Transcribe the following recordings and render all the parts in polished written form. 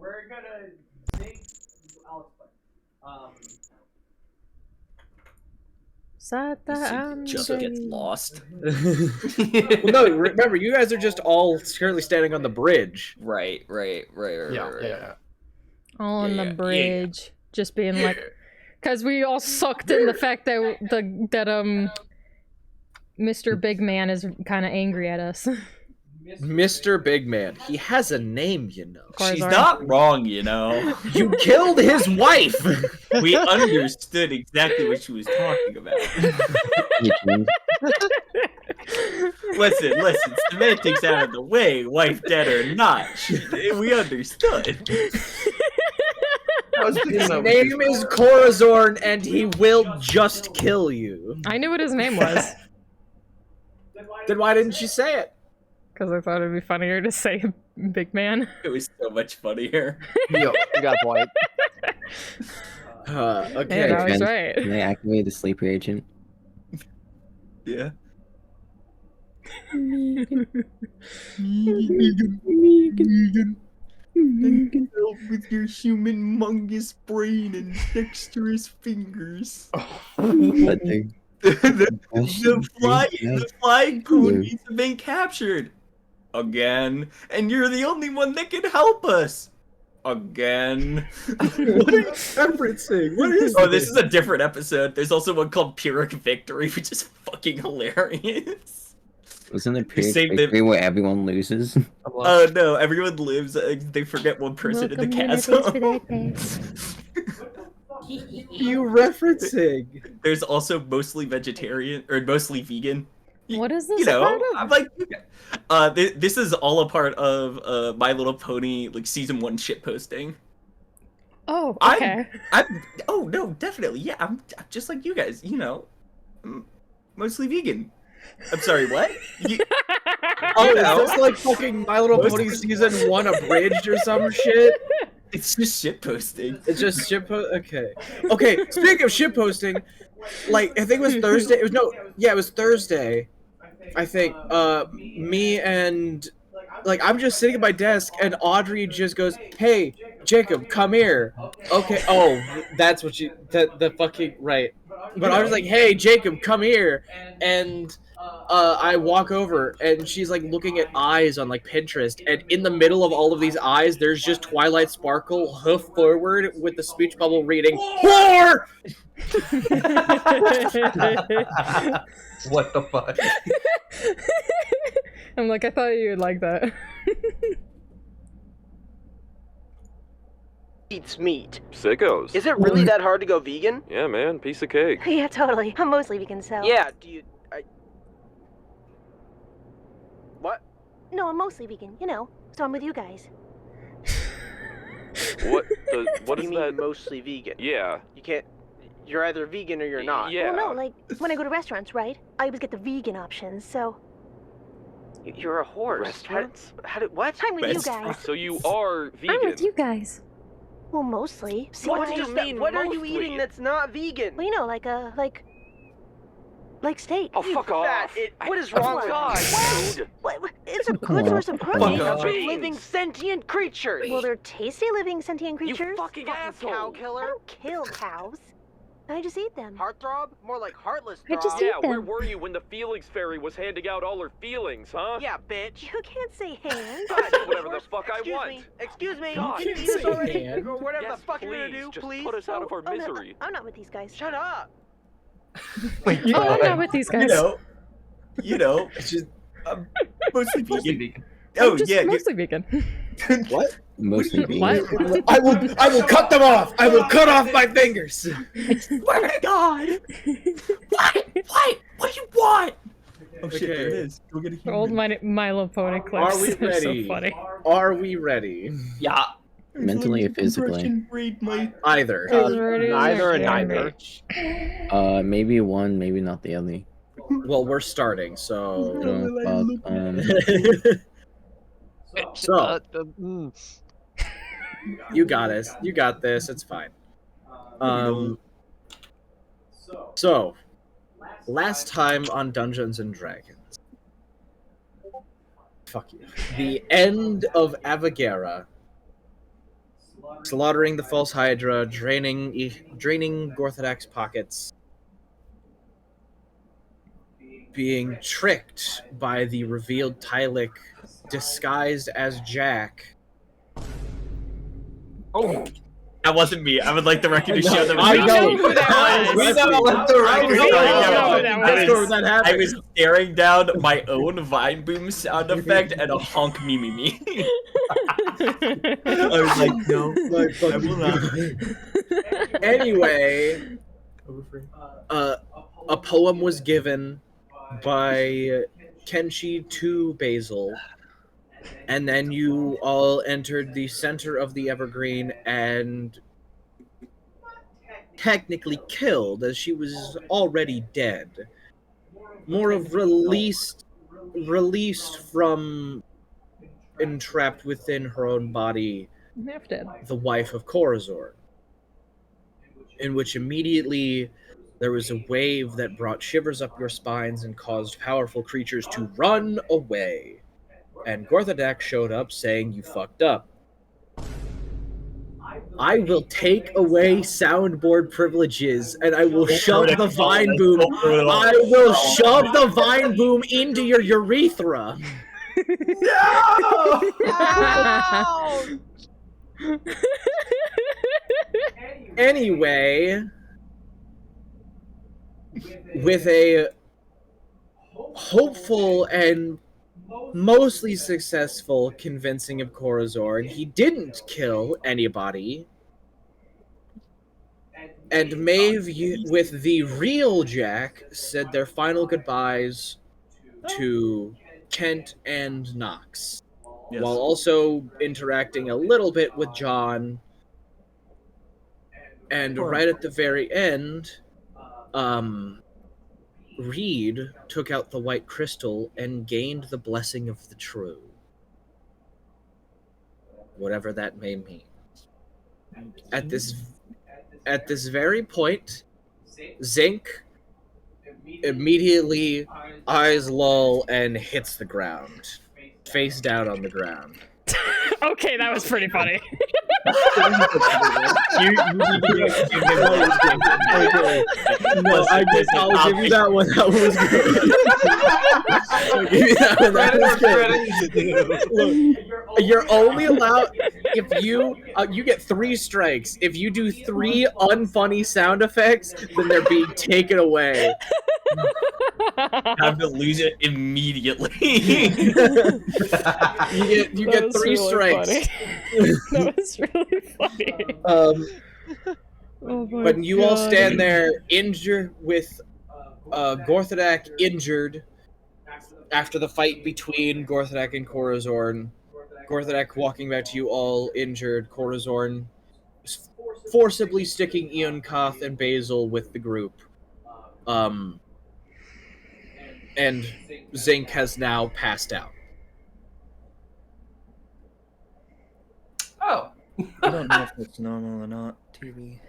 we're gonna dig. I'll explain. Sata Just gets lost. Well, no, remember, you guys are just all currently standing on the bridge. Right. Yeah. on Yeah, the yeah. bridge, just being like, because we all sucked in the fact that Mr. Big Man is kind of angry at us. Mr. Big Man. He has a name, you know. Charizard. She's not wrong, you know. You killed his wife! We understood exactly what she was talking about. Listen, semantics out of the way, wife dead or not. We understood. His name is Corazorn, and he will just kill you. I knew what his name was. Then why didn't you say it? Because I thought it'd be funnier to say Big Man. It was so much funnier. Yo, you got the point. Okay. Yeah, that's right. Can I activate the sleeper agent? Yeah. Help with your human-mongous brain and dexterous fingers. But they're The flying ponies have been captured. Again. And you're the only one that can help us. Again. What are you referencing? What is This is a different episode. There's also one called Pyrrhic Victory, which is fucking hilarious. Wasn't it You saved Victory where everyone loses? Oh no, everyone lives. They forget one person in the castle. you referencing? There's also mostly vegetarian or mostly vegan. What is this You know, part of? I'm like, this is all a part of My Little Pony like season 1 shit posting. Oh, okay. Oh no, definitely, yeah. I'm just like you guys. You know, I'm mostly vegan. I'm sorry, what? Oh, is this like fucking My Little Pony season 1 abridged or some shit? It's just shit posting. It's just shit Okay. Speaking of shit posting, like I think it was Thursday. It was Thursday. I think. Me and I'm just sitting at my desk, and Audrey just goes, "Hey, Jacob, come here." Okay. Oh, that's what you. The fucking right. But I was like, "Hey, Jacob, come here," and. I walk over and she's like looking at eyes on like Pinterest, and in the middle of all of these eyes, there's just Twilight Sparkle hoof forward with the speech bubble reading whore. What the fuck? I'm like, I thought you would like that. Eats meat. Sickos. Is it really that hard to go vegan? Yeah, man, piece of cake. Yeah, totally. I'm mostly vegan, so. Yeah, do you... What? No, I'm mostly vegan, you know. So I'm with you guys. What you is mean that? mostly vegan? Yeah. You can't... You're either vegan or you're not. Yeah. Well, no, like, when I go to restaurants, right? I always get the vegan options, so. You're a horse. Restaurants? What? I'm with you guys. So you are vegan. I'm with you guys. Well, mostly. See, What why? do you mean? What are you mostly? eating that's not vegan? Well, you know, like steak. Oh, fuck off. What is wrong with God, you? dude. What? It's a good source of These protein. are Beans. living sentient creatures. Well, they're tasty living sentient creatures. You fucking asshole. cow I killer. don't kill cows. I just eat them. Heartthrob? More like heartless I just throb. eat Yeah, where them. were you when the Felix fairy was handing out all her feelings, huh? Yeah, bitch. You can't say hands. Whatever the fuck I Excuse want. me. Excuse me. God, Can you you do this say already? hand. Or whatever Yes, the fuck you're gonna please, do, just please. put us out of our Oh, no, misery. I'm not with these guys. Shut up. Oh, I'm not with these guys. You know, it's just mostly vegan. I'm Oh just yeah, mostly vegan. What? Mostly vegan. What? I will cut them off. I will cut off my fingers. swear to God. What do you want? Oh shit, there it Okay. is. Go get a human. Old Milo Pony clips. Are we They're so ready? funny. Are we ready? Yeah. Mentally or physically? Either. Neither and neither. Maybe one, maybe not the other. Well, we're starting, so. Fuck, So you got us. You got this. It's fine. So last time on Dungeons and Dragons. Fuck you. The end of Avagera slaughtering the false Hydra, draining Gorthodak's pockets, being tricked by the revealed Tylik disguised as Jack. Oh, that wasn't me. I would like the record to show that. I know who that was. We know let the record know show who that was. before that I happened. was staring down my own Vine Boom sound effect and a honk me. I was like, no, I will not. Anyway, a poem was given by Kenshi to Basil, and then you all entered the center of the Evergreen and technically killed, as she was already dead. More of released from entrapped within her own body, Half dead. the wife of Corazor, in which immediately there was a wave that brought shivers up your spines and caused powerful creatures to run away. And Gorthodak showed up saying, "You fucked up. I will take away soundboard privileges, and I will shove the Vine Boom. I will shove the Vine Boom into your urethra." Anyway, with a hopeful and mostly successful convincing of Corazor, and he didn't kill anybody. And Maeve, with the real Jack, said their final goodbyes to Kent and Knox, while also interacting a little bit with John. And right at the very end, Reed took out the white crystal and gained the blessing of the true. Whatever that may mean. At this very point, Zinc immediately eyes lull and hits the ground. Face down on the ground. Okay, that was pretty funny. No, I'll give you that one. That was good. I'll give you that one. That was good. Look, you're only allowed if you get 3 strikes. If you do 3 unfunny sound effects, then they're being taken away. Have to lose it immediately. you get 3 strikes. That was really funny. Oh my But you all God. stand there injured with Gorthodak injured after the fight between Gorthodak and Corazorn. Gorthodak walking back to you all injured, Corazorn forcibly sticking Ian Koth and Basil with the group. And Zinc has now passed out. Oh. I don't know if it's normal or not, TV.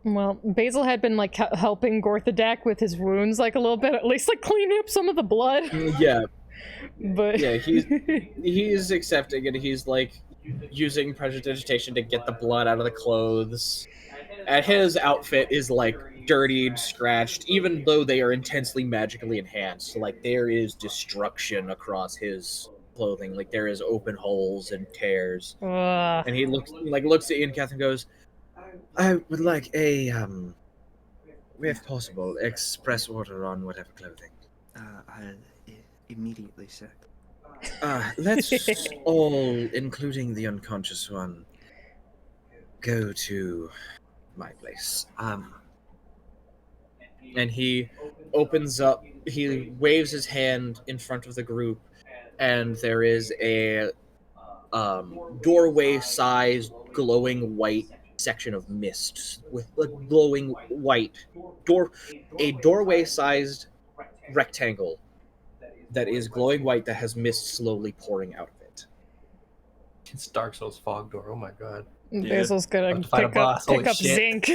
Well, Basil had been like helping Gorthodak with his wounds like a little bit, at least like cleaning up some of the blood. Yeah. But Yeah, he's accepting and he's like using prestidigitation to get the blood out of the clothes. And his outfit is like dirtied, scratched, even though they are intensely magically enhanced. So, like, there is destruction across his clothing. Like, there is open holes and tears. And he looks at Ian Kath and goes, "I would like a if possible, express order on whatever clothing." Immediately, sir. Let's all, including the unconscious one, go to my place. And he opens up, he waves his hand in front of the group, and there is a doorway-sized, glowing white section of mist with a glowing white a doorway-sized rectangle that is glowing white that has mist slowly pouring out of it. It's Dark Souls fog door. Oh my god. Basil's gonna Have to fight a boss. Holy pick up shit. Zinc.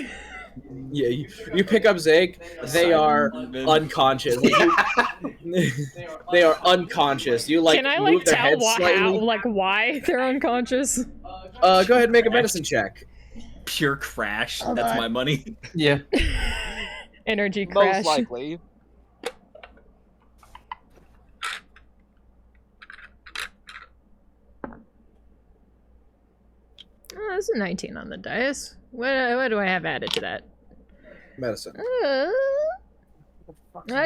Yeah, you pick up Zinc. They are unconscious. They are unconscious. You like Can I move like their tell heads slightly. why they're unconscious? Go ahead and make a medicine check. Pure crash. That's my money. Yeah. Energy crash. Most likely. Oh, that's a 19 on the dice. What do I have added to that? Medicine.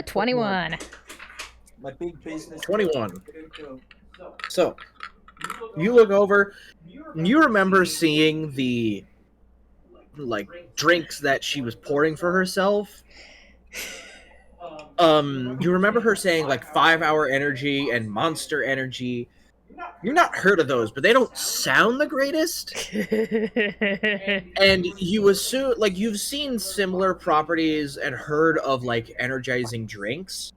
21. My big business. 21. So, you look over. You remember seeing the like drinks that she was pouring for herself. You remember her saying like 5-hour energy and monster energy. You've not heard of those, but they don't sound the greatest. And you assume, like, you've seen similar properties and heard of like energizing drinks.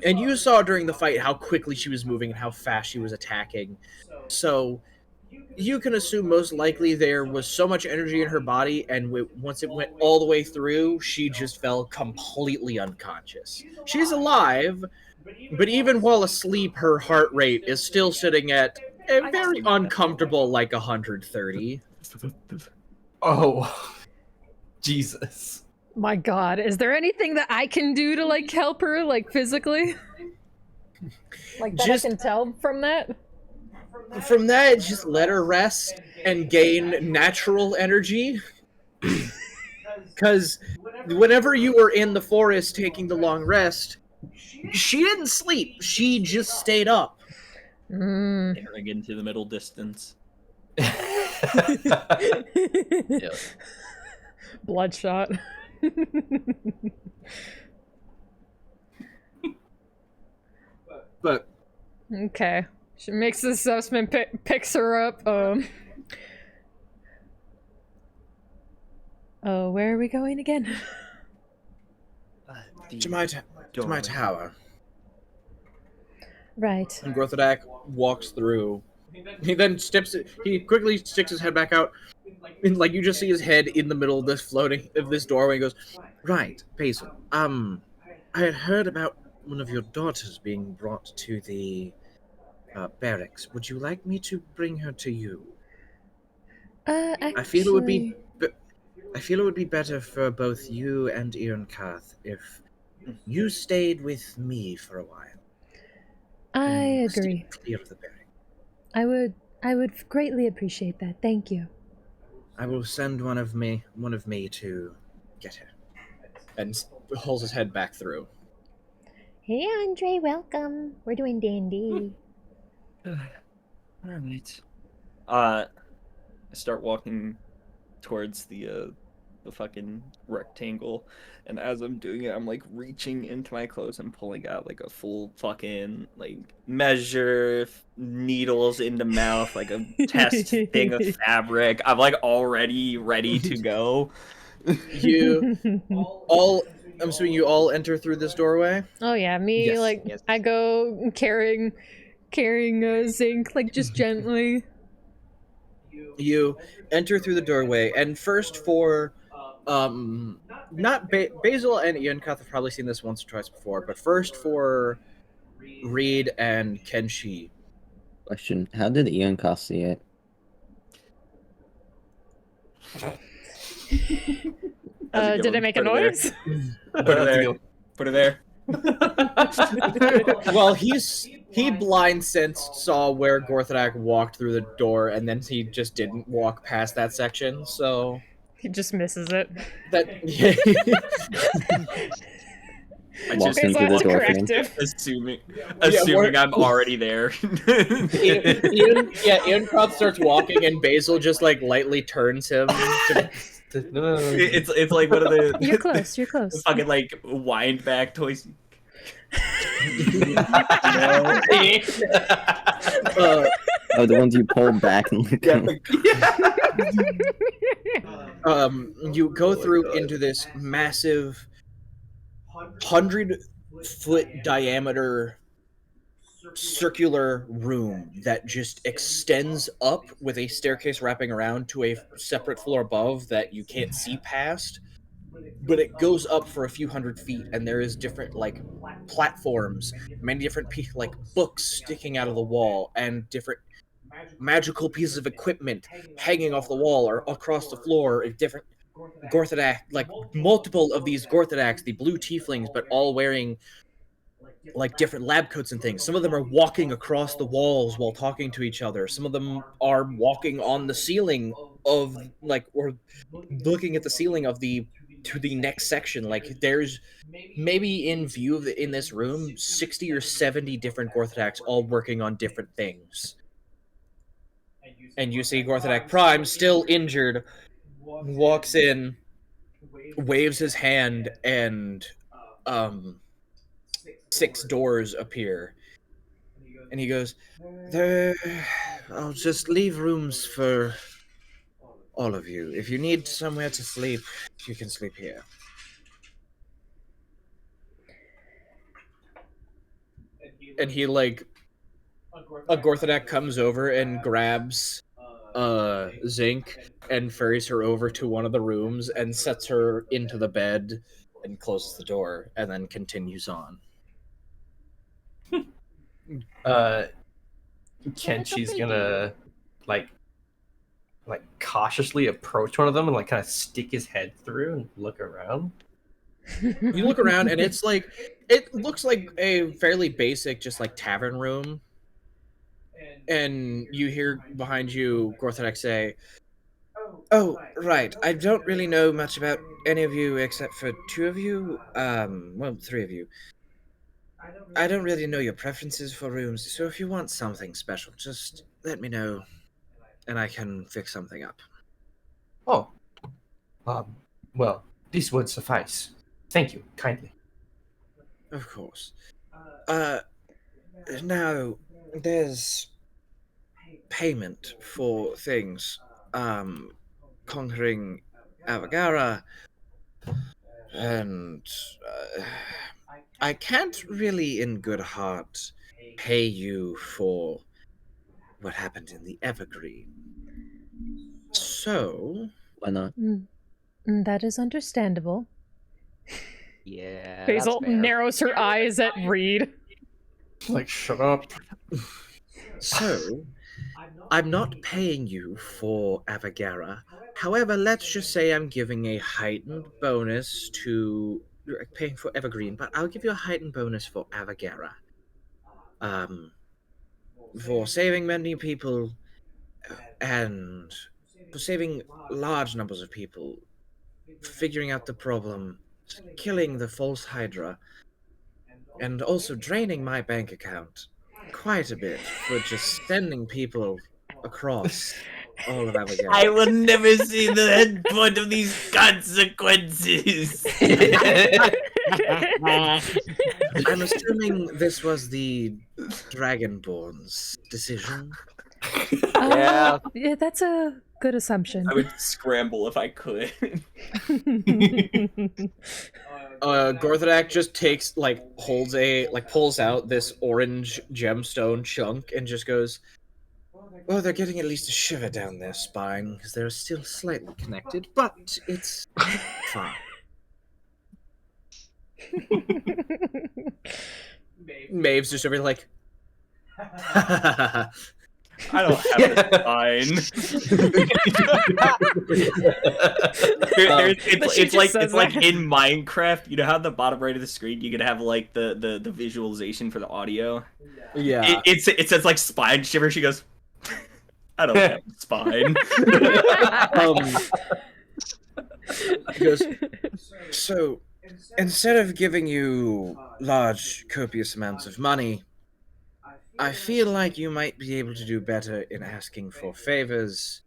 And you saw during the fight how quickly she was moving and how fast she was attacking. So you can assume most likely there was so much energy in her body, and once it went all the way through, she just fell completely unconscious. She's alive, but even while asleep, her heart rate is still sitting at a very uncomfortable, like 130. Oh, Jesus. My god, is there anything that I can do to like help her, like physically? Like that Just- I can tell from that? From that, just let her rest and gain natural energy. Because whenever you were in the forest taking the long rest, she didn't sleep. She just stayed up. Staring into the middle distance. Bloodshot. But Okay. She makes the assessment, picks her up. Oh, where are we going again? to my tower. Right. And Grothadak walks through. He then he quickly sticks his head back out. And like you just see his head in the middle of this doorway and goes, "Right, Basil. I had heard about one of your daughters being brought to the barracks. Would you like me to bring her to you? Actually... I feel it would be better for both you and Ian Kath if you stayed with me for a while. I Stay agree. clear of the barracks. I would greatly appreciate that. Thank you. I will send one of me to get her." And pulls his head back through. Hey, Andre, welcome. We're doing D&D. Alright. I start walking towards the fucking rectangle, and as I'm doing it, I'm like reaching into my clothes and pulling out like a full fucking like measure, needles into mouth, like a test thing of fabric. I'm like already ready to go. I'm assuming you all enter through this doorway? Oh yeah, me Yes. like Yes. I go carrying Zinc like just gently. You enter through the doorway, and first for not Basil and Ian Kath have probably seen this once or twice before, but first for Reed and Kenshi. Question: how did Ian Kath see it? How's it Did going? it make a Put it there. noise? Put it there. Put it there. Well, he blind sensed saw where Gorthadak walked through the door, and then he just didn't walk past that section. So He just misses it. that I Walks just into the That's door corrective. frame. assuming we're- I'm already there. Ian Kath starts walking, and Basil just like lightly turns him. No. It's like one of the You're close. You're close. fucking like wind back toys. Oh, the ones you pull back and look at. You go through into this massive 100-foot diameter circular room that just extends up with a staircase wrapping around to a separate floor above that you can't see past. but it goes up for a few hundred feet, and there is different like platforms, many different like books sticking out of the wall, and different magical pieces of equipment hanging off the wall or across the floor. Different Gorthadak, like multiple of these Gorthadaks, the blue tieflings, but all wearing like different lab coats and things. Some of them are walking across the walls while talking to each other. Some of them are walking on the ceiling of like, or looking at the ceiling of the to the next section. Like there's maybe in view of in this room 60 or 70 different Gorthadaks all working on different things. And you see Gorthadak Prime, still injured, walks in, waves his hand, and 6 doors appear. And he goes, I'll just leave rooms for all of you. If you need somewhere to sleep, you can sleep here. And he, like, a Gorthadak comes over and grabs Zinc and ferries her over to one of the rooms and sets her into the bed and closes the door and then continues on. Kenshi's gonna like cautiously approach one of them and like kind of stick his head through and look around. You look around and it's like, it looks like a fairly basic just like tavern room. And you hear behind you Gorthadak say, "Oh, right. I don't really know much about any of you except for 2 of you. Well, 3 of you. I don't really know your preferences for rooms, so if you want something special, just let me know, and I can fix something up." Oh, well, this would suffice. Thank you, kindly. Of course. Now, there's payment for things. Conquering Avagara, and I can't really in good heart pay you for what happened in the Evergreen. So... Why not? That is understandable. Yeah. Basil narrows her eyes at Reed. Like, shut up. So, I'm not paying you for Avagara. However, let's just say I'm giving a heightened bonus to... paying for Evergreen, but I'll give you a heightened bonus for Avagara. For saving many people, and for saving large numbers of people, figuring out the problem, killing the false Hydra, and also draining my bank account quite a bit for just sending people across all of Avagara. I will never see the end point of these consequences. I'm assuming this was the Dragonborn's decision. Yeah, that's a good assumption. I would scramble if I could. Gorthadak just takes, like, pulls out this orange gemstone chunk and just goes, well, they're getting at least a shiver down their spine, because they're still slightly connected, but it's fine. Maeve's just over here like, I don't have a spine. It's like in Minecraft. You know how at the bottom right of the screen you can have like the visualization for the audio. Yeah. It says like spine shiver. She goes, I don't have a spine. He goes, so instead of giving you large, copious amounts of money, I feel like you might be able to do better in asking for favors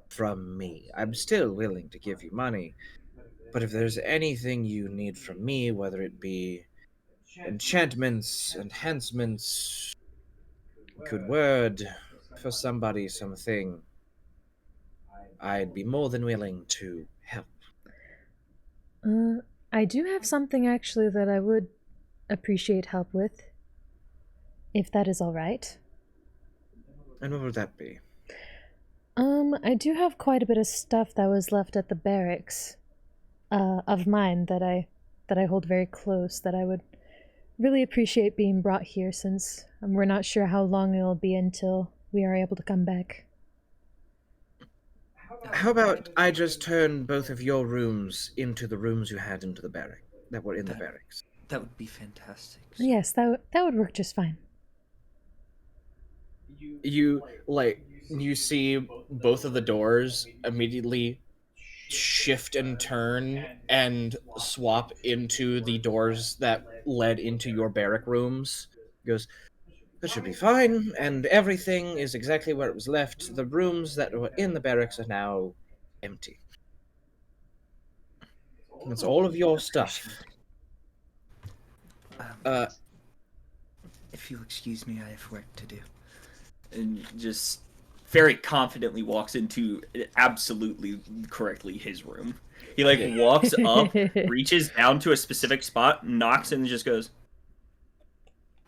from me. I'm still willing to give you money, but if there's anything you need from me, whether it be enchantments, enhancements, good word for somebody, something, I'd be more than willing to help. I do have something actually that I would appreciate help with. If that is all right. And what would that be? I do have quite a bit of stuff that was left at the barracks. of mine that I hold very close that I would really appreciate being brought here, since we're not sure how long it'll be until we are able to come back. How about I just turn both of your rooms into the rooms you had into the barrack that were in the barracks? That would be fantastic. Yes, that would work just fine. You see both of the doors immediately shift and turn and swap into the doors that led into your barrack rooms. Goes, that should be fine, and everything is exactly where it was left. The rooms that were in the barracks are now empty. It's all of your stuff. If you'll excuse me, I have work to do. And just very confidently walks into absolutely correctly his room. He walks up, reaches down to a specific spot, knocks, and just goes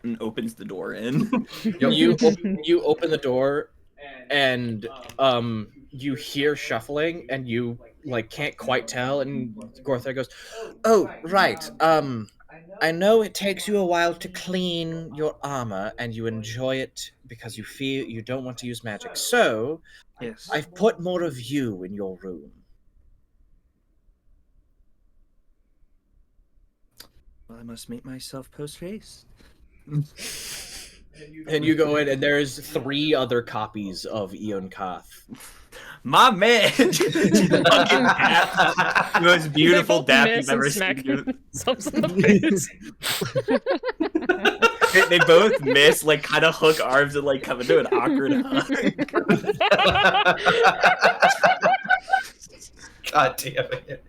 and opens the door in. You open the door, and you hear shuffling, and you can't quite tell. And Gorthar goes, "Oh, right. I know it takes you a while to clean your armor, and you enjoy it because you feel you don't want to use magic. So, Yes. I've put more of you in your room." Well, I must make myself post-haste. And you go in, and there's 3 other copies of Eon Koth. My man! Fucking dap. The most beautiful dap you've ever seen. Themselves in the face. They both miss, kind of hook arms and come into an awkward hug. God damn it.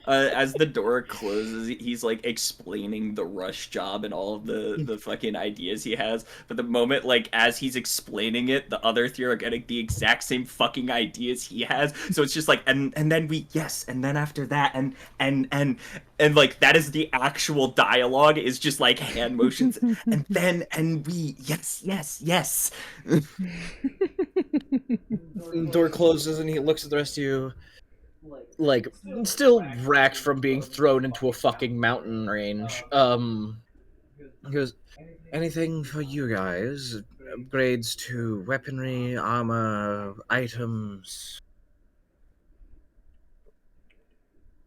As the door closes, he's explaining the rush job and all of the fucking ideas he has. But the moment, as he's explaining it, the other 3 are getting the exact same fucking ideas he has. So it's just and then we, yes, and then after that, and that is the actual dialogue, is just hand motions, and then, and we, yes. Door closes, and he looks at the rest of you, still racked from being thrown into a fucking mountain range. He goes, anything for you guys? Upgrades to weaponry, armor, items?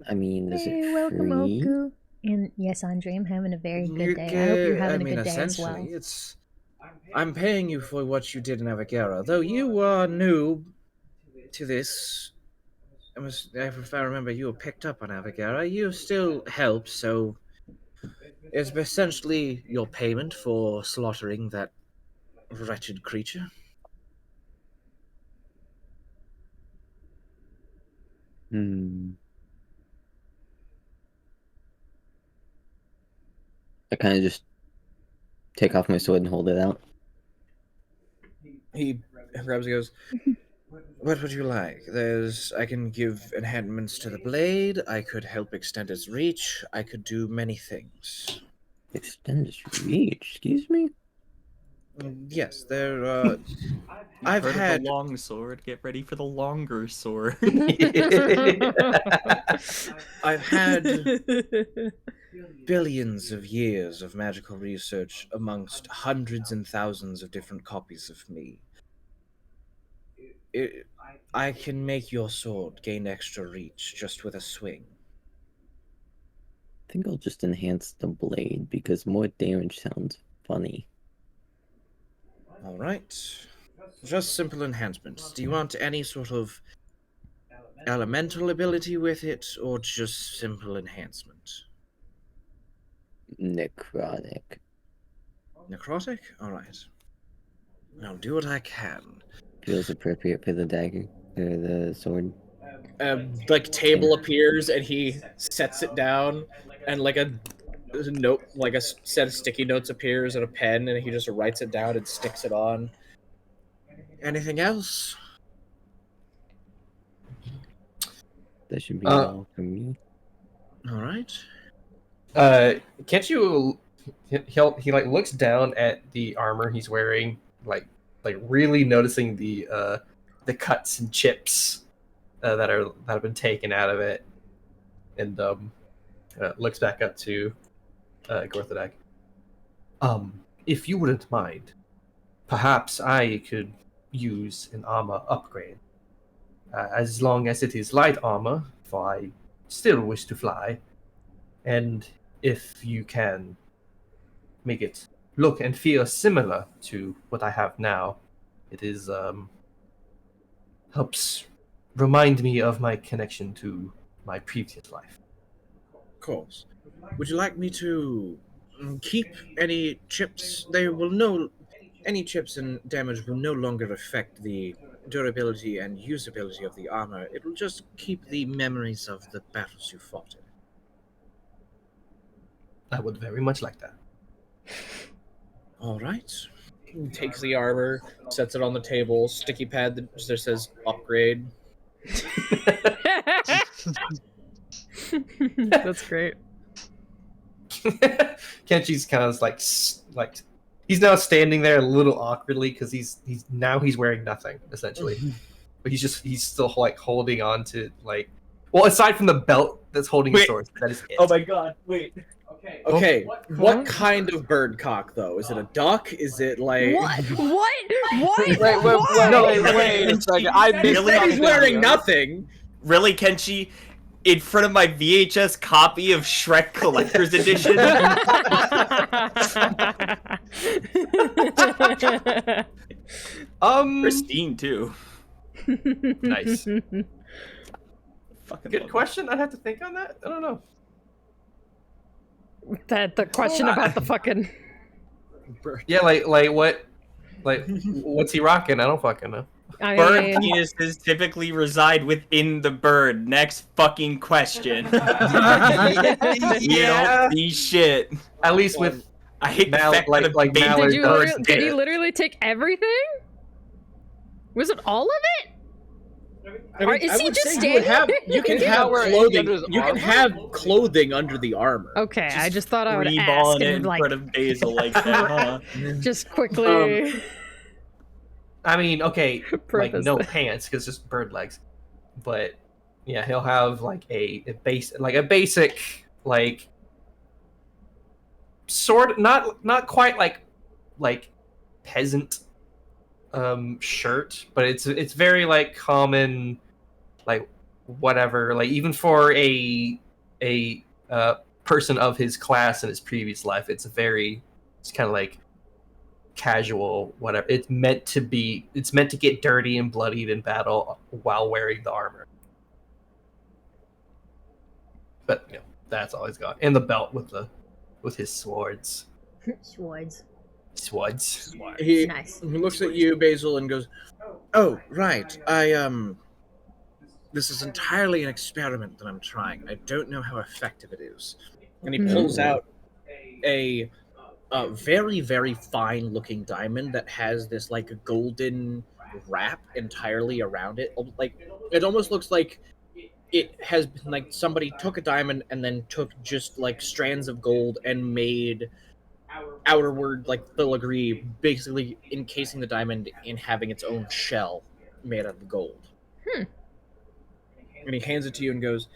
I mean, is Hey, it welcome, free? Oku. And yes, Andre, I'm having a very good day. I hope you're having a good day as well. Essentially, I'm paying you for what you did in Avagera. Though you are new to this, if I remember, you were picked up on Avagera. You still helped, so it's essentially your payment for slaughtering that wretched creature. I kind of just take off my sword and hold it out. He grabs and goes, what would you like? I can give enhancements to the blade, I could help extend its reach, I could do many things. Extend its reach? Excuse me? Yes, there, I've I've had had... the long sword. Get ready for the longer sword. I've had billions of years of magical research amongst hundreds and thousands of different copies of me. I can make your sword gain extra reach just with a swing. I think I'll just enhance the blade because more damage sounds funny. Alright. Just simple enhancements. Do you want any sort of elemental ability with it, or just simple enhancement? Necrotic. Necrotic? Alright. I'll do what I can. Feels appropriate for the dagger, or the sword. Table appears, and he sets it down, and a note, a set of sticky notes appears, and a pen, and he just writes it down and sticks it on. Anything else? That should be all for me. Alright. Can't you? He looks down at the armor he's wearing, really noticing the cuts and chips that have been taken out of it, and looks back up to Gorthadak. If you wouldn't mind, perhaps I could use an armor upgrade. As long as it is light armor, for I still wish to fly. And if you can make it look and feel similar to what I have now, it is helps remind me of my connection to my previous life. Of course. Would you like me to keep any chips? Any chips and damage will no longer affect the durability and usability of the armor. It will just keep the memories of the battles you fought in. I would very much like that. All right. He takes the armor, sets it on the table, sticky pad that just says upgrade. That's great. Kenchi's kind of like he's now standing there a little awkwardly because he's wearing nothing essentially, but he's still like holding on to like, well, aside from the belt that's holding his sword, that is it. Oh my god! Wait. Okay, what kind of bird cock though? Is it a duck? Is it like What? Wait, No, wait a second. I Really? missed He's wearing nothing. Really, Kenshi? In front of my VHS copy of Shrek Collector's Edition? Pristine, too. Nice. Fucking Good love question. I'd have to think on that. I don't know. The question about the fucking Yeah, like what, what's he rocking? I don't fucking know. I Bird mean, penises typically reside within the bird. Next fucking question. You don't see shit. At least with I hate the fact that like baby Mallard birds does. did he literally take everything? Was it all of it? Is he just standing there? You can have clothing. You can have clothing under the armor. Okay, I just thought I would ask Reballing it and in like front of Basil like that, huh? just quickly. I mean, okay, like Preface no that. pants because just bird legs, but yeah, he'll have like a basic like sort not quite like peasant shirt, but it's very like common, like whatever, like even for a person of his class in his previous life, it's kind of like casual, whatever. It's meant to get dirty and bloodied in battle while wearing the armor. But that's all he's got, and the belt with his swords. Swords. He Nice. looks at you, Basil, and goes, "Oh, right. This is entirely an experiment that I'm trying. I don't know how effective it is." And he pulls out a very, very fine-looking diamond that has this like golden wrap entirely around it. Like it almost looks like it has been like somebody took a diamond and then took just like strands of gold and made outerward like filigree, basically encasing the diamond in having its own shell made out of gold. And he hands it to you and goes,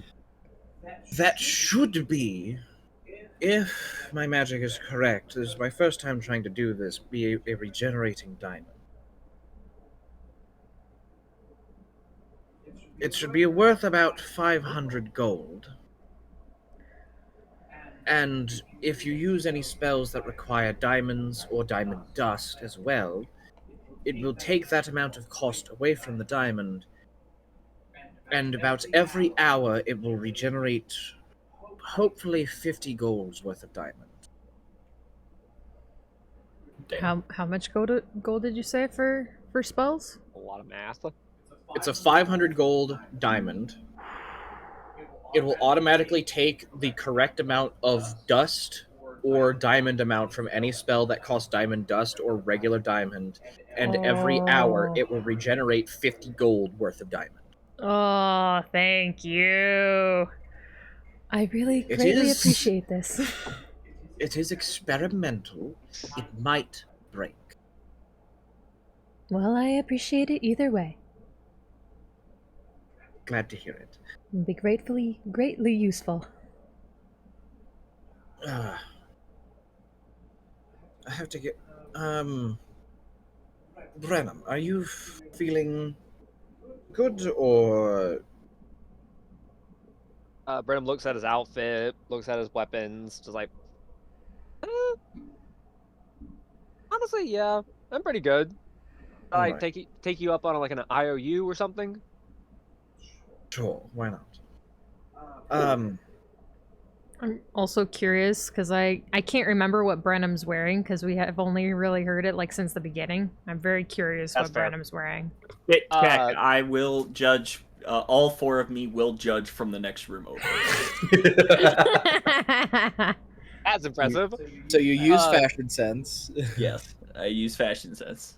"That should be, if my magic is correct, this is my first time trying to do this, be a regenerating diamond. It should be worth about 500 gold. And if you use any spells that require diamonds or diamond dust as well, it will take that amount of cost away from the diamond, and about every hour it will regenerate hopefully 50 golds worth of diamond." How much gold did you say for spells? A lot of math. It's a 500 gold diamond. It will automatically take the correct amount of dust or diamond amount from any spell that costs diamond dust or regular diamond, and every hour it will regenerate 50 gold worth of diamond. Oh, thank you. I really It greatly is- appreciate this. It is experimental. It might break. Well, I appreciate it either way. Glad to hear it. It'll be greatly useful. I have to get. Brenham, are you feeling good or? Brenham looks at his outfit, looks at his weapons, just like, honestly, yeah, I'm pretty good. I Alright. take you up on like an IOU or something. Sure, why not? I'm also curious because I can't remember what Brenham's wearing because we have only really heard it like since the beginning. I'm very curious That's what fair. Brenham's wearing. Check. I will judge. All four of me will judge from the next room over. That's impressive. So you use fashion sense. Yes, I use fashion sense.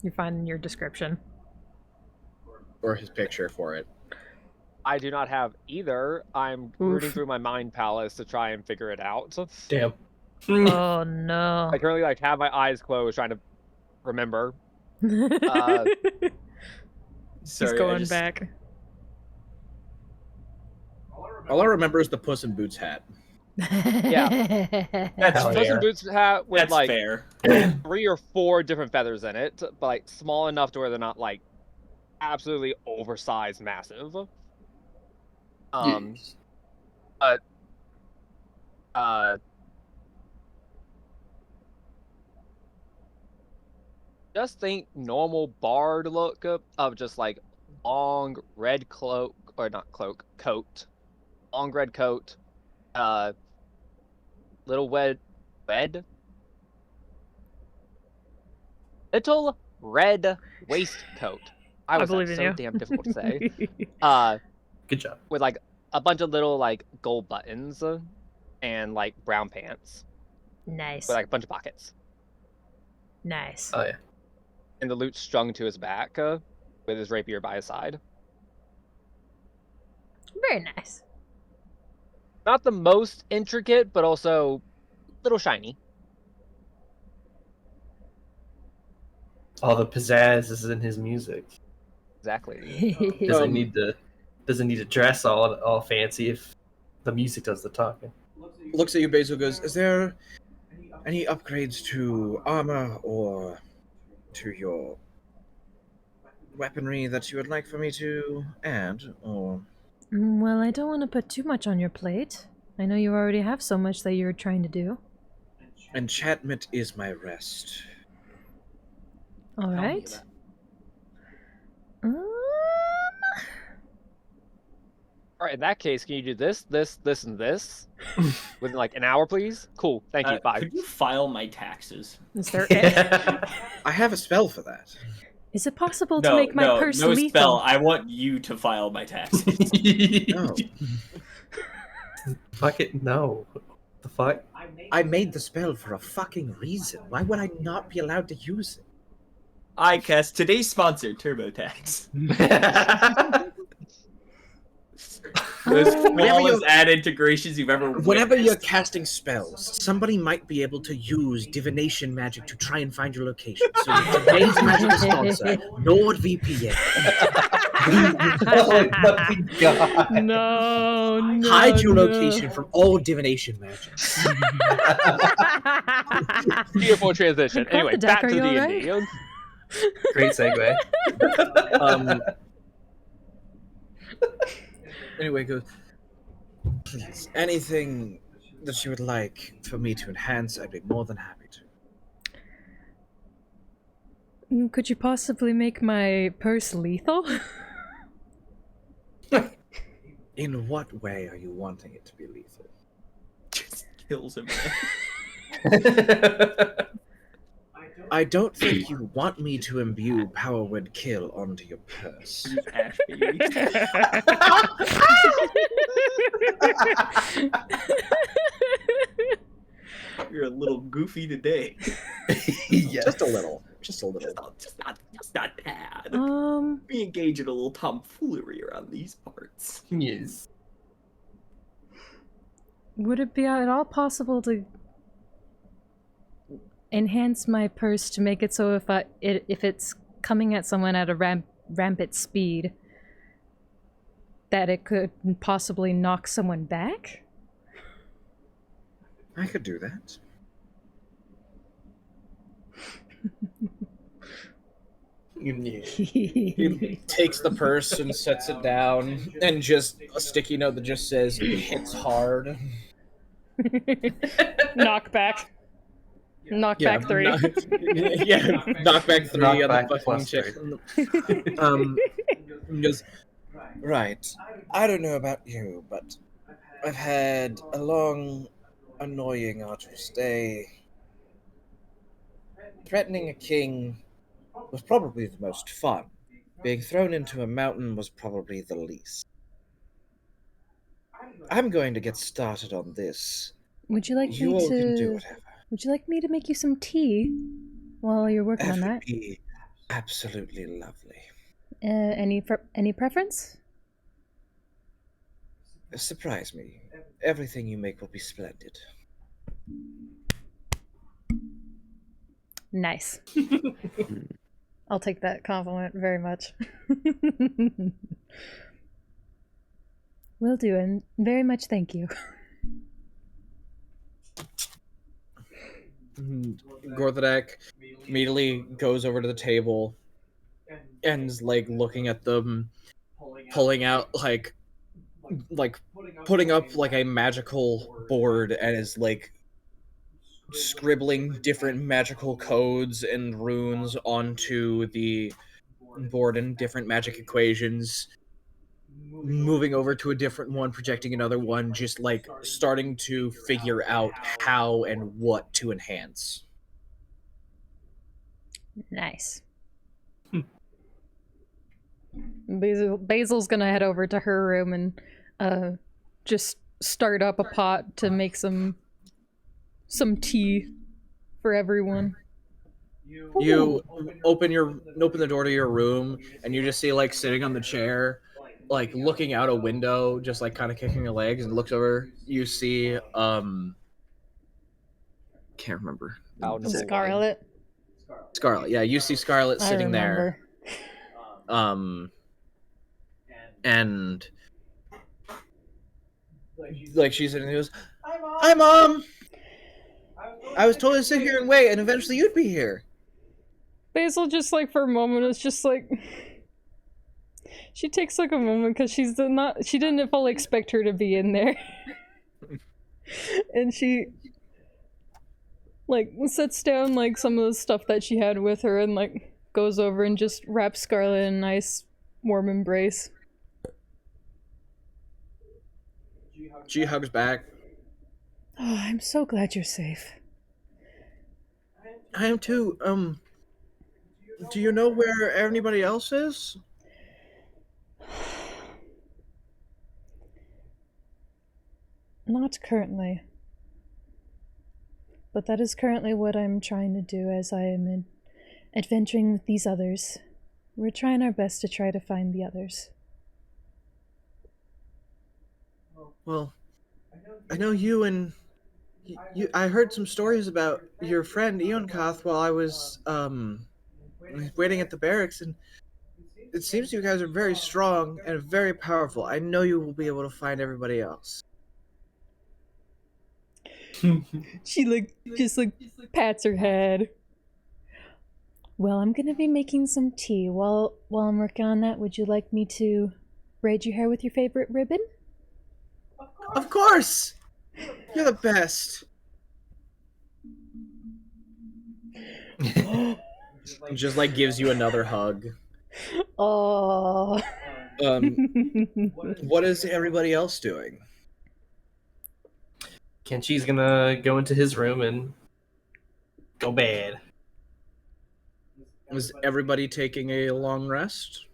You're finding your description. Or his picture for it. I do not have either. I'm rooting through my mind palace to try and figure it out. Damn. Oh no. I currently like have my eyes closed trying to remember. He's Sorry, going back. All I remember is the Puss in Boots hat. Yeah. That's Puss fair. in Boots hat with That's like fair. 3 or 4 different feathers in it, but like small enough to where they're not like absolutely oversized, massive. But just think normal bard look of just like long red cloak, or not cloak, coat, long red coat, little little red waistcoat. I believe that's in so you. damn difficult to say. Good job. With like a bunch of little like gold buttons and like brown pants Nice. with like a bunch of pockets. Nice. Oh yeah. And the loot strung to his back with his rapier by his side. Very nice. Not the most intricate, but also a little shiny. All the pizzazz is in his music. Exactly. Doesn't need to dress all fancy if the music does the talking. Looks at you, Basil, goes, is there any upgrades to armor or to your weaponry that you would like for me to add? Or Well, I don't want to put too much on your plate. I know you already have so much that you're trying to do. enchantment is my rest. All right. All right, in that case, can you do this, and this within like an hour, please? Cool. Thank you. Bye. Could you file my taxes? Is there? I have a spell for that. Is it possible to make my purse no lethal? spell. I want you to file my taxes. No. Fuck it, no. The fuck? I made the spell for a fucking reason. Why would I not be allowed to use it? I cast today's sponsor, TurboTax. Those flawless ad integrations you've ever Whenever witnessed. you're casting spells, somebody might be able to use divination magic to try and find your location. So today's magic sponsor, NordVPN. Oh my god. No. Hide your location from all divination magic. Beautiful transition. Grab Anyway, the deck, back are to you D&D. Great segue. Anyway, goes, please, anything that you would like for me to enhance, I'd be more than happy to. Could you possibly make my purse lethal? In what way are you wanting it to be lethal? Just kills him. I don't think you want me to imbue Power Word Kill onto your purse. Ash baby. You're a little goofy today. Yes. Just a little. Just a little. Just not bad. Um, We engage in a little tomfoolery around these parts. Yes. would it be at all possible to enhance my purse to make it so if it's coming at someone at a rampant speed, that it could possibly knock someone back? I could do that. He takes the purse and sets it down, and just a sticky note that just says "hits hard." Knockback. Knockback 3. Knockback 3 on the Knockback fucking plus chick. He goes, right. I don't know about you, but I've had a long, annoying arduous day. Threatening a king was probably the most fun. Being thrown into a mountain was probably the least. I'm going to get started on this. Would you like You me all can do to? whatever. Would you like me to make you some tea while you're working on That that? would be absolutely lovely. Any preference? Surprise me. Everything you make will be splendid. Nice. I'll take that compliment very much. Will do, and very much thank you. Gorthadek immediately goes over to the table and is like looking at them, pulling out like putting up like a magical board, and is like scribbling different magical codes and runes onto the board and different magic equations, moving over to a different one, projecting another one, just like starting to figure out how and what to enhance. Nice. Basil's gonna head over to her room and just start up a pot to make some tea for everyone. You open the door to your room, and you just see like sitting on the chair, like looking out a window, just like kind of kicking her legs, and looks over. You see can't remember. Scarlet. Scarlet, yeah, you see Scarlet sitting there. And like she's sitting there, goes, "Hi, Mom. I was told to sit here and wait, and eventually you'd be here." Basil just like for a moment is just like she takes like a moment because she didn't fully expect her to be in there. And she like sets down like some of the stuff that she had with her and like goes over and just wraps Scarlet in a nice warm embrace. She hugs back. Oh, I'm so glad you're safe. I am too. Do you know where anybody else is? Not currently. But that is currently what I'm trying to do as I am adventuring with these others. We're trying our best to try to find the others. Well, I know you and... I heard some stories about your friend Eonkoth while I was, waiting at the barracks, and it seems you guys are very strong and very powerful. I know you will be able to find everybody else. She like just like pats her head. Well, I'm gonna be making some tea. While I'm working on that, would you like me to braid your hair with your favorite ribbon? Of course! You're the best. Just like gives you another hug. Oh. What is everybody else doing? Kenchi's gonna go into his room and go bad. Is everybody taking a long rest?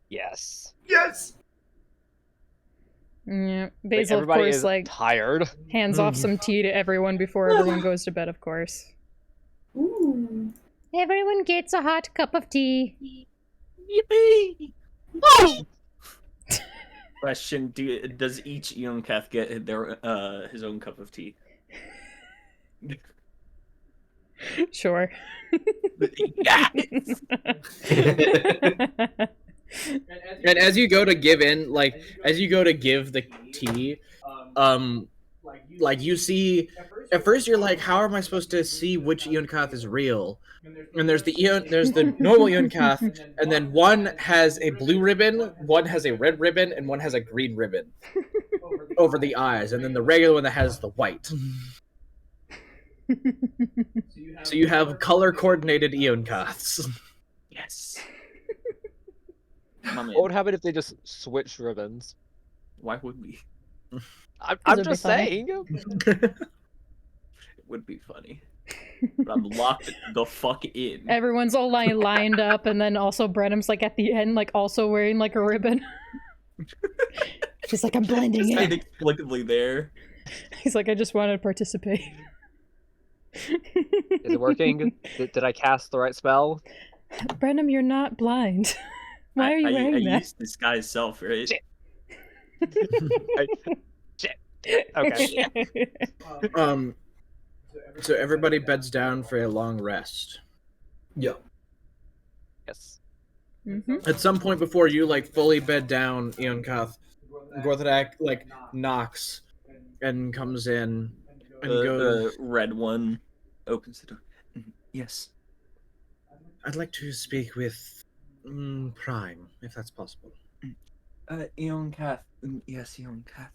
Yes. Yes! Yeah, Like, Basil of everybody course is like tired. hands off some tea to everyone before everyone goes to bed, of course. Ooh. Everyone gets a hot cup of tea. Yippee! Oh! Question: does each Eonkath get their his own cup of tea? Sure. And as you go to give in, like as you go to give the tea, like you see, at first you're like, how am I supposed to see which Eonkath is real? And there's the normal Eonkath, and then one has a blue ribbon, one has a red ribbon, and one has a green ribbon over the eyes, and then the regular one that has the white. So you have color coordinated Eonkaths. Yes. What would happen if they just switched ribbons? Why would we? I'm it'd be just funny. saying. It would be funny. But I'm locked the fuck in. Everyone's all lined up, and then also Brenham's like at the end, like also wearing like a ribbon. She's like, I'm blending Just in. inexplicably there. He's like, I just wanted to participate. Is it working? Did I cast the right spell? Brenham, you're not blind. Why are you wearing I that? used disguise self, right? Shit. Okay. So everybody beds down for a long rest. Yeah. Yes. At some point before you like fully bed down, Eonkath, Gorthadak like knocks and comes in and goes. The red one opens the door. Yes. I'd like to speak with Prime, if that's possible. Eonkath. Yes, Eonkath.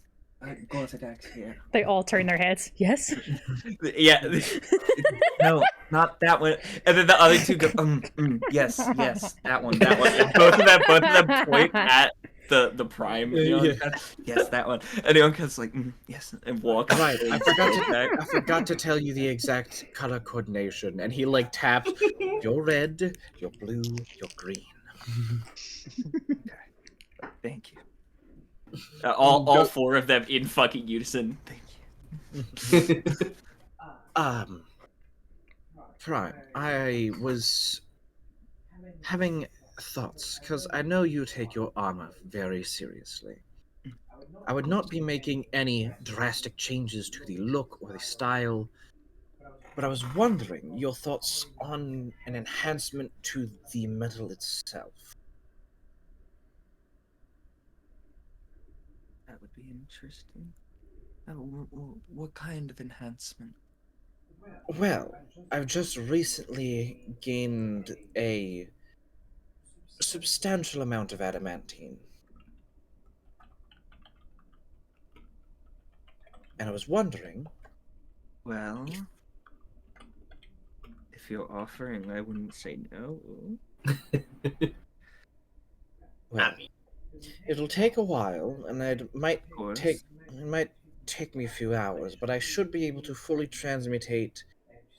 Gorthadak's here. They all turn their heads. Yes. Yeah. No, not that one. And then the other two go, yes, that one. And both of them point at the prime. Eonkath. Yes, that one. And Eonkath's like, yes, and walks. Right, I forgot to tell you the exact color coordination. And he like taps your red, your blue, your green. Thank you. All four of them in fucking unison. Thank you. Prime, I was having thoughts, because I know you take your armor very seriously. I would not be making any drastic changes to the look or the style, but I was wondering your thoughts on an enhancement to the metal itself. That would be interesting. What kind of enhancement? Well, I've just recently gained a substantial amount of adamantine. And I was wondering... Well, if you're offering, I wouldn't say no. Well, it'll take a while, and it might take me a few hours, but I should be able to fully transmutate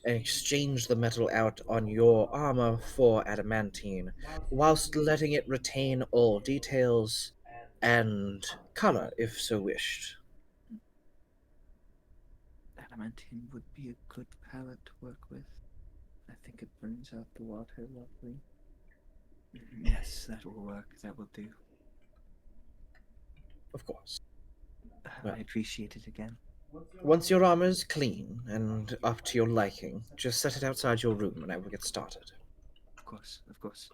and exchange the metal out on your armor for adamantine, whilst letting it retain all details and color, if so wished. Adamantine would be a good palette to work with. I think it brings out the water lovely. Yes, that will work. That will do. Of course. I appreciate it again. Once your armor's clean and up to your liking, just set it outside your room and I will get started. Of course, of course.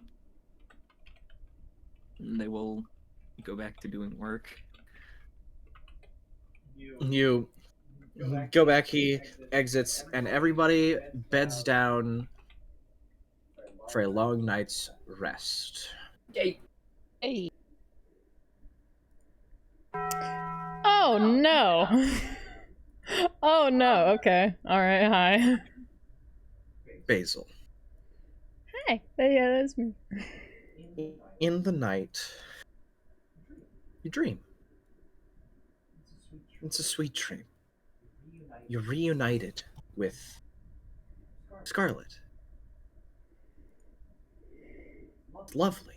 And they will go back to doing work. You go back, he exits, and everybody beds down for a long night's rest. Yay! Hey. Oh no. Oh no. Okay. All right. Hi. Basil. Hi. Yeah, that's me. In the night, you dream. It's a sweet dream. You're reunited with Scarlet. It's lovely.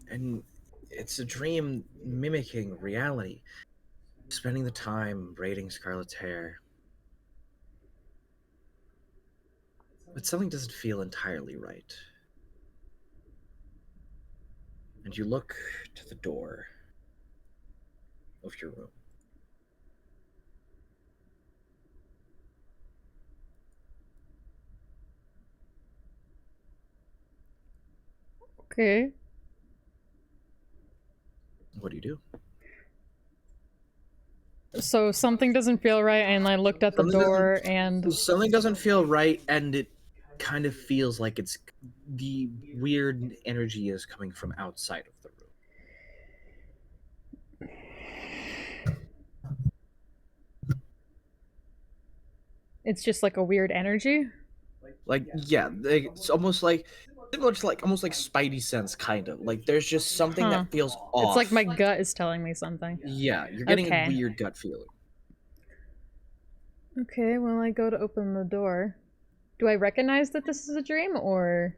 And it's a dream mimicking reality. Spending the time braiding Scarlet's hair. But something doesn't feel entirely right. And you look to the door of your room. Okay. What do you do? So something doesn't feel right, and I looked at the Something door, and Something doesn't feel right, and it kind of feels like it's the weird energy is coming from outside of the room. it's just like a weird energy. Like, yeah, it's almost like almost like Spidey sense, kind of. Like there's just something Huh. that feels off. It's like my gut is telling me something. Yeah, you're getting Okay. a weird gut feeling. Okay, well, I go to open the door. Do I recognize that this is a dream, or...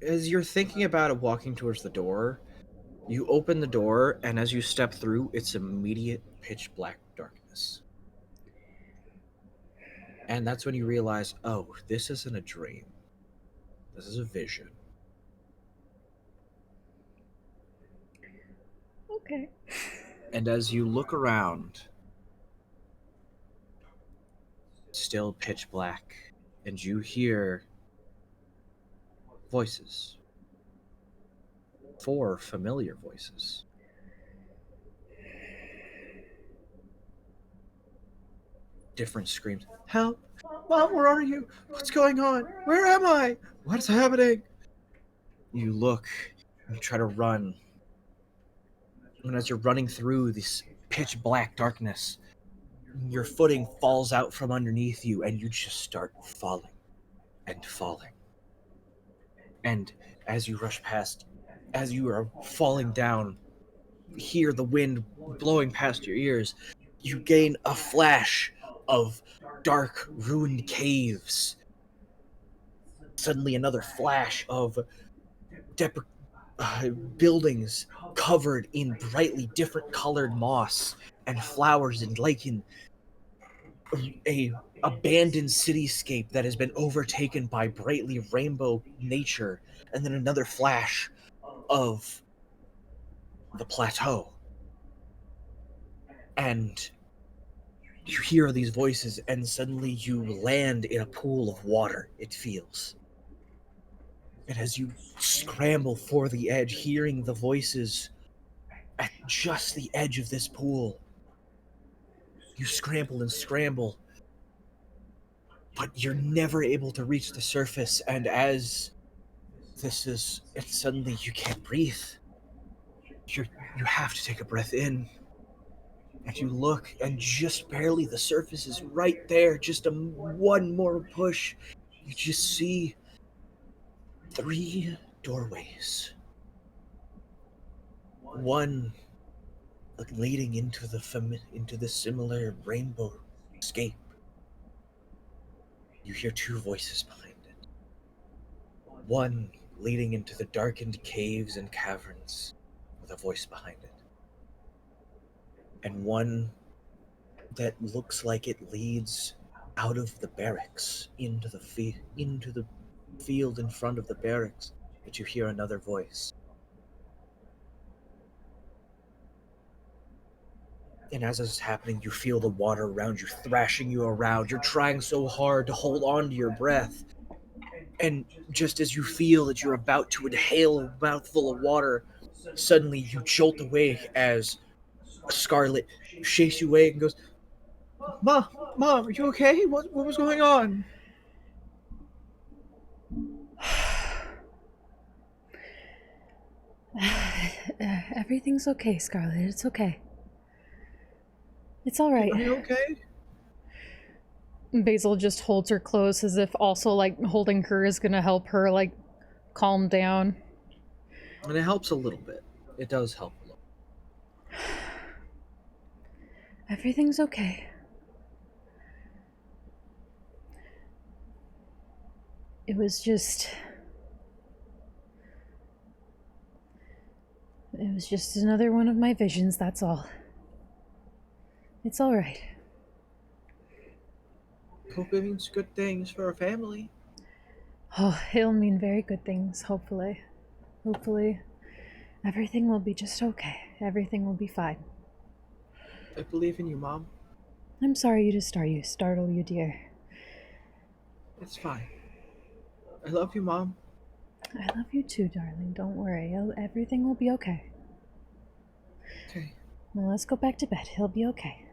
As you're thinking about it, walking towards the door, you open the door, and as you step through, it's immediate pitch black darkness. And that's when you realize, oh, this isn't a dream. This is a vision. Okay. And as you look around, still pitch black, and you hear voices. 4 familiar voices. Different screams. Help! Mom, where are you? What's going on? Where am I? What's happening? You look, and you try to run. And as you're running through this pitch black darkness, your footing falls out from underneath you, and you just start falling and falling. And as you rush past, as you are falling down, hear the wind blowing past your ears, you gain a flash of dark, ruined caves. Suddenly another flash of buildings covered in brightly different colored moss and flowers and lichen. A abandoned cityscape that has been overtaken by brightly rainbow nature, and then another flash of the plateau. And you hear these voices, and suddenly you land in a pool of water, it feels. And as you scramble for the edge, hearing the voices at just the edge of this pool, you scramble and scramble, but you're never able to reach the surface, and as suddenly you can't breathe. You have to take a breath in. And you look, and just barely the surface is right there, just one more push. You just see 3 doorways. One leading into the similar rainbow scape. You hear 2 voices behind it. One leading into the darkened caves and caverns with a voice behind it. And one that looks like it leads out of the barracks into the field in front of the barracks, but you hear another voice. And as this is happening, you feel the water around you thrashing you around. You're trying so hard to hold on to your breath. And just as you feel that you're about to inhale a mouthful of water, suddenly you jolt awake as Scarlet shakes you awake and goes, Mom, are you okay? What was going on? Everything's okay, Scarlet. It's okay. It's all right. Are you okay? Basil just holds her close as if also, like, holding her is gonna help her, like, calm down. And it helps a little bit. It does help a little. Everything's okay. It was just another one of my visions, that's all. It's all right. Hope it means good things for our family. Oh, it'll mean very good things, hopefully. Hopefully, everything will be just okay. Everything will be fine. I believe in you, Mom. I'm sorry to startle you, dear. It's fine. I love you, Mom. I love you too, darling. Don't worry. Everything will be okay. Okay. Now let's go back to bed. He'll be okay.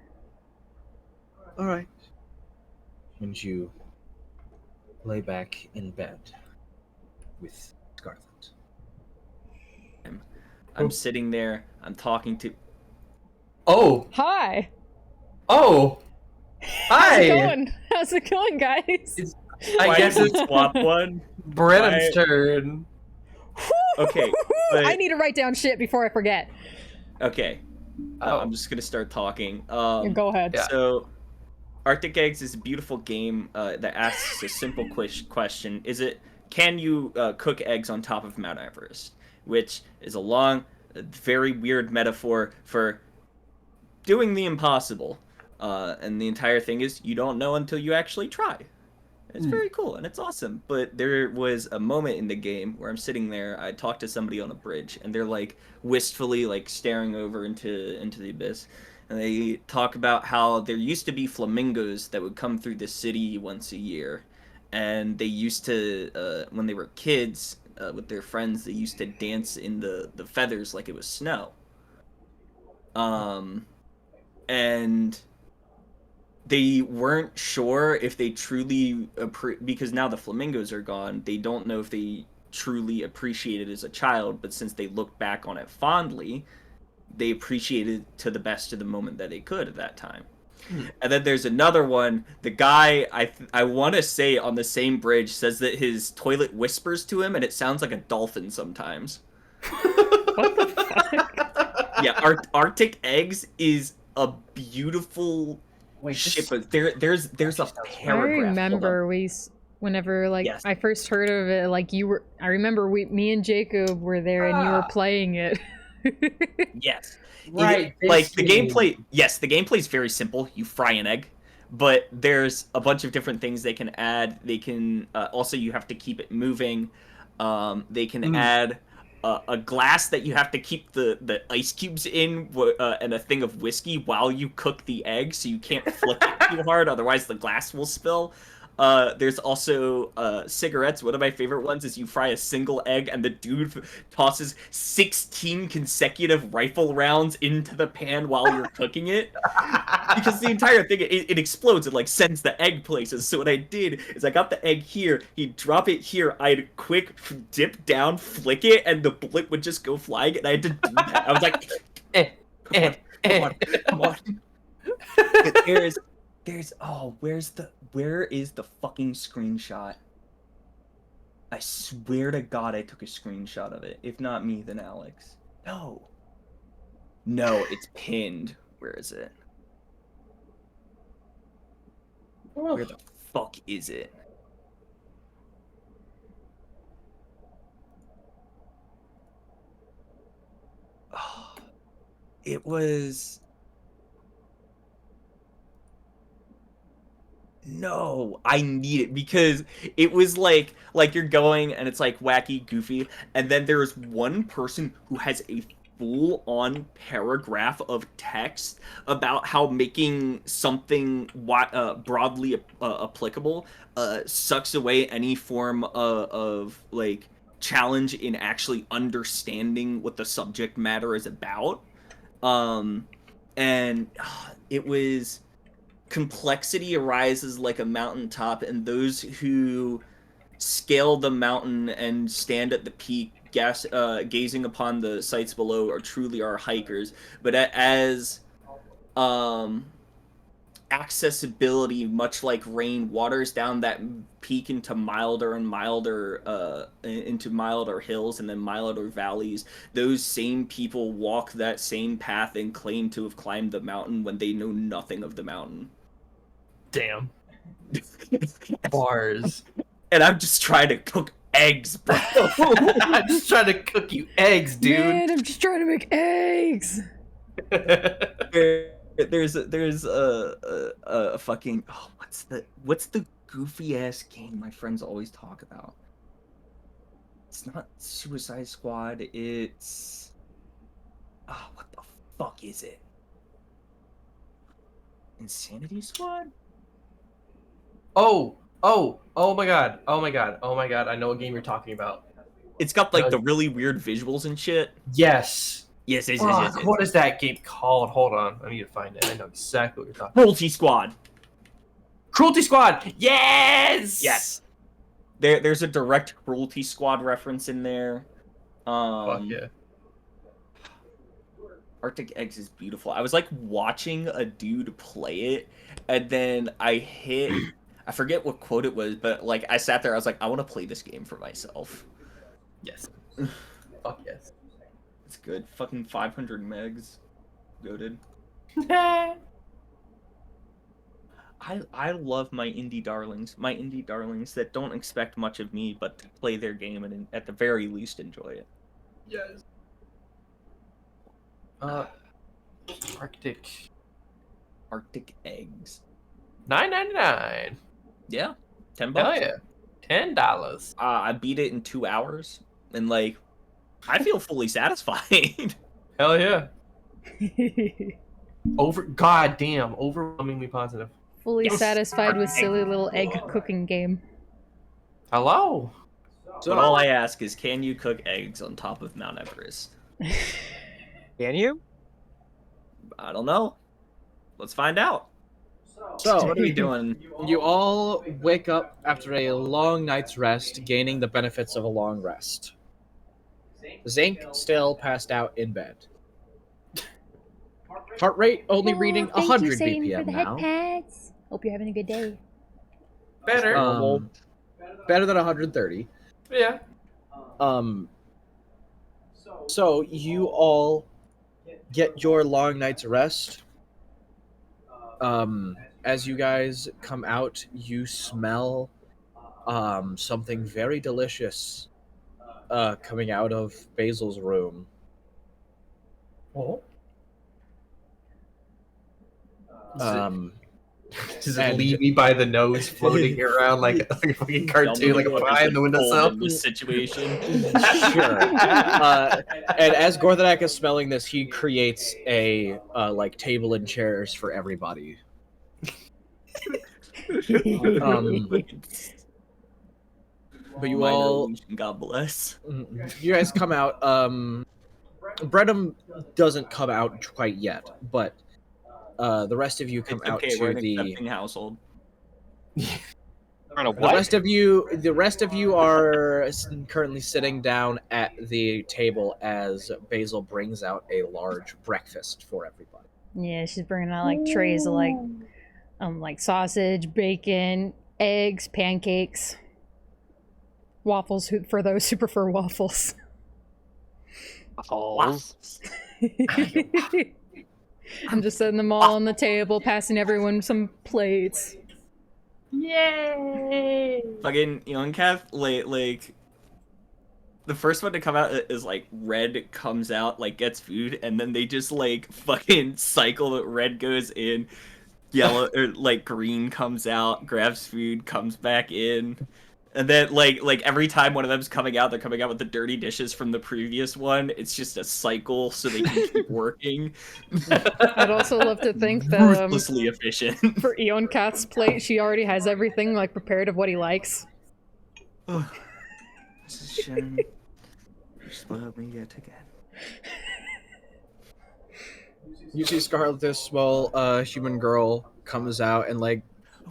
All right. And you lay back in bed with Scarlet. I'm sitting there. I'm talking to. Oh. Hi. Oh. How's Hi. it going? How's it going, guys? I guess it's swap one. Brenham's turn. Okay. I need to write down shit before I forget. Okay. I'm just gonna start talking. Go ahead. So, Arctic Eggs is a beautiful game that asks a simple question: can you cook eggs on top of Mount Everest? Which is a long, very weird metaphor for doing the impossible. And the entire thing is you don't know until you actually try. It's very cool and it's awesome. But there was a moment in the game where I'm sitting there, I talked to somebody on a bridge, and they're like wistfully like staring over into the abyss. And they talk about how there used to be flamingos that would come through the city once a year. And they used to, when they were kids, with their friends, they used to dance in the feathers like it was snow. And they weren't sure if they truly because now the flamingos are gone, they don't know if they truly appreciate it as a child, but since they look back on it fondly, they appreciate it to the best of the moment that they could at that time. And then there's another one. The guy, I want to say on the same bridge, says that his toilet whispers to him, and it sounds like a dolphin sometimes. What the fuck? Yeah, Arctic Eggs is a beautiful ship. There's a paragraph. I remember whenever I first heard of it, I remember me and Jacob were there and you were playing it. Yes. Right. Like the gameplay, yes, the gameplay is very simple. You fry an egg, but there's a bunch of different things they can add. They can also, you have to keep it moving. They can add a glass that you have to keep the ice cubes in, and a thing of whiskey while you cook the egg, so you can't flick it too hard, otherwise the glass will spill. There's also cigarettes. One of my favorite ones is you fry a single egg and the dude tosses 16 consecutive rifle rounds into the pan while you're cooking it. Because the entire thing, it explodes. It sends the egg places. So what I did is I got the egg here, he'd drop it here, I'd quick dip down, flick it, and the bullet would just go flying, and I had to do that. I was like, come on. Where is the fucking screenshot? I swear to God I took a screenshot of it. If not me, then Alex. No, it's pinned. Where is it? Where the fuck is it? Oh, it was... No, I need it because it was like you're going and it's wacky, goofy, and then there's one person who has a full-on paragraph of text about how making something broadly applicable sucks away any form of challenge in actually understanding what the subject matter is about. And it was... Complexity arises like a mountaintop, and those who scale the mountain and stand at the peak, gazing upon the sights below, are truly our hikers. But as accessibility, much like rain, waters down that peak into milder and milder, into milder hills and then milder valleys, those same people walk that same path and claim to have climbed the mountain when they know nothing of the mountain. Damn. Bars. And I'm just trying to cook eggs, bro. I'm just trying to cook you eggs, dude. Man, I'm just trying to make eggs. There's a fucking what's the goofy ass game my friends always talk about? It's not Suicide Squad. It's what the fuck is it? Insanity Squad? Oh my god. I know what game you're talking about. It's got like the really weird visuals and shit. Yes. Yes. Fuck, what is that game called? Hold on, I need to find it. I know exactly what you're talking. Cruelty Squad. Cruelty Squad. Yes. Yes. There's a direct Cruelty Squad reference in there. Fuck yeah. Arctic Eggs is beautiful. I was like watching a dude play it, and then I forget what quote it was, but like I sat there, I was like, I want to play this game for myself. Yes. Fuck yes. It's good. Fucking 500 megs. Goated. I love my indie darlings. My indie darlings that don't expect much of me, but to play their game and at the very least enjoy it. Yes. Arctic Eggs. $9.99. Yeah. $10. Hell yeah. $10. I beat it in 2 hours, and like, I feel fully satisfied. Hell yeah. Goddamn, overwhelmingly positive. Fully satisfied with silly little egg cooking game. Hello. So all I ask is, can you cook eggs on top of Mount Everest? Can you? I don't know. Let's find out. So, what are we doing? You all wake up after a long night's rest, gaining the benefits of a long rest. Zinc still passed out in bed. Heart rate only reading 100 BPM now. Pads. Hope you're having a good day. Better. Better than 130. Yeah. So you all get your long night's rest. As you guys come out, you smell something very delicious coming out of Basil's room. Oh. Does it and- leave me by the nose, floating around like a fucking cartoon, like a pie in the windowsill? This situation. Sure. And as Gorthadak is smelling this, he creates a like table and chairs for everybody. But you My all, Norwegian, God bless. you guys come out. Brenham doesn't come out quite yet, but the rest of you come It's out okay, we're to an the. accepting household. I don't know The what. rest of you are currently sitting down at the table as Basil brings out a large breakfast for everybody. Yeah, she's bringing out like trays of like sausage, bacon, eggs, pancakes, waffles for those who prefer waffles. I'm just setting them all on the table, passing everyone some plates. Yay! Fucking Yonkath, like the first one to come out is like Red comes out, like gets food, and then they just like fucking cycle that Red goes in, yellow or like Green comes out, grabs food, comes back in. And then like every time one of them's coming out, they're coming out with the dirty dishes from the previous one. It's just a cycle so they can keep working. I'd also love to think that Ruthlessly efficient. for Eon Kath's plate, she already has everything like prepared of what he likes. This is a shame. You spoiled me yet again. You see Scarlet, this small human girl, comes out and like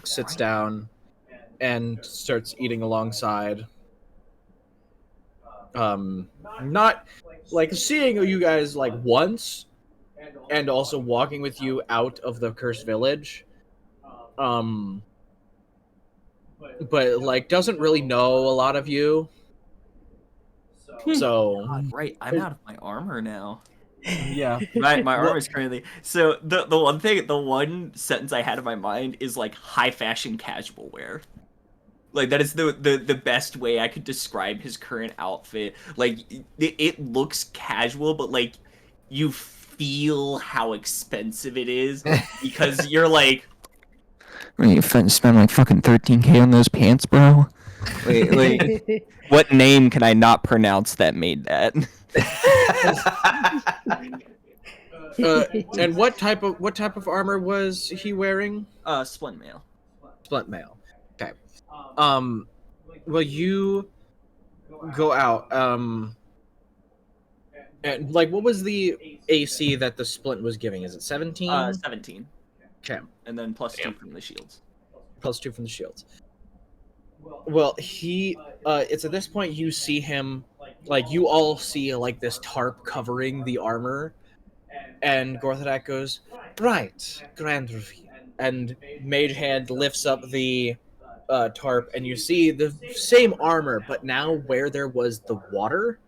sits down and starts eating alongside. Not like seeing you guys like once, and also walking with you out of the cursed village. But like doesn't really know a lot of you. So God, right, I'm out of my armor now. Yeah. My armor is currently so the one sentence I had in my mind is like high fashion casual wear. Like that is the best way I could describe his current outfit. Like it looks casual, but like you feel how expensive it is because you're like, You spend like fucking 13K on those pants, bro. Wait, what name can I not pronounce that made that? And what type of armor was he wearing? Splint mail. Splint mail. Okay. Well, you go out. And like, what was the AC that the splint was giving? Is it 17? 17. Okay. And then +2 from the shields. +2 from the shields. Well, he, it's at this point you see him, like, you all see, like, this tarp covering the armor, and Gorthadak goes, right, Grand Reveal. And Mage Hand lifts up the tarp, and you see the same armor, but now where there was the water,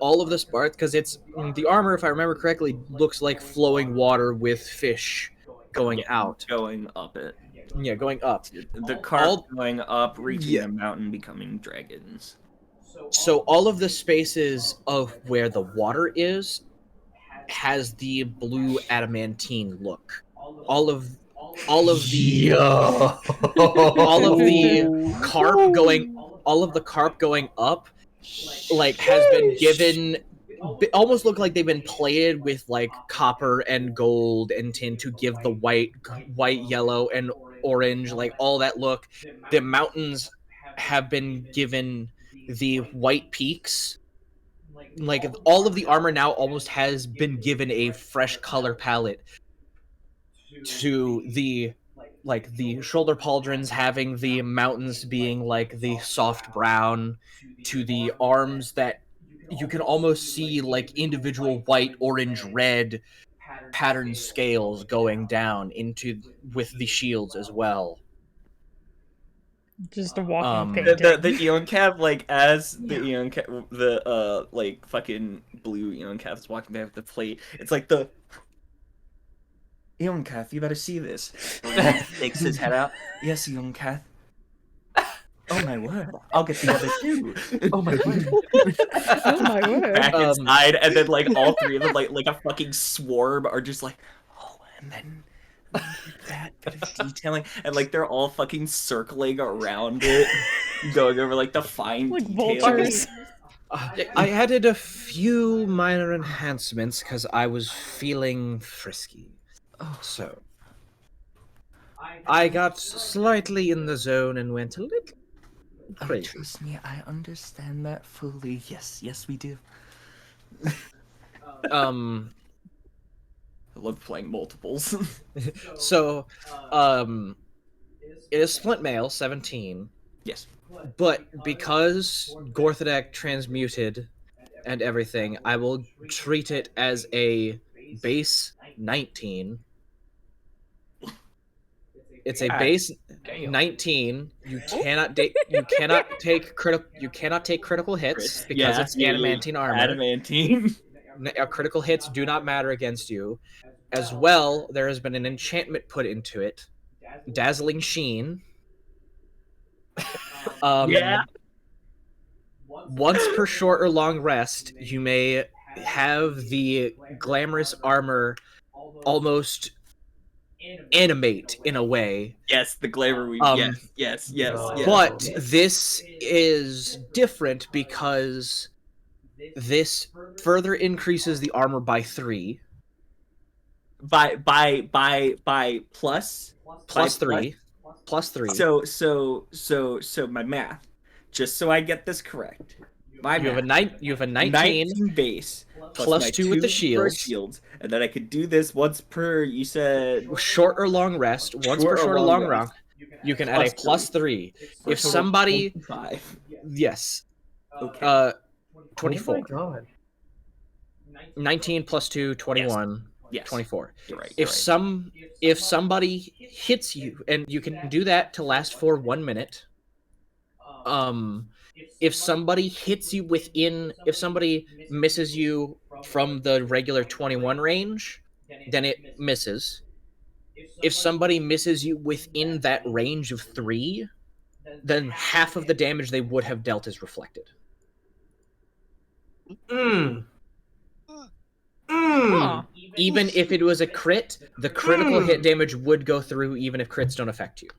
all of the sparks, because it's, the armor, if I remember correctly, looks like flowing water with fish going out. Going up it. Yeah, going up. The carp going up, reaching the mountain, becoming dragons. So all of the spaces of where the water is has the blue adamantine look. All of the all of the carp going up like has been given almost look like they've been plated with like copper and gold and tin to give the white, yellow, and orange, like all that look. The mountains have been given the white peaks. Like all of the armor now almost has been given a fresh color palette to the like the shoulder pauldrons having the mountains being like the soft brown, to the arms that you can almost see like individual white, orange, red pattern scales going down into with the shields as well. Just a walking The painting. Eon Cav, like as the Eon Cav, the like fucking blue Eon Cav is walking back with the plate. It's like the Eon Cav, you better see this. Takes his head out. Yes, Eon Cav. Oh my word! I'll get the other two. Oh my word! Oh my word! Back inside, and then like all three of them, like a fucking swarm, are just like, oh, and then that bit of detailing, and like they're all fucking circling around it, going over like the fine like details. vultures. I added a few minor enhancements because I was feeling frisky. So I got slightly in the zone and went a little crazy. Trust me, I understand that fully. Yes, we do. I love playing multiples. So, it is Splint Mail 17. Yes. But because Gorthadak transmuted and everything, I will treat it as a base 19. It's a base 19. You cannot take critical hits because it's adamantine armor. Adamantine. Critical hits do not matter against you. As well, there has been an enchantment put into it, Dazzling Sheen. Yeah. Once per short or long rest, you may have the glamorous armor almost animate in a way. Yes, the glamour. Yes. But this is different because this further increases the armor by 3. By plus 3. Plus 3. So my math, just so I get this correct. You have a 19 base plus my 2 with the shields, and then I could do this once per. You said short or long rest. Once per short or long rest, you can add a plus 3. If somebody, 25. yes, Okay. 24. Oh my god. 19 plus 2, 21. Yes. 24. You're right. If somebody hits you, and you can do that to last for 1 minute. If somebody hits you if somebody misses you from the regular 21 range, then it misses. If somebody misses you within that range of 3, then half of the damage they would have dealt is reflected. Even if it was a crit, the critical hit damage would go through even if crits don't affect you.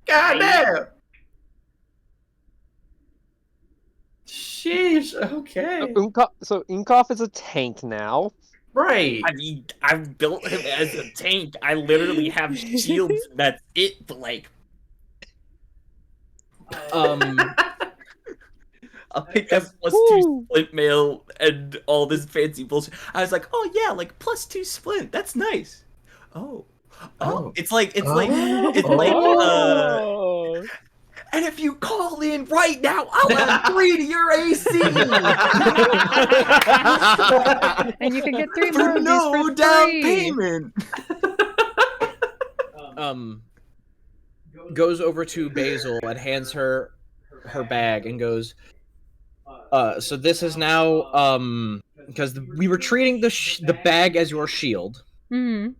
God damn! Sheesh, okay. So Inkov is a tank now. Right. I mean, I've built him as a tank. I literally have shields. That's it. But like, I'll pick up +2 splint mail and all this fancy bullshit. I was like, oh yeah, like +2 splint. That's nice. Oh. It's like and if you call in right now, I'll add 3 to your AC. And you can get 3 for more of these no for down free. payment. Goes over to Basil and hands her bag and goes, so this is now, because we were treating the bag as your shield. Mm-hmm.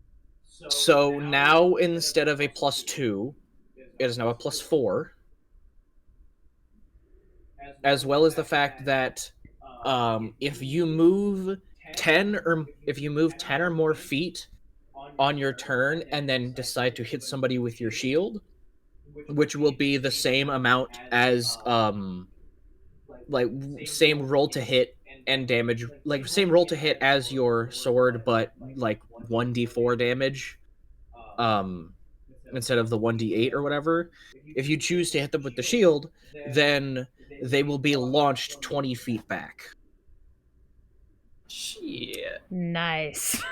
So now instead of a +2, it is now a +4. As well as the fact that if you move 10 or more feet on your turn and then decide to hit somebody with your shield, which will be the same amount as like same roll to hit and damage, like same roll to hit as your sword, but like 1d4 damage instead of the 1d8 or whatever. If you choose to hit them with the shield, then they will be launched 20 feet back. Shit. Nice.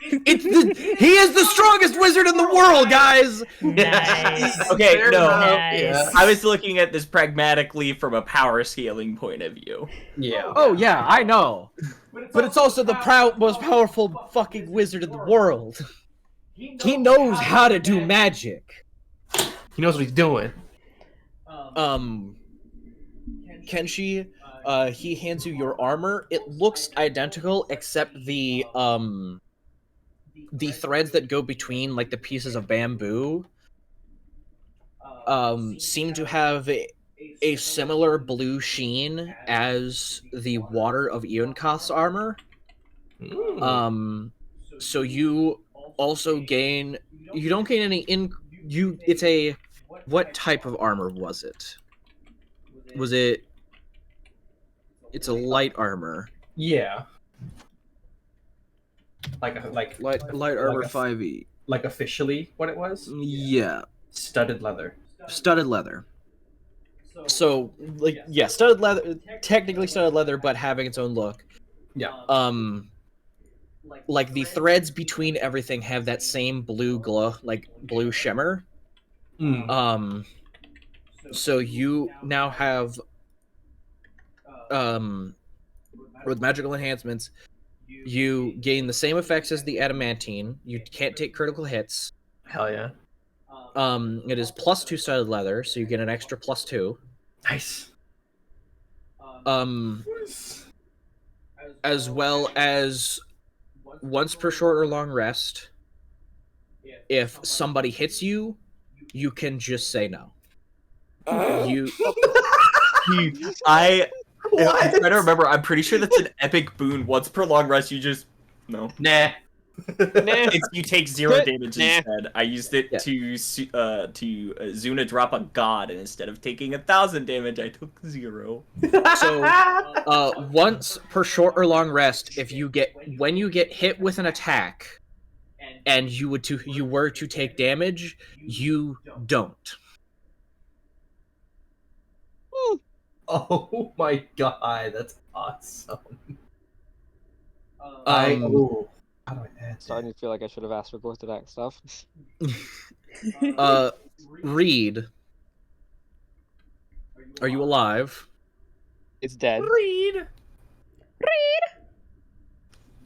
He is the strongest wizard in the world, guys. Nice. Okay, Fair no. enough, Nice. yeah. I was looking at this pragmatically from a power scaling point of view. Yeah. Oh yeah, I know. But it's also the most powerful fucking wizard in the world. He knows how to do magic. He knows what he's doing. Kenshi, he hands you your armor. It looks identical except the threads that go between like the pieces of bamboo seem to have a similar blue sheen as the water of Eonkoth's armor. So you also gain, you don't gain any it's a, what type of armor was it? It's a light armor. Yeah. Light armor 5e. Like officially what it was? Yeah. Studded leather. Studded leather. So, like, yeah, studded leather, technically studded leather, but having its own look. Yeah. Like the threads between everything have that same blue glow, like blue shimmer. So you now have, with magical enhancements, you gain the same effects as the adamantine. You can't take critical hits. Hell yeah. It is +2 studded leather, so you get an extra +2. Nice. As well as once per short or long rest, if somebody hits you, you can just say no. I'm trying to remember. I'm pretty sure that's an epic boon. Once per long rest, you just no. Nah. You take 0 damage instead. I used it to Zuna drop a god, and instead of taking 1,000 damage, I took 0. So, once per short or long rest, when you get hit with an attack, and you were to take damage, you don't. Oh my god, that's awesome. How do I add starting to feel like I should have asked for Gorthodak stuff. Reed. Are you alive? It's dead. Reed!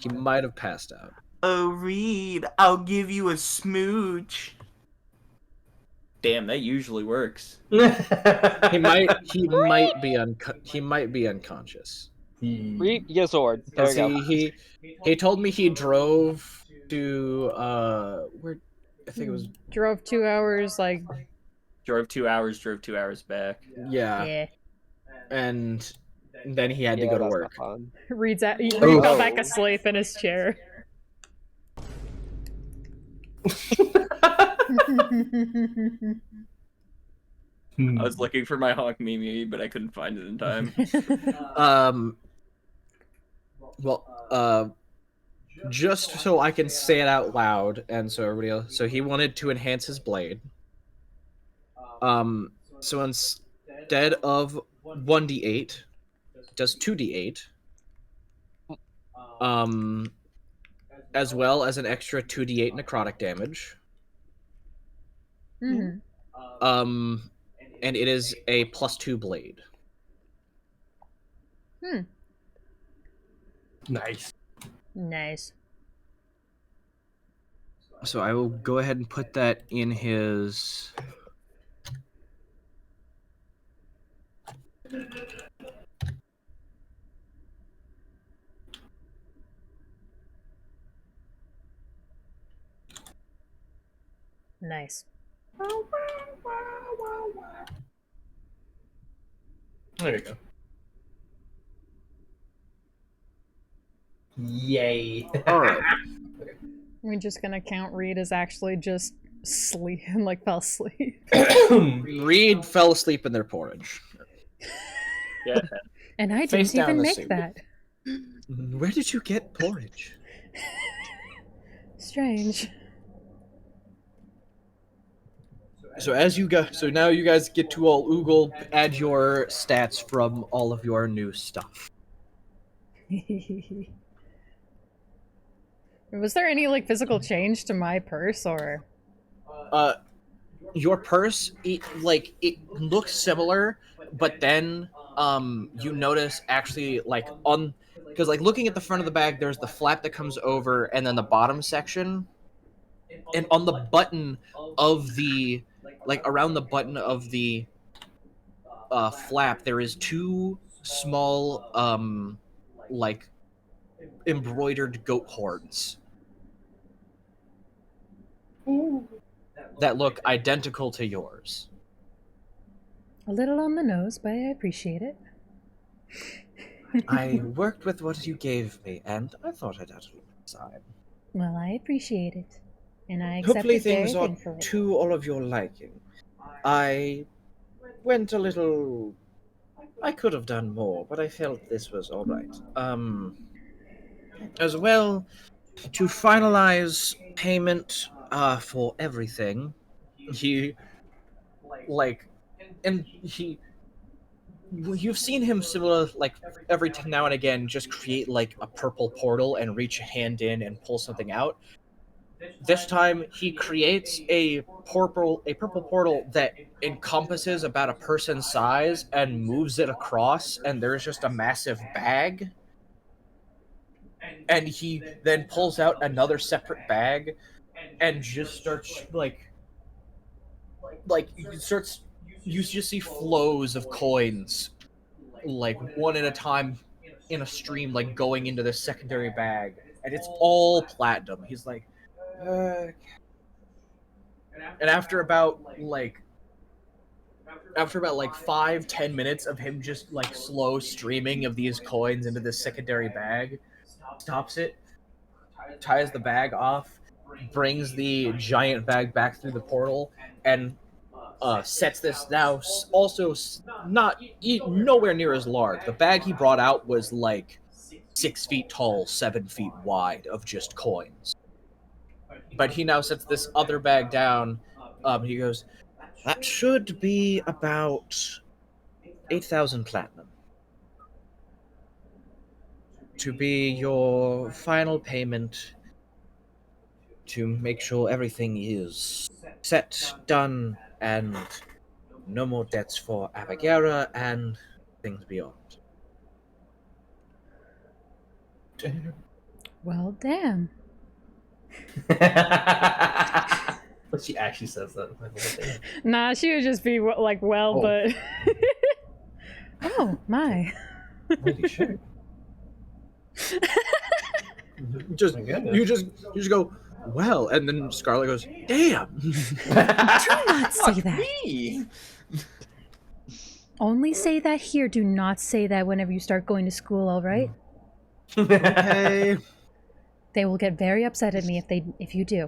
He might have passed out. Oh, Reed, I'll give you a smooch. Damn, that usually works. He might be unconscious. Reed, you get a sword. There we go. He told me he drove to where, I think it was, drove 2 hours, like drove 2 hours back. Yeah. And then he had to go to work. Reed fell back asleep in his chair. I was looking for my Honk Mimi, but I couldn't find it in time. Just so I can say it out loud, and so everybody else. So he wanted to enhance his blade. So instead of 1d8, does 2d8. As well as an extra 2d8 necrotic damage. Mm-hmm. And it is a +2 blade. Nice. Nice. So I will go ahead and put that in his... Nice. There you go. Yay. Alright. We're just gonna count Reed as actually just sleep, like fell asleep. Reed fell asleep in their porridge. Yeah. And I Face didn't down even the make soup. that. Where did you get porridge? Strange. So as you go, so now you guys get to all oogle, add your stats from all of your new stuff. Was there any like physical change to my purse or? Your purse, it looks similar, but then you notice actually like on, because like looking at the front of the bag, there's the flap that comes over, and then the bottom section, and on the button of the, like around the button of the flap, there is two small like embroidered goat horns that look identical to yours. A little on the nose, but I appreciate it. I worked with what you gave me, and I thought I'd add a little side. Well, I appreciate it, and I accept Hopefully it very things are thankfully. to all of your liking. I went a little... I could have done more, but I felt this was alright. As well, to finalize payment for everything, he... like... and he... You've seen him similar, like, every now and again just create, like, a purple portal and reach a hand in and pull something out. This time, he creates a purple portal that encompasses about a person's size and moves it across, and there's just a massive bag. And he then pulls out another separate bag and just starts, you just see flows of coins, like one at a time in a stream, like going into this secondary bag, and it's all platinum. He's like, and after about 5-10 minutes of him just like slow streaming of these coins into this secondary bag, stops it, ties the bag off, brings the giant bag back through the portal, and sets this now also nowhere near as large. The bag he brought out was like 6 feet tall, 7 feet wide of just coins. But he now sets this other bag down. He goes, that should be about 8,000 platinum. To be your final payment to make sure everything is set, done, and no more debts for Abagera and things beyond. Well, damn. But she actually says that. Like, what the- Nah, she would just be like, well, Oh. but. Oh my. Holy shit. Just My goodness. you just go, well, and then Scarlet goes, damn. Do not say that. Me. Only say that here. Do not say that whenever you start going to school, alright? Okay. They will get very upset at me if you do.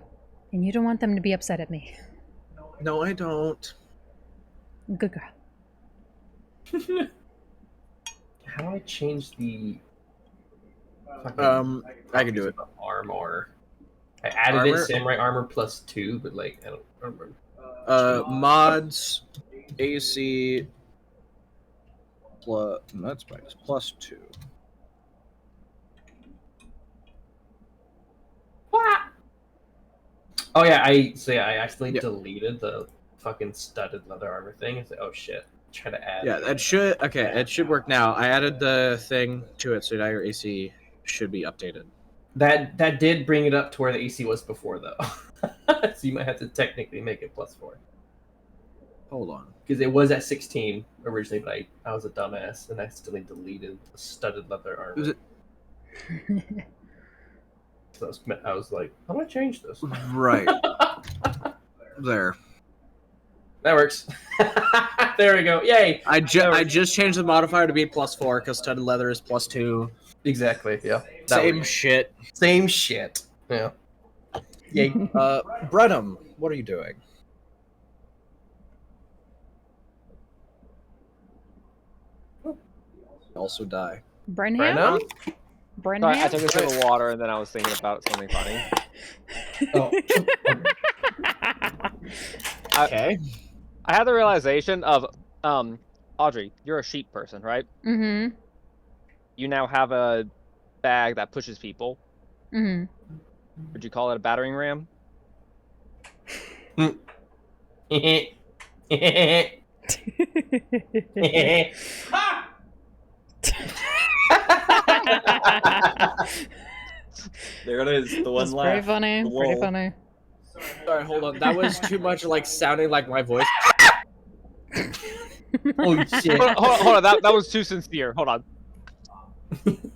And you don't want them to be upset at me. No, I don't. Good girl. How do I change the I can do it. armor? I added Armor? it samurai armor +2, but like I don't remember. Mods, AC, plus. No, that's minus +2. Oh yeah, I accidentally deleted the fucking studded leather armor thing. It's like, oh shit. Try to add. Yeah, that should it should work now. I added the thing to it, so now your AC should be updated. That did bring it up to where the AC was before though. So you might have to technically make it +4. Hold on. Because it was at 16 originally, but I was a dumbass and accidentally deleted the studded leather armor. Was it... So I was like, how do I change this? Right. There. That works. There we go. Yay! I just changed the modifier to be +4 because studded leather is +2. Exactly. Yeah. Same shit. Same shit. Yeah. Yay. Brenham, what are you doing? Also die. Brenham? Sorry, I took a sip of water and then I was thinking about something funny. Oh. Okay. I had the realization of, Audrey, you're a sheep person, right? Mm-hmm. You now have a bag that pushes people. Mm-hmm. Would you call it a battering ram? There it is, the one That's laugh. pretty funny. The Pretty lol. funny. Sorry, hold on. That was too much like sounding like my voice. Holy shit. Hold on, that was too sincere. Hold on.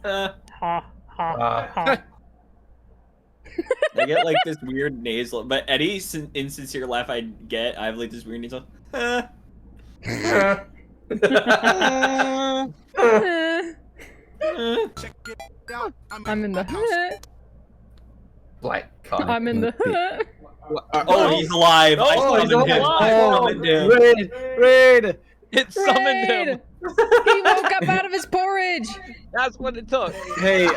Ha ha ha. I get like this weird nasal, but any insincere laugh I get, I have like this weird nasal. I'm in the Black cock. I'm in the Oh, he's alive! I summoned him! I summoned him! Raid! It summoned him! He woke up out of his porridge! That's what it took. Hey,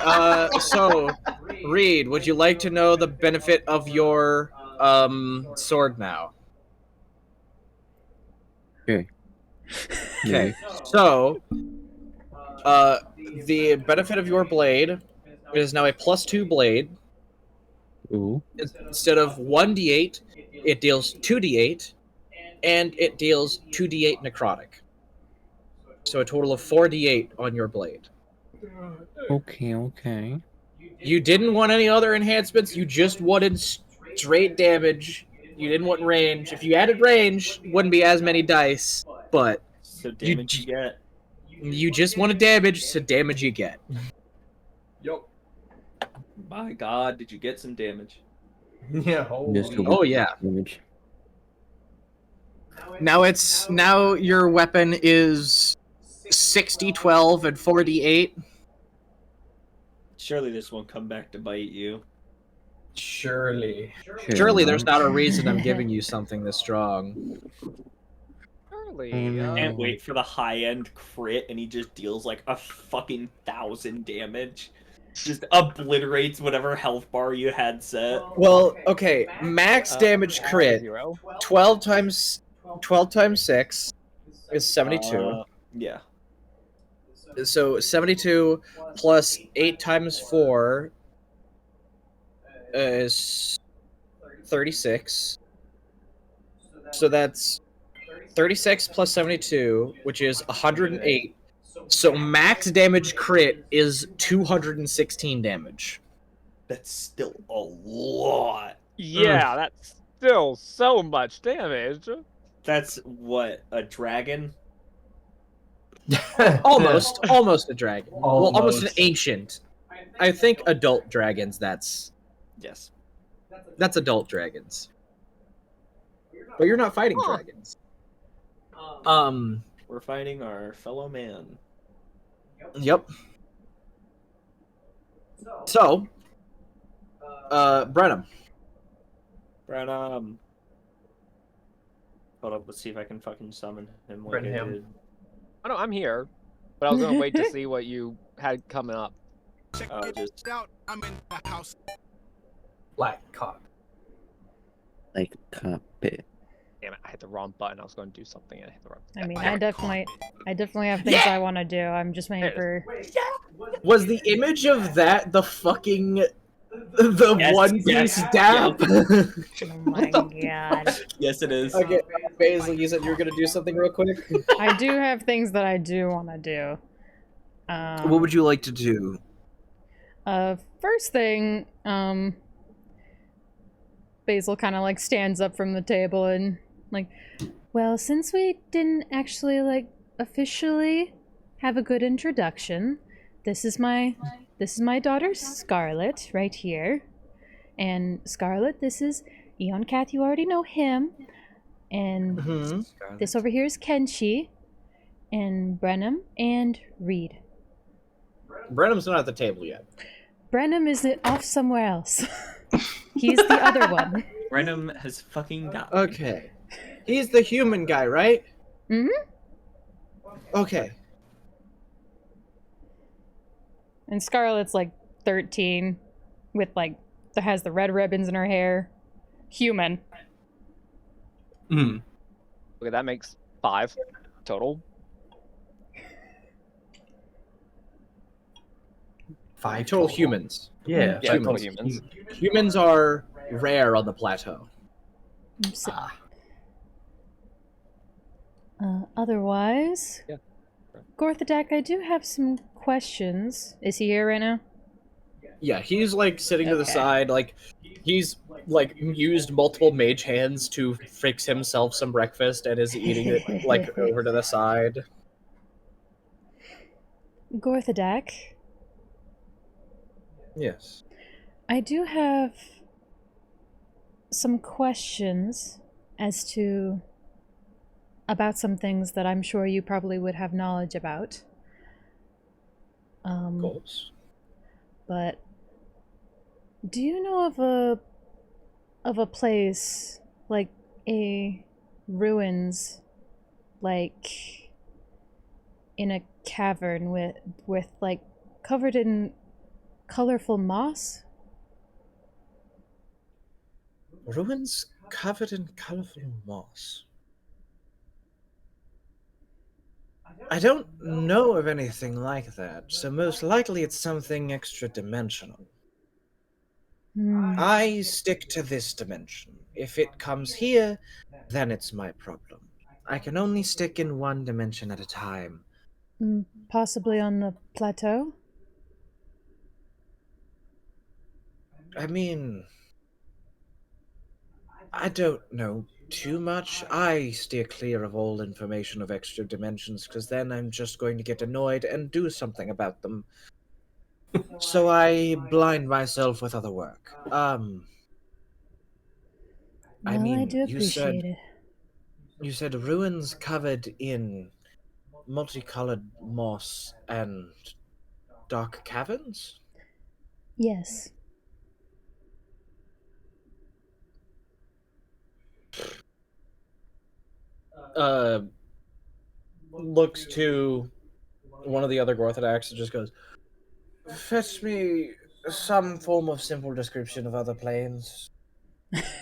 so, Reed, would you like to know the benefit of your, sword now? Sure. Okay, so, the benefit of your blade is now a +2 blade. Ooh. Instead of 1d8, it deals 2d8, and it deals 2d8 necrotic. So a total of 4d8 on your blade. Okay, okay. You didn't want any other enhancements, you just wanted straight damage. You didn't want range. If you added range, it wouldn't be as many dice, but So damage you get. you just wanted damage, so damage you get. Yup. My god, did you get some damage? Yeah, Just a Oh yeah. damage. Now your weapon is 60, 12, and 4d8. Surely this won't come back to bite you. Surely. Surely there's not a reason I'm giving you something this strong. Surely. Can't wait for the high-end crit and he just deals like a fucking 1,000 damage. Just obliterates whatever health bar you had set. Well, okay, max damage crit, 12 times 6 is 72. Yeah. So 72 plus 8 times 4 is 36. So that's 36 plus 72, which is 108. So max damage crit is 216 damage. That's still a lot. Yeah, that's still so much damage. That's what, a dragon? Almost a dragon. Well, almost an Almost. ancient. I think adult dragons. That's Yes. adult dragons. But you're not fighting dragons. We're fighting our fellow man. Yep. So, Brenham. Brenham. Hold up, let's see if I can fucking summon him like I Brenham. did. I know I'm here, but I was gonna wait to see what you had coming up. Just I'm in the house. Black cock. Like a cockpit. Damn it! I hit the wrong button. I was going to do something and I hit the wrong. I mean, Damn I it. definitely have things I want to do. I'm just waiting for. Was the image of that the fucking the Yes, One Piece yes, dab? Oh my god. Yes, it is. Okay, Basil, you said you were gonna do something real quick. I do have things that I do want to do. What would you like to do? First thing, Basil kind of like stands up from the table and like, well, since we didn't actually like officially have a good introduction, this is my daughter Scarlet right here, and Scarlet, this is Eon Kath. You already know him, and this over here is Kenshi, and Brenham and Reed. Brenham's not at the table yet. Brenham is off somewhere else. He's the other one. Brenham has fucking died. Okay. He's the human guy, right? Mm-hmm. Okay. And Scarlet's like 13, with like that has the red ribbons in her hair. Human. Hmm. Okay, that makes 5 total. 5 Total humans. Yeah, Yeah, total humans. humans. Humans are rare on the plateau. Otherwise, Yeah. Gorthadak, I do have some questions. Is he here right now? Yeah, he's like sitting to the Okay. side, like he's like used multiple mage hands to fix himself some breakfast and is eating it like over to the side. Gorthadak, Yes. I do have some questions as to about some things that I'm sure you probably would have knowledge about. Of course. But do you know of a place like a ruins, like in a cavern with like covered in colorful moss? Ruins covered in colorful moss. I don't know of anything like that, so most likely it's something extra dimensional. I stick to this dimension. If it comes here, then it's my problem. I can only stick in one dimension at a time. Possibly on the plateau? I mean, I don't know too much. I steer clear of all information of extra dimensions, because then I'm just going to get annoyed and do something about them. So I blind myself with other work. I mean, I do appreciate it. You said ruins covered in multicolored moss and dark caverns? Yes. Looks to one of the other Gorthodaks and just goes, fetch me some form of simple description of other planes.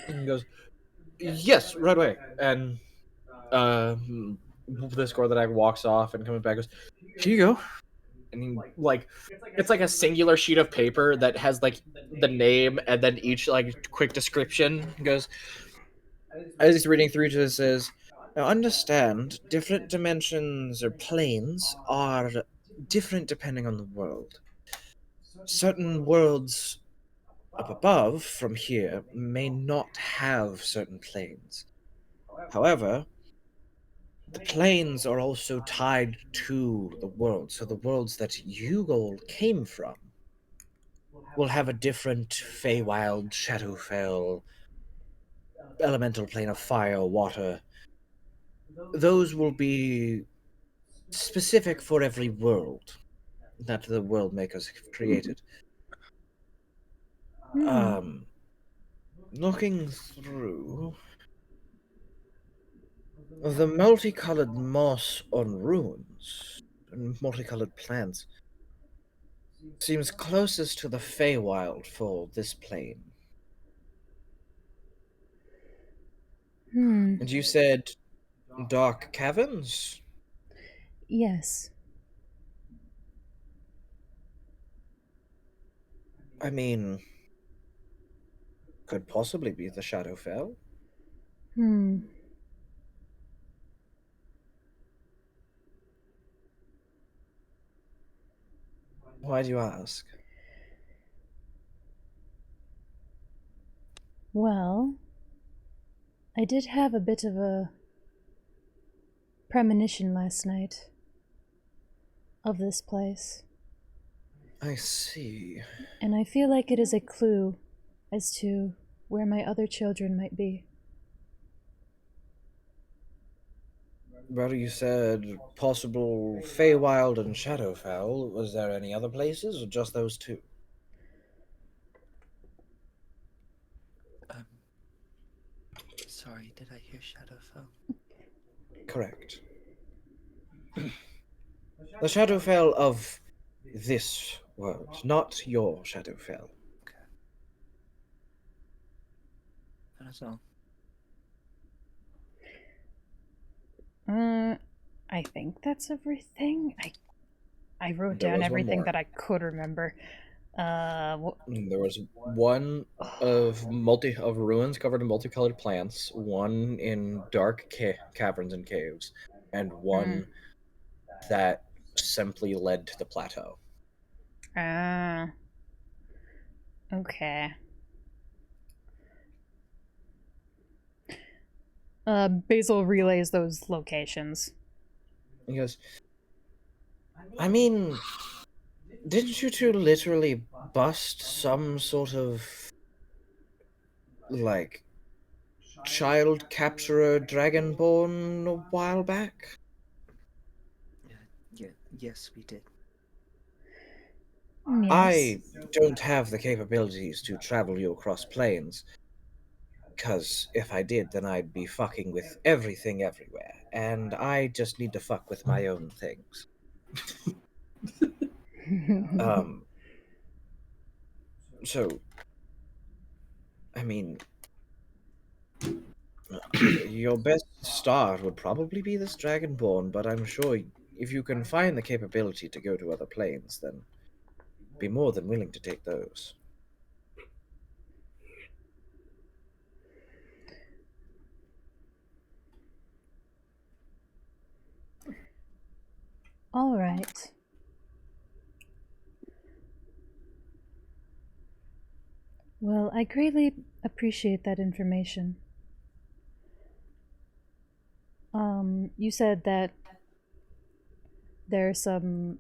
And he goes, yes, right away. And this Gorthodak walks off and comes back and goes, here you go. And he, like, it's like a singular sheet of paper that has like the name and then each like quick description. He goes, as he's reading through to it, says, now understand, different dimensions or planes are different depending on the world. Certain worlds up above from here may not have certain planes. However, the planes are also tied to the world, so the worlds that you all came from will have a different Feywild, Shadowfell, elemental plane of fire, water. Those will be specific for every world that the world makers have created. Looking through, the multicolored moss on ruins and multicolored plants seems closest to the Feywild for this plane. And you said dark caverns? Yes. I mean, could possibly be the Shadowfell. Hmm. Why do you ask? Well, I did have a bit of a premonition last night of this place. I see. And I feel like it is a clue as to where my other children might be. Well, you said possible Feywild and Shadowfell. Was there any other places, or just those two? Sorry, did I hear Shadowfell? Correct. The Shadowfell of this world, not your Shadowfell. That's all. I think that's everything. I wrote There down was one everything more. that I could remember. There was one of ruins covered in multicolored plants, one in dark caverns and caves, and one that simply led to the plateau. Okay. Basil relays those locations. He goes, I mean, didn't you two literally bust some sort of, like, child capturer dragonborn a while back? Yes, we did. Yes. I don't have the capabilities to travel you across planes, because if I did, then I'd be fucking with everything everywhere, and I just need to fuck with my own things. So, I mean, your best start would probably be this Dragonborn, but I'm sure if you can find the capability to go to other planes, then be more than willing to take those. All right. Well, I greatly appreciate that information. You said that there are some,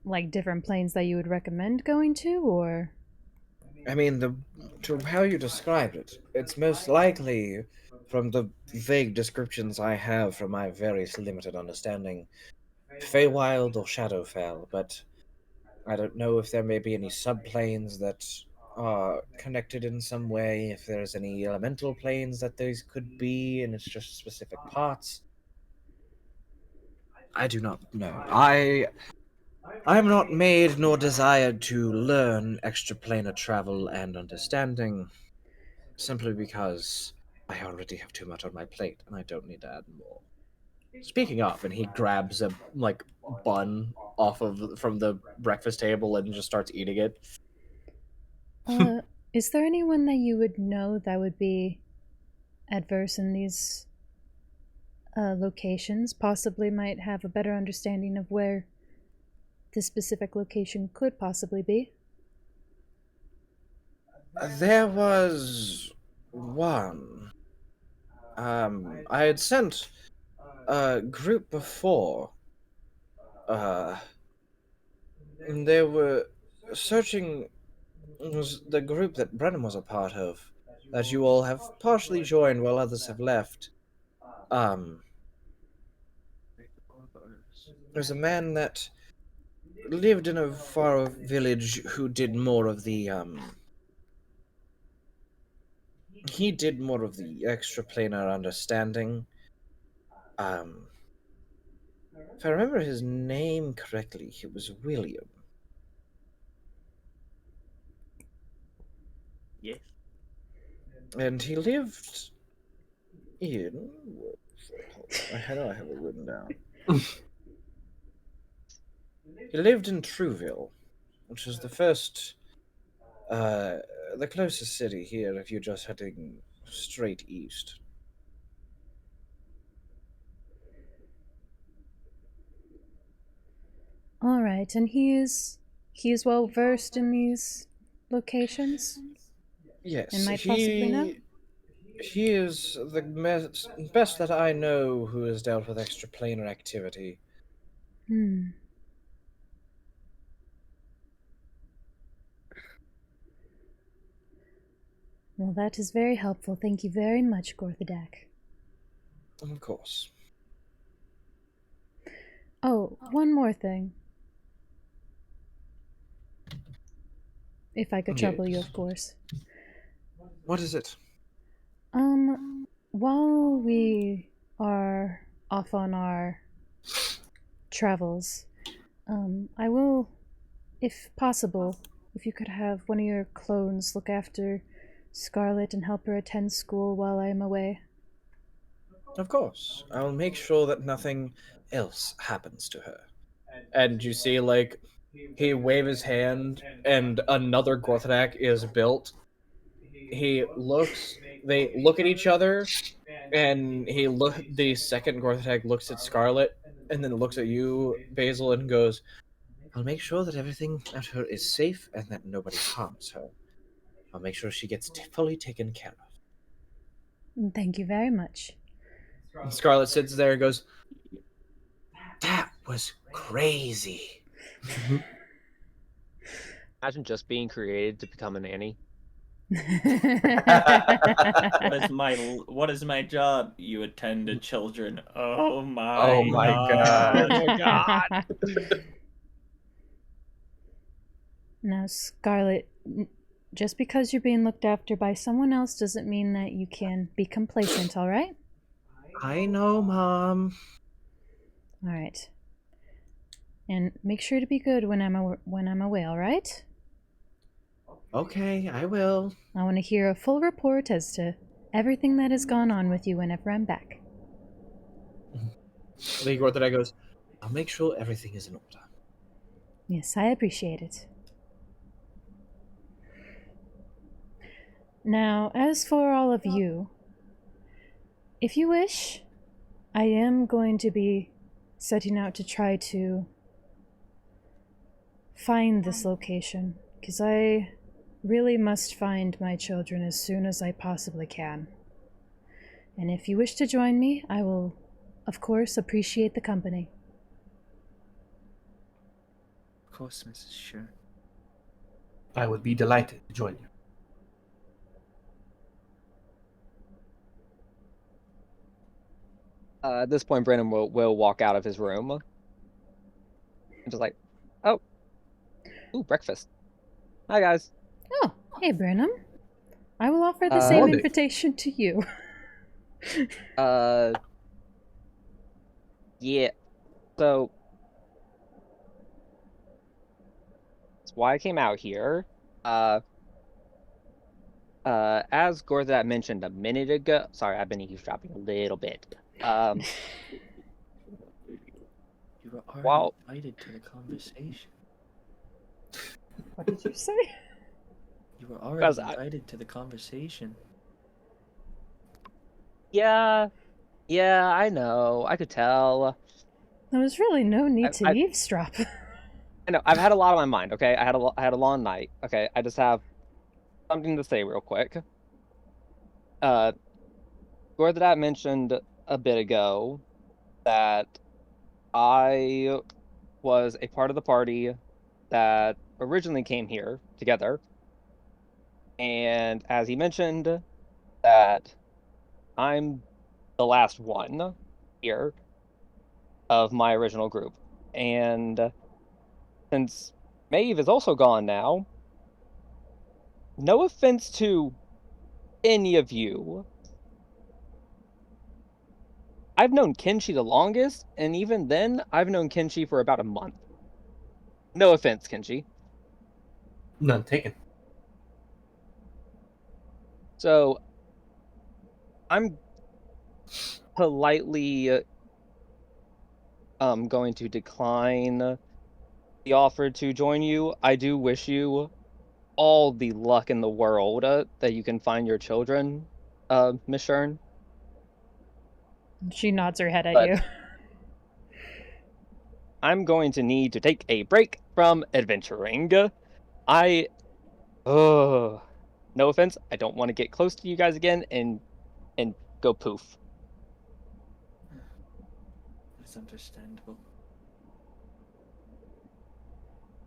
like, different planes that you would recommend going to, or? I mean, to how you described it, it's most likely, from the vague descriptions I have from my very limited understanding, Feywild or Shadowfell, but I don't know if there may be any subplanes that are connected in some way, if there's any elemental planes that these could be, and it's just specific parts. I do not know. I am not made nor desired to learn extraplanar travel and understanding, simply because I already have too much on my plate, and I don't need to add more. Speaking of, and he grabs a bun from the breakfast table and just starts eating it. Is there anyone that you would know that would be adverse in these locations? Possibly might have a better understanding of where this specific location could possibly be? There was one. I had sent a group before. And they were searching. It was the group that Brennan was a part of, that you all have partially joined while others have left. There's a man that lived in a far village who did more of the, he did more of the extraplanar understanding. If I remember his name correctly, it was William. Yes. And he lived Ian, I know I have it written down. He lived in Trouville, which is the closest city here if you're just heading straight east. All right, and he is well versed in these locations. Yes, And might possibly know. He is the best that I know who has dealt with extraplanar activity. Hmm. Well, that is very helpful. Thank you very much, Gorthadak. Of course. Oh, one more thing. If I could trouble you, of course. What is it? While we are off on our travels, I will, if possible, if you could have one of your clones look after Scarlet and help her attend school while I am away. Of course. I'll make sure that nothing else happens to her. And you see, like, he wave his hand, and another Gorthadak is built. They look at each other, and the second Gorthadak looks at Scarlet, and then looks at you, Basil, and goes, I'll make sure that everything at her is safe and that nobody harms her. I'll make sure she gets fully taken care of. Thank you very much. And Scarlet sits there and goes, that was crazy. Imagine just being created to become a nanny. What is my job? You attend to children. Oh my god. Oh god. Now, Scarlet, just because you're being looked after by someone else doesn't mean that you can be complacent, all right? I know, Mom. All right. And make sure to be good when I'm away, all right? Okay, I will. I want to hear a full report as to everything that has gone on with you whenever I'm back. The Gorthadak goes, I'll make sure everything is in order. Yes, I appreciate it. Now, as for all of you, if you wish, I am going to be setting out to try to find this location, because I really must find my children as soon as I possibly can. And if you wish to join me, I will, of course, appreciate the company. Of course, Mrs. Sure. I would be delighted to join you. At this point, Brandon will walk out of his room. And just like, oh. Ooh, breakfast. Hi, guys. Oh, hey, Brenham. I will offer the same invitation to you. Yeah. So, that's why I came out here. As Gorthadak mentioned a minute ago, sorry, I've been eavesdropping a little bit. You were already invited to the conversation. What did you say? You were already invited to the conversation. Yeah, I know. I could tell. There was really no need to eavesdrop. I know. I've had a lot on my mind. Okay, I had a long night. Okay, I just have something to say real quick. Gorthadak mentioned a bit ago that I was a part of the party that originally came here together, and as he mentioned, that I'm the last one here of my original group, and since Maeve is also gone now, no offense to any of you, I've known Kenshi the longest, and even then, I've known Kenshi for about a month. No offense, Kenshi. None taken. So, I'm politely going to decline the offer to join you. I do wish you all the luck in the world that you can find your children, Miss Shern. She nods her head at But- you. I'm going to need to take a break from adventuring. No offense, I don't want to get close to you guys again and go poof. That's understandable.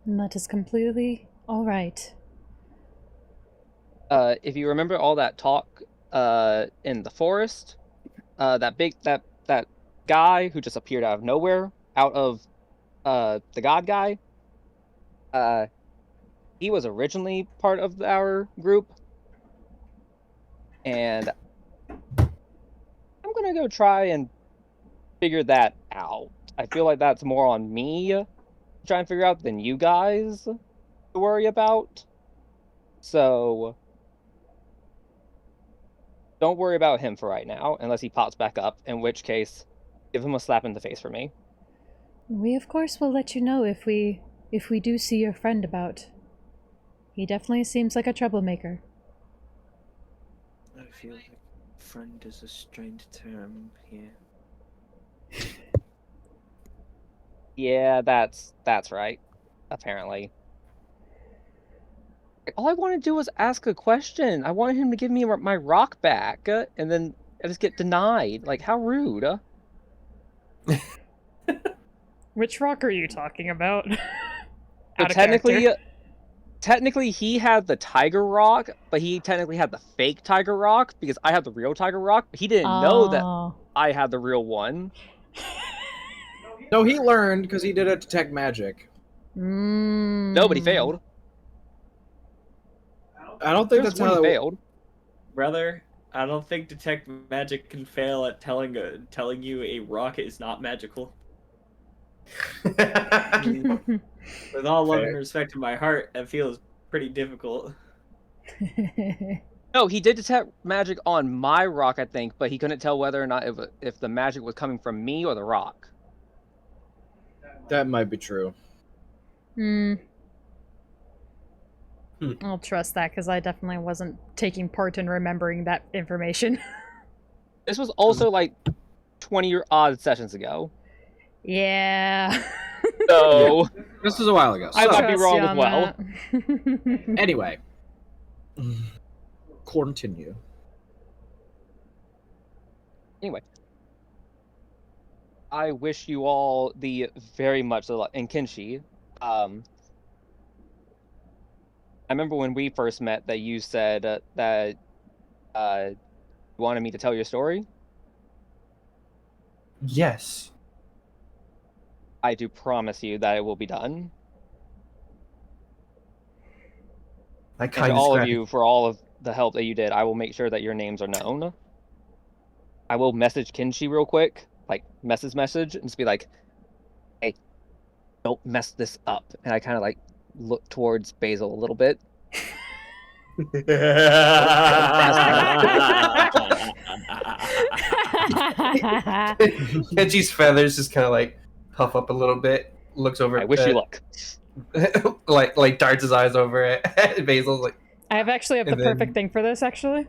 That is completely all right. If you remember all that talk in the forest, that guy who just appeared out of nowhere, out of the god guy, he was originally part of our group, and I'm gonna go try and figure that out. I feel like that's more on me to try and figure out than you guys to worry about. So don't worry about him for right now, unless he pops back up, in which case, give him a slap in the face for me. We of course will let you know if we do see your friend about. He definitely seems like a troublemaker. I feel like friend is a strange term here. Yeah, that's right. Apparently. All I want to do was ask a question. I wanted him to give me my rock back, and then I just get denied. Like, how rude. Which rock are you talking about? So Out of character. technically, he had the tiger rock, but he technically had the fake tiger rock because I had the real tiger rock. But he didn't know that Oh. I had the real one. No, he learned because he did it to detect magic. Nobody failed. I don't think Just that's when how he that failed. Brother, I don't think detect magic can fail at telling you a rock is not magical. With all love and respect in my heart, that feels pretty difficult. No, he did detect magic on my rock, I think, but he couldn't tell whether or not if the magic was coming from me or the rock. That might be true. I'll trust that because I definitely wasn't taking part in remembering that information. This was also like 20-odd sessions ago. Yeah. So This was a while ago. I So, might be Trust wrong you as on well. that. anyway. Continue. Anyway, I wish you all the very much the luck. And Kenshi, I remember when we first met that you said that you wanted me to tell your story. Yes. I do promise you that it will be done. I And kind to of all of you for all of the help that you did, I will make sure that your names are known. I will message Kenshi real quick, like message, and just be like, "Hey, don't mess this up." And I kind of like look towards Basil a little bit. Kenji's feathers just kind of like puff up a little bit. Looks over. I wish you luck. like darts his eyes over it. Basil's like, I actually have the And then- perfect thing for this, actually.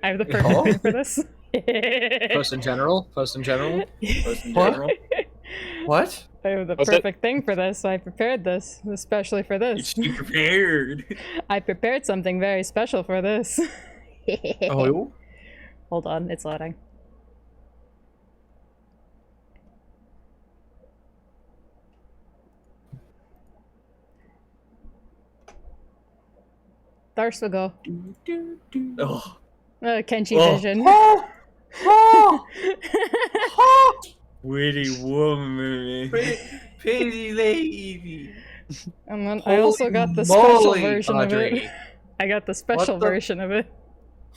I have the perfect Oh. thing for this. Post in general? Post in general? Post in What? general. what? I have the What's it? perfect thing for this, so I prepared this, especially for this. She prepared. I prepared something very special for this. Oh, Hold on, it's loading. Thirst will go. Oh. Kenshi Oh. vision. Witty woman. Pretty lady. And then I also Holy got the special moly, version of Audrey. it. I got the special the- version of it.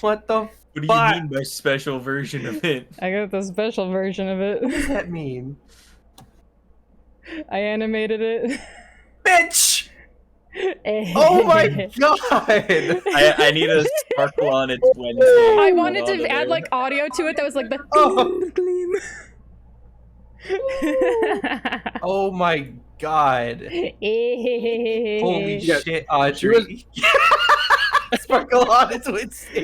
What the? What do you Fuck. mean by special version of it? I got the special version of What does it. that mean? I animated it. Bitch! Oh my god! I need a sparkle on its Wednesday. I wanted to add like audio to it that was like the gleam. Oh my god! Holy Yeah, shit, Audrey! Sparkle on its Wednesday.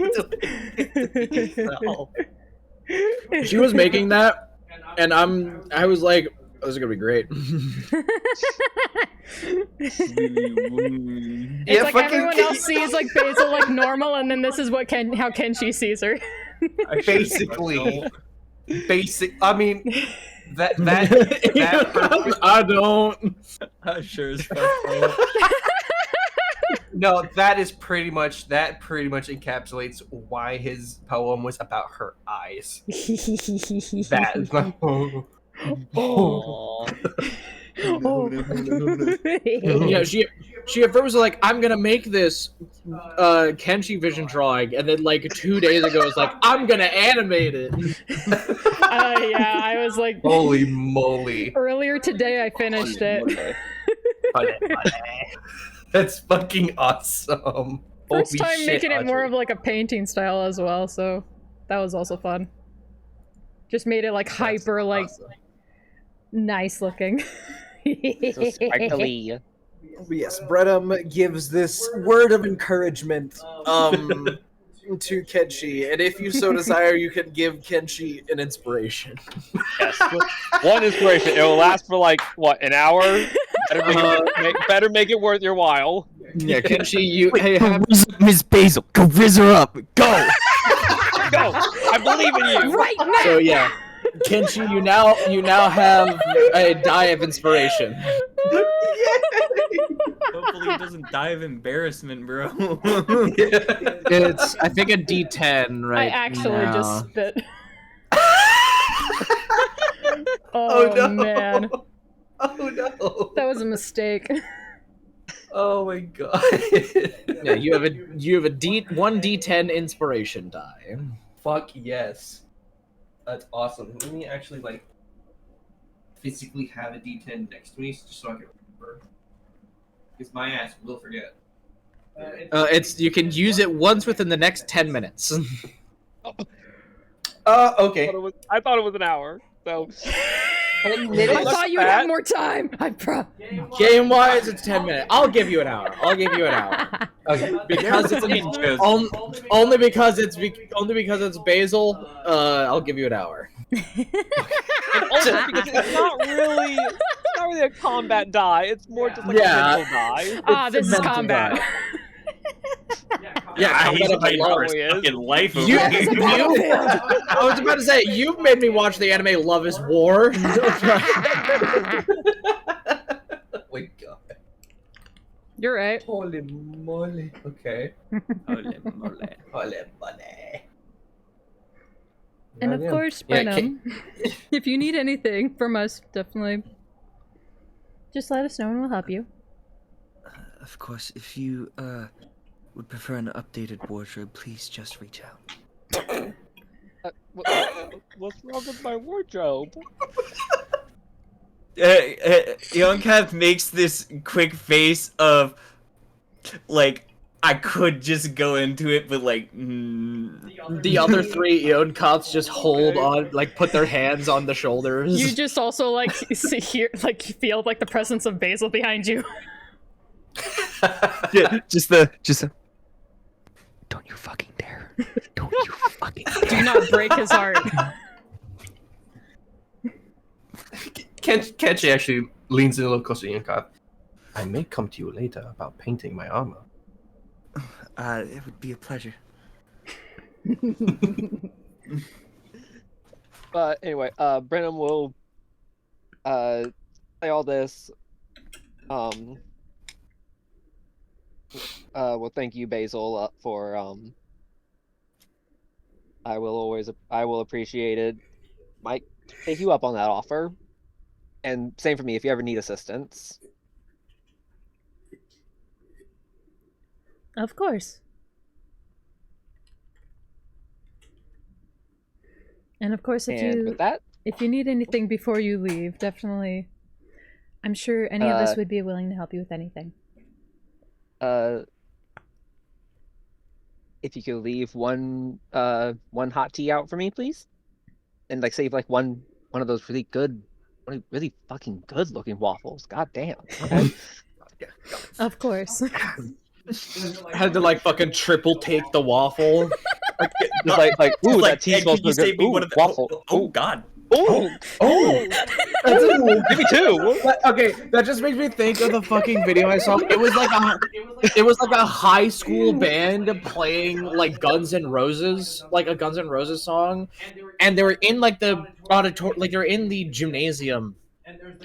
She was making that, and I was like, oh, this is gonna be great. It's like everyone else sees like Basil like normal, and then this is what how Kenshi sees her. Basically, I mean, that I don't. I sure as fuck don't. No, that pretty much encapsulates why his poem was about her eyes. That is my Yeah, she at first was like, I'm gonna make this Kenshi vision drawing, and then like 2 days ago was like, I'm gonna animate it. Yeah, I was like, holy moly! Earlier today, I finished it. That's fucking awesome. First Holy time shit, making it more Audrey. of like a painting style as well, so that was also fun. Just made it like hyper, like nice looking. So sparkly. Yes, Brenham gives this word of encouragement to Kenshi, and if you so desire, you can give Kenshi an inspiration. Yes. One inspiration. It will last for like what, an hour? Better make it worth your while. Yeah, Kenshi, you Miss Basil, go rizz her up. Go. Go. I believe in you. Right now. So yeah, Kenshi, you now have a die of inspiration. Hopefully he doesn't die of embarrassment, bro. It's I think a D10 right I actually now. just spit. Oh no! Man, Oh no! that was a mistake. Oh my god! Yeah, you have a one D10 inspiration die. Fuck yes. That's awesome. Let me actually like physically have a D10 next to me just so I can remember. Because my ass will forget. You can use it once within the next 10 minutes. Okay. I thought it was an hour. So I thought you had more time. Game wise, it's 10 minutes. I'll give you an hour. Okay. Because it's only because it's Basil. I'll give you an hour. And also because it's not really a combat die. It's more just like a mental die. This is mental combat. die. Yeah, he's combat fighting for of his fucking life over you, here. I was about to say, you've made me watch the anime Love is War. Wait, God. You're right. Holy moly. Okay. Holy moly. Holy moly. And of course, Yeah, Brenham, if you need anything from us, definitely just let us know and we'll help you. Of course, if you would prefer an updated wardrobe, please just reach out. What's wrong with my wardrobe? Young Cap makes this quick face of, like, I could just go into it, but like, The other three Eon cops just hold on, like put their hands on the shoulders. You just also like feel like the presence of Basil behind you. Yeah, just the don't you fucking dare. Don't you fucking dare. Do not break his heart. Kenshi actually leans in a little closer to Yankov. I may come to you later about painting my armor. It would be a pleasure. But anyway, Brenham will say all this. Well, thank you, Basil, for I will appreciate it. Might take you up on that offer, and same for me if you ever need assistance. Of course. And of course, And with that, if you need anything before you leave, definitely, I'm sure any of us would be willing to help you with anything. if you could leave one hot tea out for me, please, and like save like one of those really fucking good looking waffles. God damn. Okay. Of course. I had to like fucking triple take the waffle. Just like ooh, Like, that tea Ed, smells can you so good. save me Ooh, one of the waffle. Oh God. Oh, give me two. Okay, that just makes me think of the fucking video I saw. It was like a high school band playing like Guns N' Roses, like a Guns N' Roses song, and they were in like the auditorium, like they're in the gymnasium.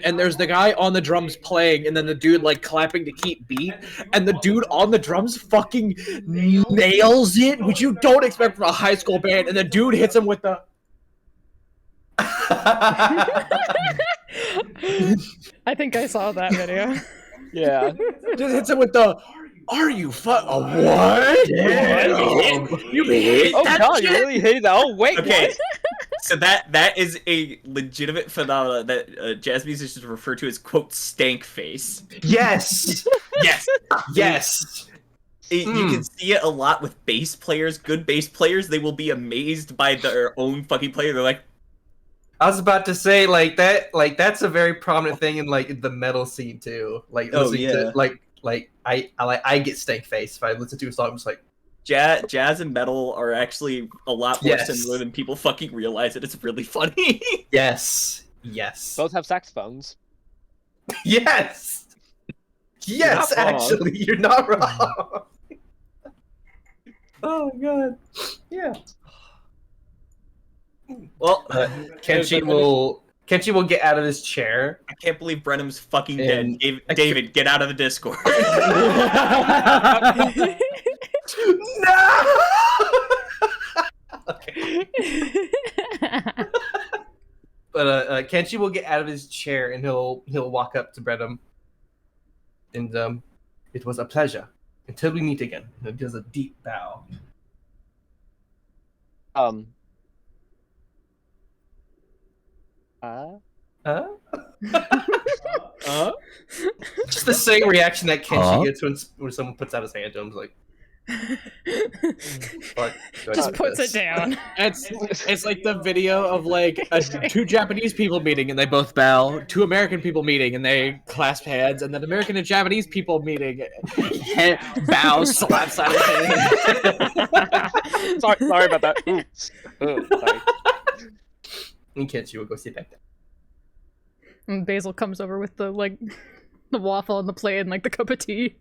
And there's the guy on the drums playing, and then the dude like clapping to keep beat, and the dude on the drums fucking nails it, which you don't expect from a high school band, and the dude hits him with the I think I saw that video. Yeah. just hits him with the "Are you what? You hit Oh that God, shit? you really hated that. Oh wait. Okay. What? So that is a legitimate phenomenon that jazz musicians refer to as quote stank face. Yes. Yes. Yes. You can see it a lot with bass players. Good bass players, they will be amazed by their own fucking player. They're like, I was about to say that's a very prominent thing in like the metal scene too. Like Oh, listening yeah. to I get stank face if I listen to a song. I'm just like jazz and metal are actually a lot more Yes. similar than people fucking realize. It's really funny. yes. Both have saxophones. Yes. Yes, not wrong. actually, you're not wrong. Oh god. Yeah. Well, Kenshi will get out of his chair. I can't believe Brenham's fucking And- dead. David, get out of the Discord. No. But Kenshi will get out of his chair and he'll walk up to Brenham. And it was a pleasure. Until we meet again. He does a deep bow. Just the same reaction that Kenshi gets when someone puts out his hand to him. Like, fuck, do I Just do puts this? it down. It's like the video of like two Japanese people meeting and they both bow, two American people meeting and they clasp hands, and then American and Japanese people meeting, bow, slap side of hand. sorry about that. Oops. Sorry. And Kenshi will go sit back there. And Basil comes over with the the waffle and the plate and like the cup of tea.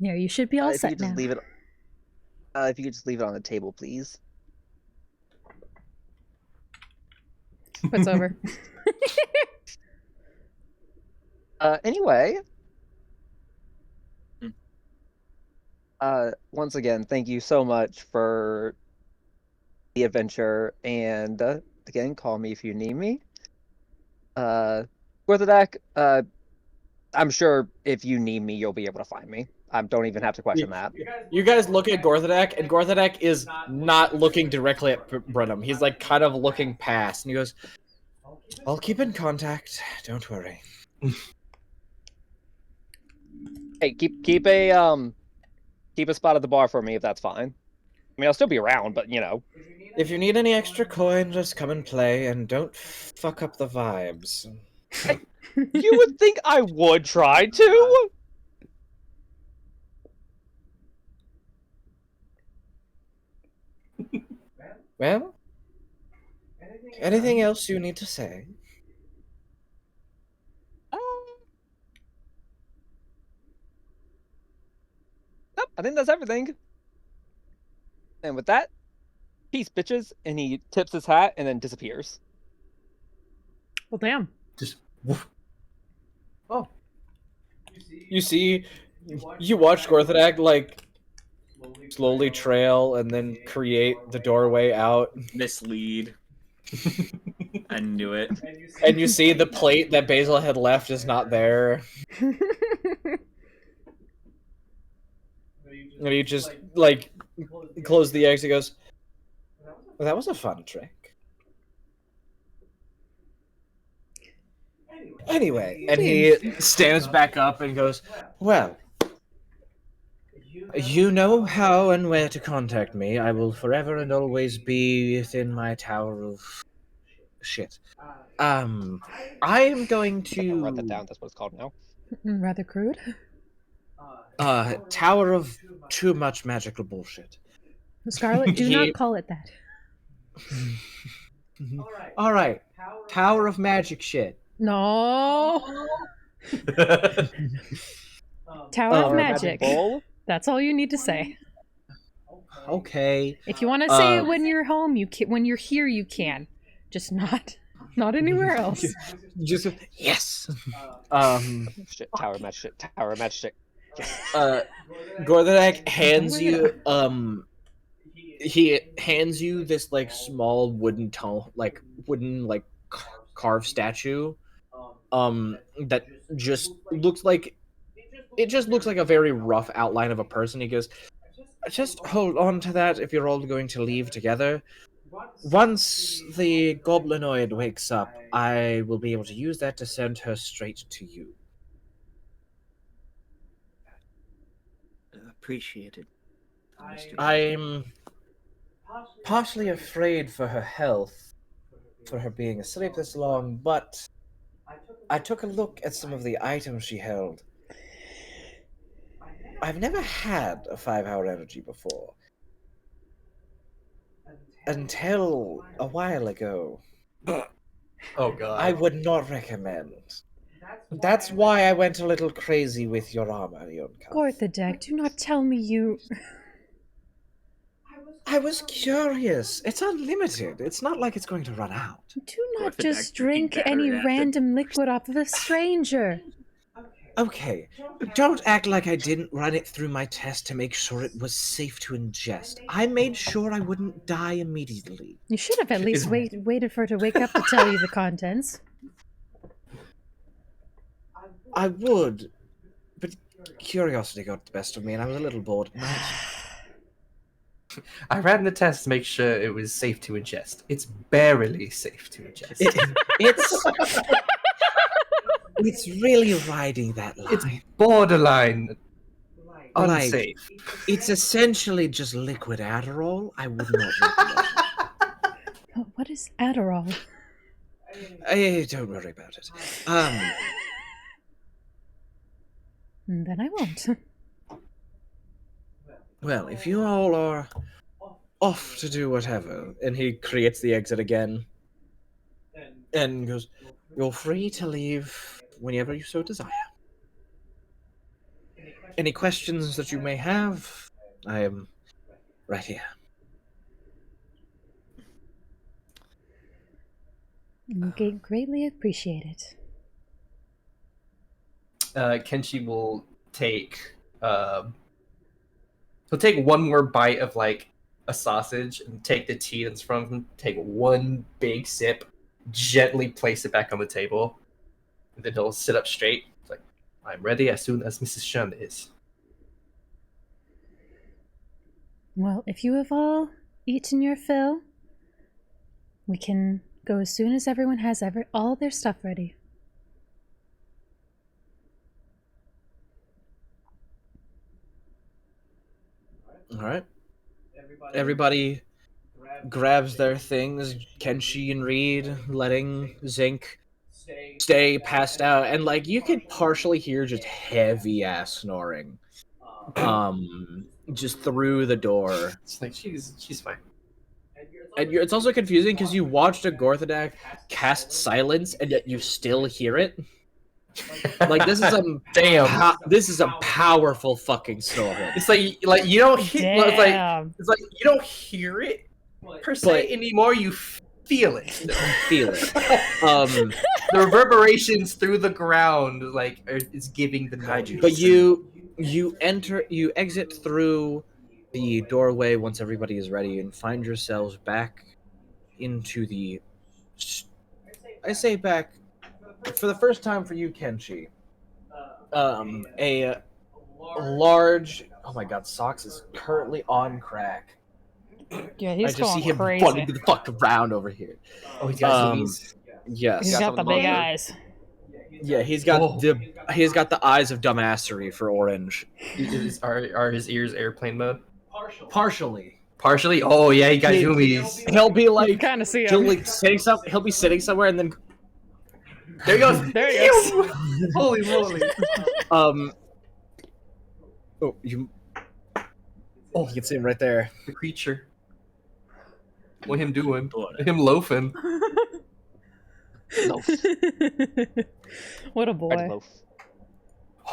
There, you should be all If you set could just now. leave it. If you could just leave it on the table, please. It's over. Anyway. Once again, thank you so much for the adventure, and again, call me if you need me. Gorthadak, I'm sure if you need me, you'll be able to find me. I don't even have to question that. You guys look at Gorthadak, and Gorthadak is not looking directly at Brenham. He's like kind of looking past, and he goes, "I'll keep in contact. Don't worry." Hey, keep a spot at the bar for me if that's fine. I mean, I'll still be around, but you know. If you need any extra coin, just come and play, and don't fuck up the vibes. You would think I would try to. Well, anything else you need to say? Nope, I think that's everything. And with that, peace, bitches. And he tips his hat and then disappears. Well, damn. Just Oh. You watch Gorthadak like slowly trail and then create the doorway out. Mislead. I knew it. And you see the plate that Basil had left is not there. And he just like close the exit. Goes, well, that was a fun trick. Anyway, and he stands back up and goes, "Well, you know how and where to contact me. I will forever and always be within my tower of shit. I am going to write that down. That's what it's called now. Rather crude. Tower of too much magical bullshit. Scarlet, do not call it that. All right, Tower of magic shit. No. Tower of Magic. That's all you need to say. Okay. If you want to say it when you're home, you can. When you're here, you can. Just not anywhere else. Just yes. Shit. Tower of magic. Shit. Tower of magic. Gorthadek hands you he hands you this like small wooden carved statue that just looks like a very rough outline of a person. He goes, just hold on to that if you're all going to leave together. Once the goblinoid wakes up, I will be able to use that to send her straight to you. Appreciated. I'm partially afraid for her health, for her being asleep this long, but I took a look at some of the items she held. I've never had a 5-hour energy before. Until a while ago. Oh god. I would not recommend. That's why I went a little crazy with your armor, Yonka. Gorthadek, do not tell me you... I was curious. It's unlimited. It's not like it's going to run out. Do not just drink any random liquid off of a stranger. Okay, don't act like I didn't run it through my test to make sure it was safe to ingest. I made sure I wouldn't die immediately. You should have at least waited for her to wake up to tell you the contents. I would, but curiosity got the best of me, and I was a little bored at night. I ran the test to make sure it was safe to ingest. It's barely safe to ingest. It's really riding that line. It's borderline unsafe. Like, it's essentially just liquid Adderall. I would not recommend it. What is Adderall? Don't worry about it. Then I won't. Well, if you all are off to do whatever, and he creates the exit again, and goes, you're free to leave whenever you so desire. Any questions that you may have, I am right here. Okay, greatly appreciate it. Kenshi will take he'll take one more bite of like a sausage and take the tea that's from him, take one big sip, gently place it back on the table, and then he'll sit up straight. It's like, I'm ready as soon as Mrs. Shun is. Well, if you have all eaten your fill, we can go as soon as everyone has all their stuff ready. All right. Everybody grabs their things. Kenshi and Reed letting Zinc stay passed out, and like you could partially hear just heavy ass snoring, just through the door. It's like she's fine. And it's also confusing because you watched a Gorthadek cast silence, and yet you still hear it. Like this is a this is a powerful fucking snoring. It's like you don't hear it's like you don't hear it per se anymore. You feel it. Feel it. The reverberations through the ground is giving the noise. But you exit through the doorway once everybody is ready and find yourselves back into the. I say back. For the first time for you, Kenshi, a large. Oh my God, Socks is currently on crack. Yeah, he's I just see going him crazy. bugging the fuck around over here. Oh, he's got zoomies. Yes. He's got the big eyes. Yeah, he's got the eyes of dumbassery for orange. Are his ears airplane mode? Partially. Partially? Oh yeah, he got zoomies. He'll be like kind of see he'll him. like he'll be sitting somewhere and then There he goes. There he goes. Holy moly. Oh, you can see him right there. The creature. What him doing? Him loafing. Loaf. What a Red boy. loaf.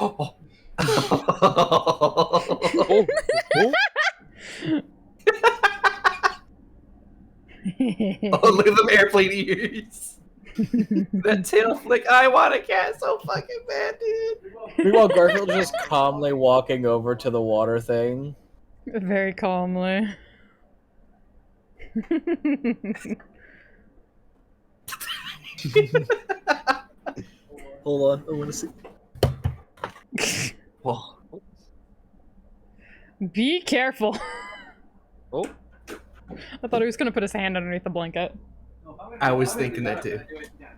Oh. Oh, oh. Oh, look at them airplane ears. That tail flick. I want a cat so fucking bad, dude. Meanwhile, Garfield just calmly walking over to the water thing. Very calmly. Hold on, I want to see. Whoa. Be careful. Oh. I thought he was gonna put his hand underneath the blanket. I was thinking that too.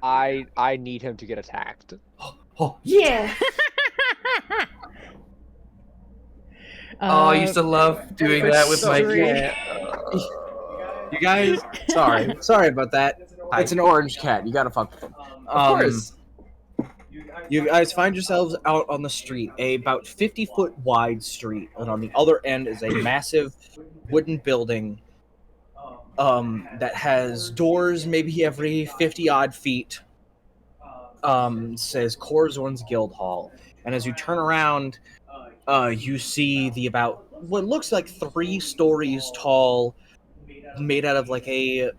I need him to get attacked. Oh yeah. Oh, I used to love doing that with my cat. You guys, sorry about that. It's an orange cat. You gotta fuck with him. Of course. You guys find yourselves out on the street, about 50-foot wide street, and on the other end is a massive wooden building that has doors maybe every 50-odd feet. Says Corzorn's Guild Hall. And as you turn around, you see the about what looks like 3 stories tall, made out of like a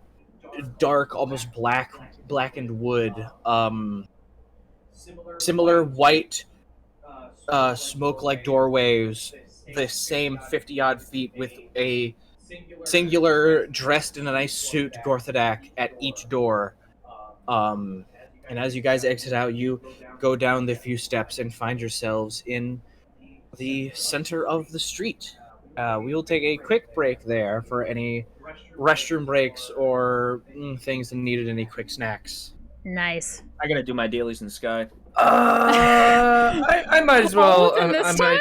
dark, almost blackened wood. Similar white smoke-like doorways, the same 50-odd feet with a singular, dressed in a nice suit, Gorthadak at each door. And as you guys exit out, you go down the few steps and find yourselves in the center of the street. We will take a quick break there for any restroom breaks or things that needed any quick snacks. Nice. I gotta do my dailies in the sky. I might as well. I Time?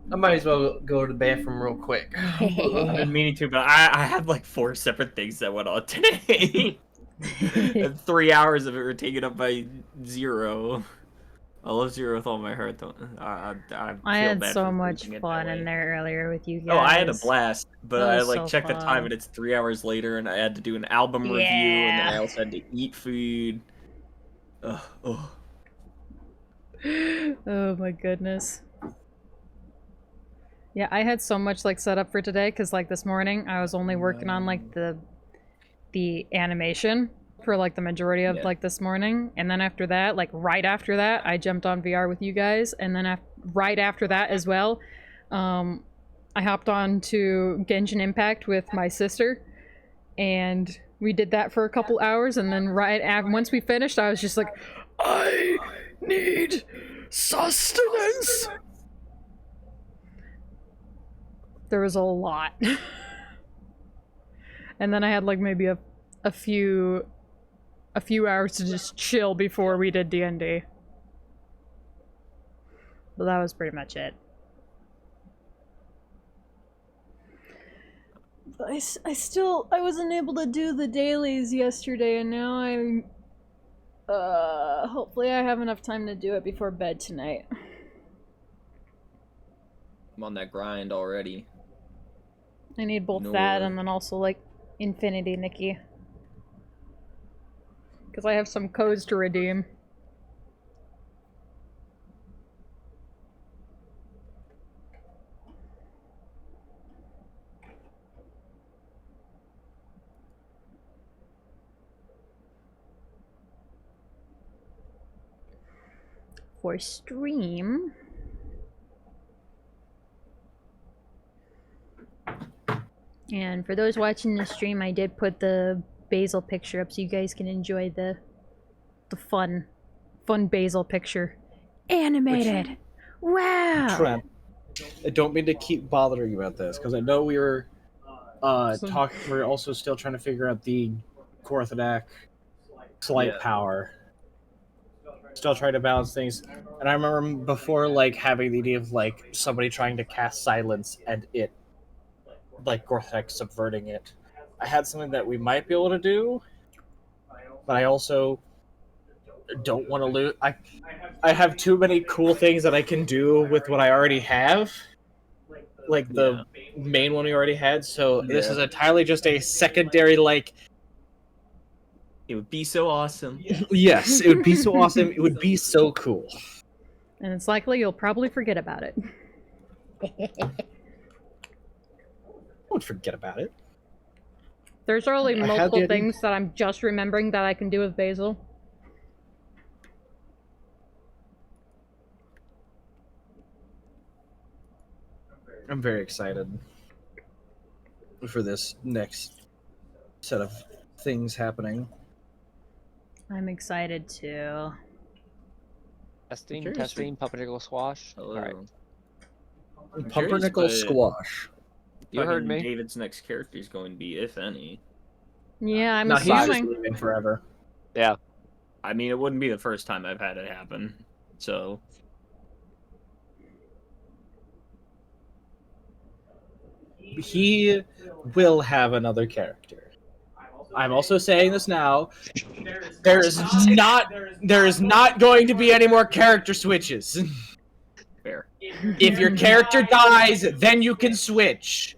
might as well go to the bathroom real quick. I've been meaning to, but I had like 4 separate things that went on today. And 3 hours of it were taken up by Zero. I love Zero with all my heart, though. I had so much fun in there earlier with you guys. Oh, I had a blast, but That I was like so checked the time fun. and it's 3 hours later, and I had to do an album review, and then I also had to eat food. Oh. Oh my goodness. Yeah, I had so much like set up for today because like this morning I was only working on like the animation for like the majority of like this morning, and then after that, like right after that, I jumped on VR with you guys, and then right after that as well, I hopped on to Genshin Impact with my sister, and we did that for a couple hours, and then once we finished, I was just like, I need sustenance. There was a lot. And then I had like maybe a few hours to just chill before we did D&D. But that was pretty much it. But I wasn't able to do the dailies yesterday, and now I'm hopefully I have enough time to do it before bed tonight. I'm on that grind already. I need both that and then also like Infinity Nikki. Because I have some codes to redeem. For stream. And for those watching the stream, I did put the Basil picture up so you guys can enjoy the fun Basil picture. Animated! Wow! Trent, I don't mean to keep bothering you about this, because I know we were we're also still trying to figure out the Gorthadak slight power. still trying to balance things. And I remember before, like, having the idea of, like, somebody trying to cast silence and it, like, Gorthek subverting it. I had something that we might be able to do, but I also don't want to lose. I have too many cool things that I can do with what I already have, like the main one we already had. So this is entirely just a secondary, like. It would be so awesome. Yes, it would be so awesome. It would be so cool. And it's likely you'll probably forget about it. I won't forget about it. There's already I had multiple the idea- things that I'm just remembering that I can do with Basil. I'm very excited for this next set of things happening. I'm excited too. Testing, pumpernickel squash. Hello. Alright. Pumpernickel squash. You heard me. David's next character is going to be, if any. Yeah, I'm No, he's just assuming. living forever. Yeah. I mean, it wouldn't be the first time I've had it happen. So. He will have another character. I'm also saying this now. There is not going to be any more character switches. Fair. If your character dies, then you can switch.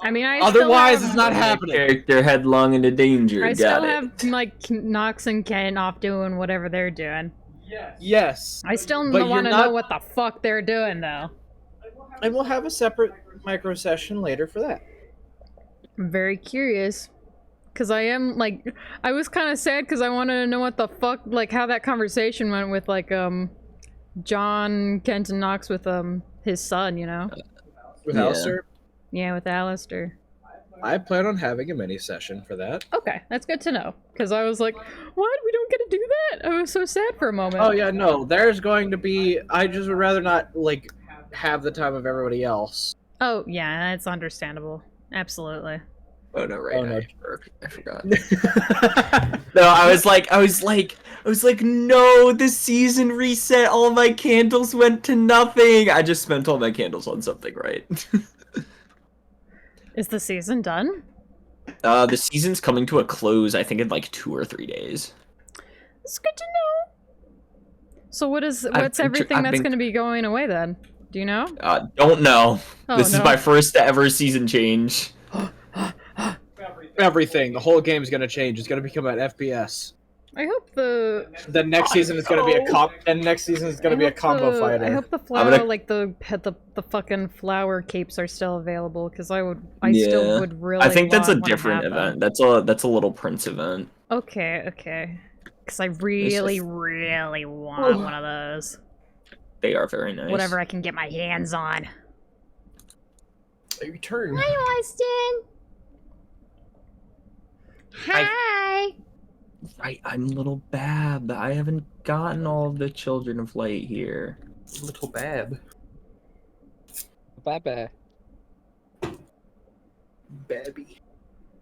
I mean, Otherwise, it's not happening. Character headlong into danger. I Got still it. have like Nox and Ken off doing whatever they're doing. Yes. I still But want to you're not- know what the fuck they're doing though. And we'll have a separate micro session later for that. I'm very curious. Cause I am like, I was kind of sad because I wanted to know what the fuck, like how that conversation went with like John, Kent, and Nox with his son, you know? With Yeah. Alistair, Yeah, with Alistair. I plan on having a mini session for that. Okay, that's good to know. Cause I was like, what? We don't get to do that? I was so sad for a moment. Oh yeah, no, there's going to be. I just would rather not like have the time of everybody else. Oh yeah, that's understandable. Absolutely. Oh no, right. Oh, no. I forgot. No, I was like, no, the season reset. All my candles went to nothing. I just spent all my candles on something, right? Is the season done? The season's coming to a close, I think, in like 2 or 3 days. It's good to know. So what's everything I've that's been- going to be going away then? Do you know? Don't know. Oh, This is no. my first ever season change. Everything, the whole game is going to change. It's going to become an FPS. I hope the The next season is going to be a comp, and next season is going to be a combo fighter. I hope the flower, like the fucking flower capes are still available because I still would really. I think that's a wanna different have event. them. That's a little Prince event. Okay. Because I really want one of those. They are very nice. Whatever I can get my hands on. Your turn. Hi, Austin. Hi. Right, I'm little Bab. I haven't gotten all of the Children of Light here. Little Bab. Bye-bye. Babby.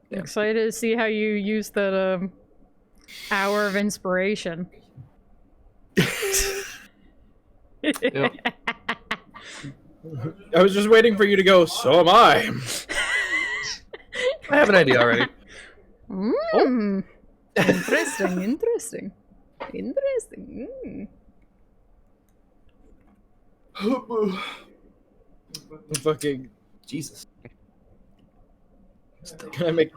Yeah. Excited to see how you use that hour of inspiration. Yep. I was just waiting for you to go. So am I. I have an idea already. Mm. Interesting. Fucking Jesus. Can I make?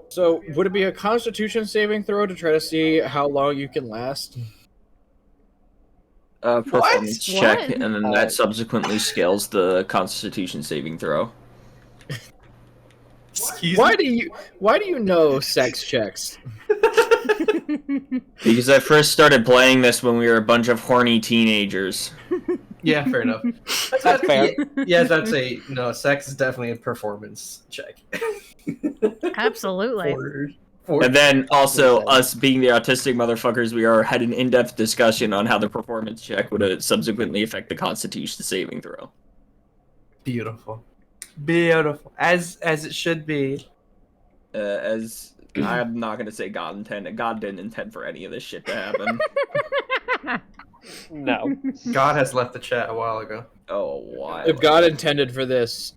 So would it be a Constitution saving throw to try to see how long you can last? Performance check, What? and then that subsequently scales the Constitution saving throw. Excuse Why do you know sex checks? Because I first started playing this when we were a bunch of horny teenagers. Yeah, fair enough. That's fair. Yeah, that's sex is definitely a performance check. Absolutely. And then also, us being the autistic motherfuckers we are, had an in-depth discussion on how the performance check would subsequently affect the Constitution saving throw. Beautiful. As it should be. As I'm not gonna say God didn't intend for any of this shit to happen. No. God has left the chat a while ago. Oh, why? If God intended for this,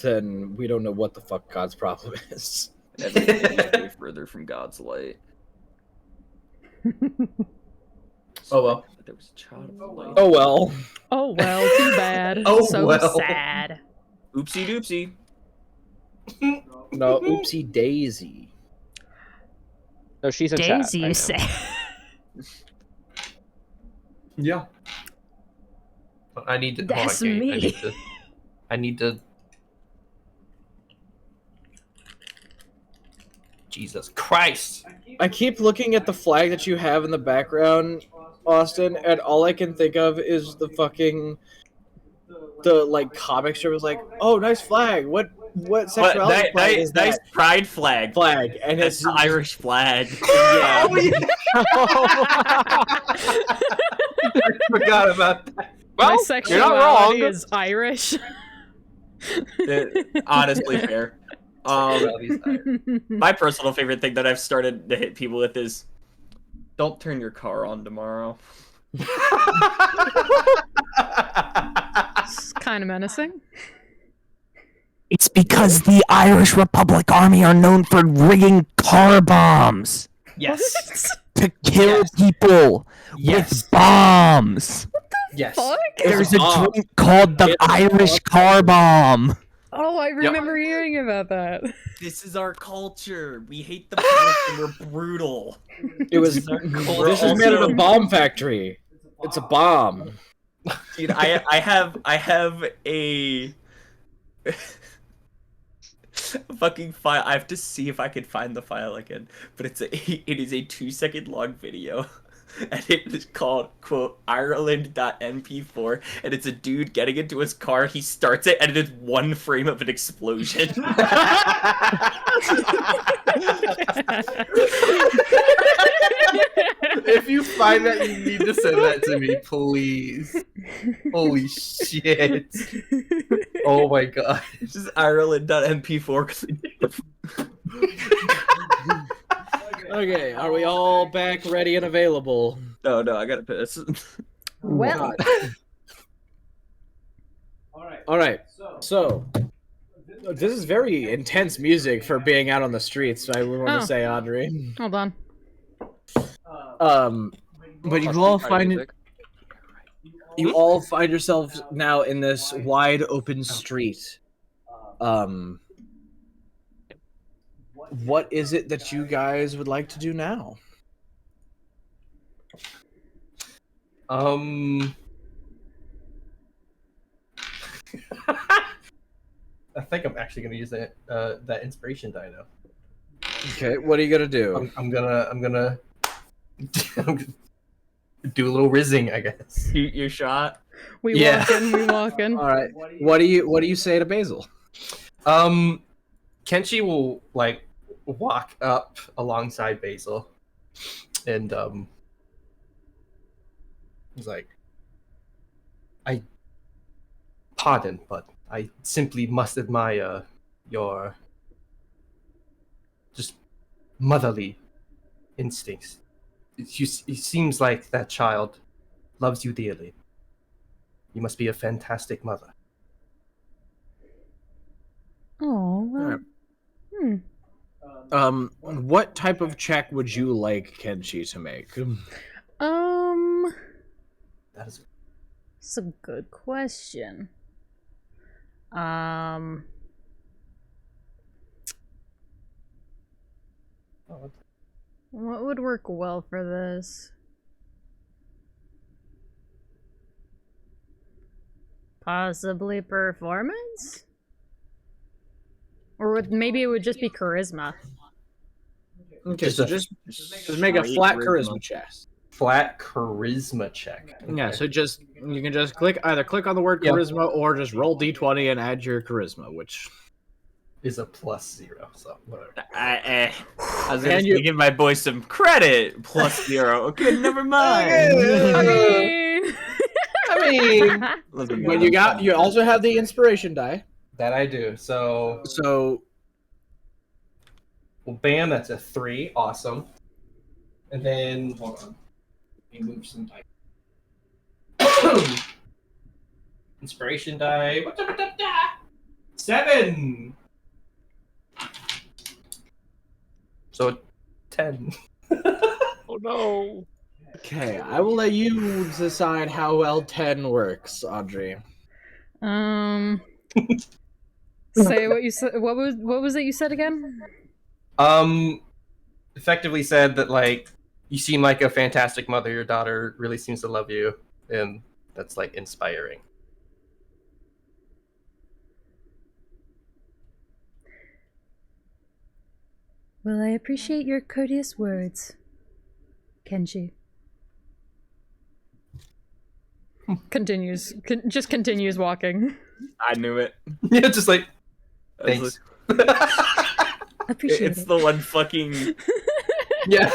then we don't know what the fuck God's problem is. Way further from God's light. Oh well. There was a child of the light. Oh well. Oh well, too bad. Oh, so well. sad. Oopsie doopsie. No, oopsie daisy. No, she's in Daisy, chat. you say? Yeah. I need to. That's hold on, Kate. me. I need to. Jesus Christ! I keep looking at the flag that you have in the background, Austin, and all I can think of is the like comic strip was like, oh, nice flag. What sexuality flag is that? Nice pride flag. Flag, and That's it's the Irish flag. yeah. Oh, yeah. I forgot about that. My Well, sexuality you're not wrong. is Irish. Honestly, fair. My personal favorite thing that I've started to hit people with is, don't turn your car on tomorrow. It's kind of menacing. It's because the Irish Republic Army are known for rigging car bombs Yes. to kill people Yes. with bombs. Yes. Fuck? There's a bomb. drink called the It's a Irish bomb. car bomb. Oh, I remember hearing about that. This is our culture. We hate the British and we're brutal. It was. This is our culture. This is made at a bomb factory. It's a bomb. Dude, I have a fucking file. I have to see if I can find the file again. But it is a 2-second long video. And it is called, quote, Ireland.mp4. And it's a dude getting into his car. He starts it, and it is one frame of an explosion. If you find that, you need to send that to me, please. Holy shit. Oh my god. It's just Ireland.mp4. Okay, are we all back, ready, and available? No, I gotta piss. Well, All right. So, this is very intense music for being out on the streets. I would want Oh. to say, Audrey. hold on. But you all find yourselves now in this wide open street. What is it that you guys would like to do now? I think I'm actually gonna use that inspiration die now. Okay, what are you gonna do? I'm gonna do a little rizzing, I guess. Shoot your shot. We Yeah. walk in. All right. What do you say to Basil? Kenshi will like walk up alongside Basil, and he's like, "I pardon, but I simply must admire your just motherly instincts. It seems like that child loves you dearly. You must be a fantastic mother." Oh, well. What type of check would you like Kenshi to make? That is That's a good question. What would work well for this? Possibly performance? Or maybe it would just be charisma. Okay, so just make a flat charisma check. flat charisma check. Yeah, so you can just click on the word charisma or just roll d20 and add your charisma, which is a +0. So whatever. I was gonna give my boy some credit. +0. Okay, never mind. I mean, when you also have the inspiration die. That I do. So well, bam, that's a 3. Awesome. And then hold on. Let me move some dice. Inspiration die. 7. So 10. Oh no. Okay, I will let you decide how well 10 works, Audrey. Say what you said. What was it you said again? Effectively said that like you seem like a fantastic mother. Your daughter really seems to love you, and that's like inspiring. Well, I appreciate your courteous words, Kenji. Just continues walking. I knew it. Yeah, just like thanks. Appreciate It's it. the one fucking. Yeah.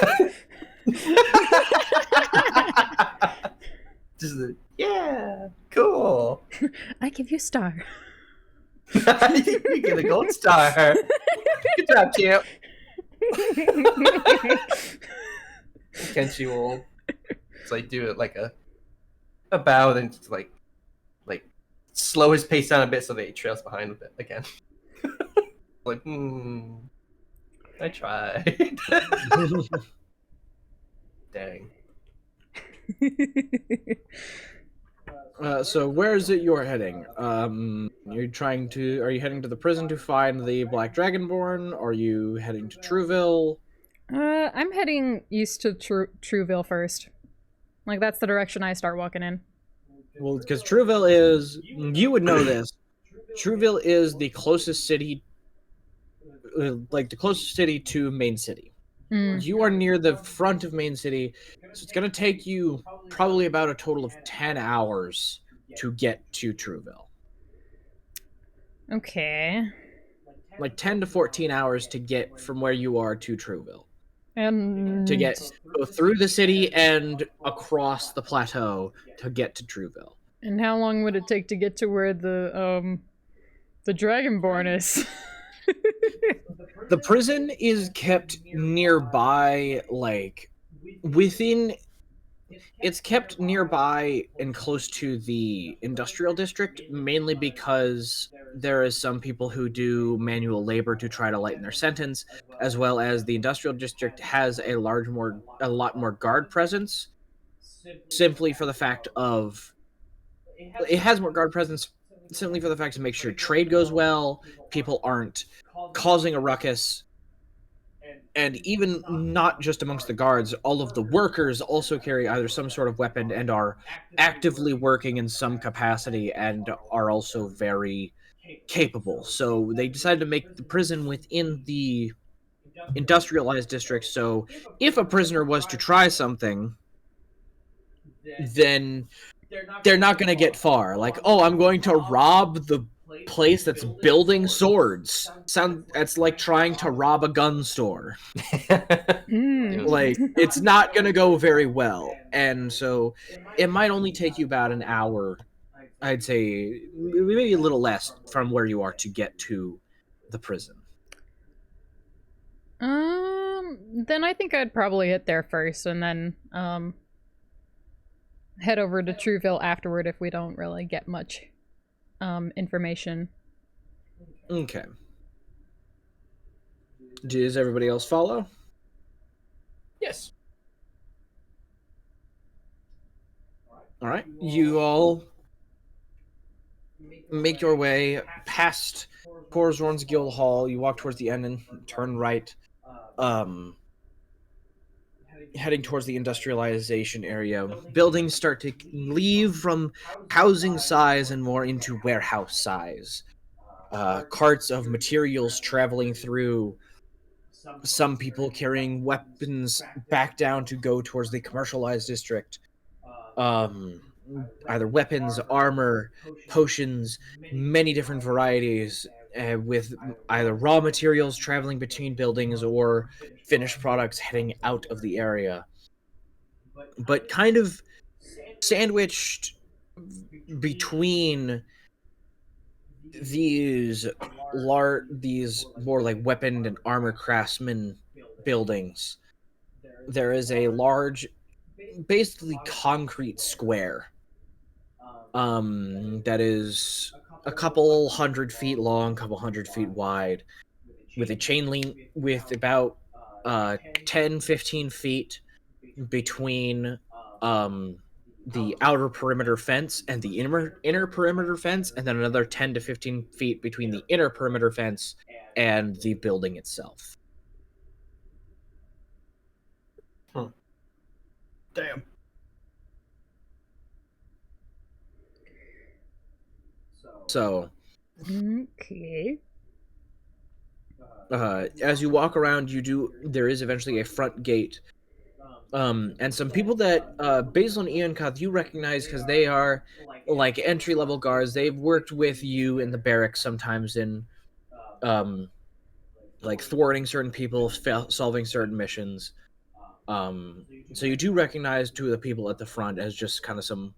Just yeah, cool. I give you a star. You get a gold star. Good job, champ. Kenshi will it's like do it like a bow, then just like slow his pace down a bit so that he trails behind a bit again. Like, I tried. Dang. So where is it you're heading? Are you heading to the prison to find the Black Dragonborn? Are you heading to Trueville? I'm heading east to Trueville first. Like, that's the direction I start walking in. Well, because Trueville is, you would know this, Trueville is the closest city, to Main City. You are near the front of Main City, so it's going to take you probably about a total of 10 hours to get to Trueville. Okay. Like 10 to 14 hours to get from where you are to Trueville. And To go through the city and across the plateau to get to Trueville. And how long would it take to get to where the Dragonborn is? The prison is kept nearby, like, it's kept nearby and close to the industrial district, mainly because there is some people who do manual labor to try to lighten their sentence, as well as the industrial district has a lot more guard presence, simply for the fact of, it has more guard presence simply for the fact to make sure trade goes well, people aren't causing a ruckus, and even not just amongst the guards, all of the workers also carry either some sort of weapon and are actively working in some capacity and are also very capable. So they decided to make the prison within the industrialized district, so if a prisoner was to try something, then they're not going to get far. Like, oh, I'm going to rob the place that's building swords. That's like trying to rob a gun store. Like, it's not going to go very well. And so it might only take you about an hour, I'd say, maybe a little less from where you are to get to the prison. Then I think I'd probably hit there first and then head over to Trueville afterward if we don't really get much information. Okay. Does everybody else follow? Yes. All right. You all make your way past Corzorn's Guild Hall. You walk towards the end and turn right, heading towards the industrialization area. Buildings start to leave from housing size and more into warehouse size. Carts of materials traveling through. Some people carrying weapons back down to go towards the commercialized district. Either weapons, armor, potions, many different varieties, with either raw materials traveling between buildings or finished products heading out of the area. But kind of sandwiched between these more like weapon and armor craftsman buildings, there is a large, basically concrete square that is a couple 100 feet long, couple 100 feet wide, with a chain link with about 10-15 feet between the outer perimeter fence and the inner perimeter fence, and then another 10 to 15 feet between the inner perimeter fence and the building itself. Damn. So, Okay. as you walk around, there is eventually a front gate. And some people that Basil and Iankath you recognize because they are like entry-level guards. They've worked with you in the barracks sometimes in like thwarting certain people, solving certain missions. So you do recognize two of the people at the front as just kind of some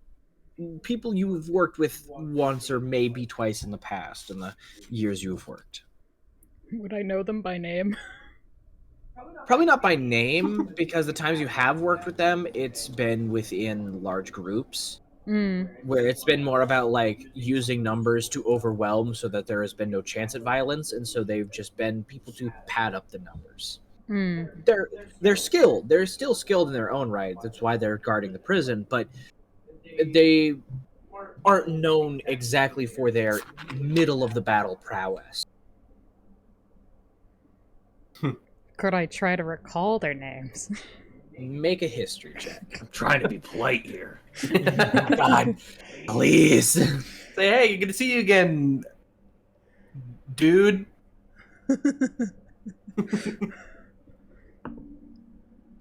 people you've worked with once or maybe twice in the past in the years you've worked. Would I know them by name? Probably not by name, because the times you have worked with them, it's been within large groups. Where it's been more about like using numbers to overwhelm so that there has been no chance at violence, and so they've just been people to pad up the numbers. They're skilled. They're still skilled in their own right. That's why they're guarding the prison, but they aren't known exactly for their middle of the battle prowess. Could I try to recall their names? Make a history check. I'm trying to be polite here. God, please. Say, hey, good to see you again, dude.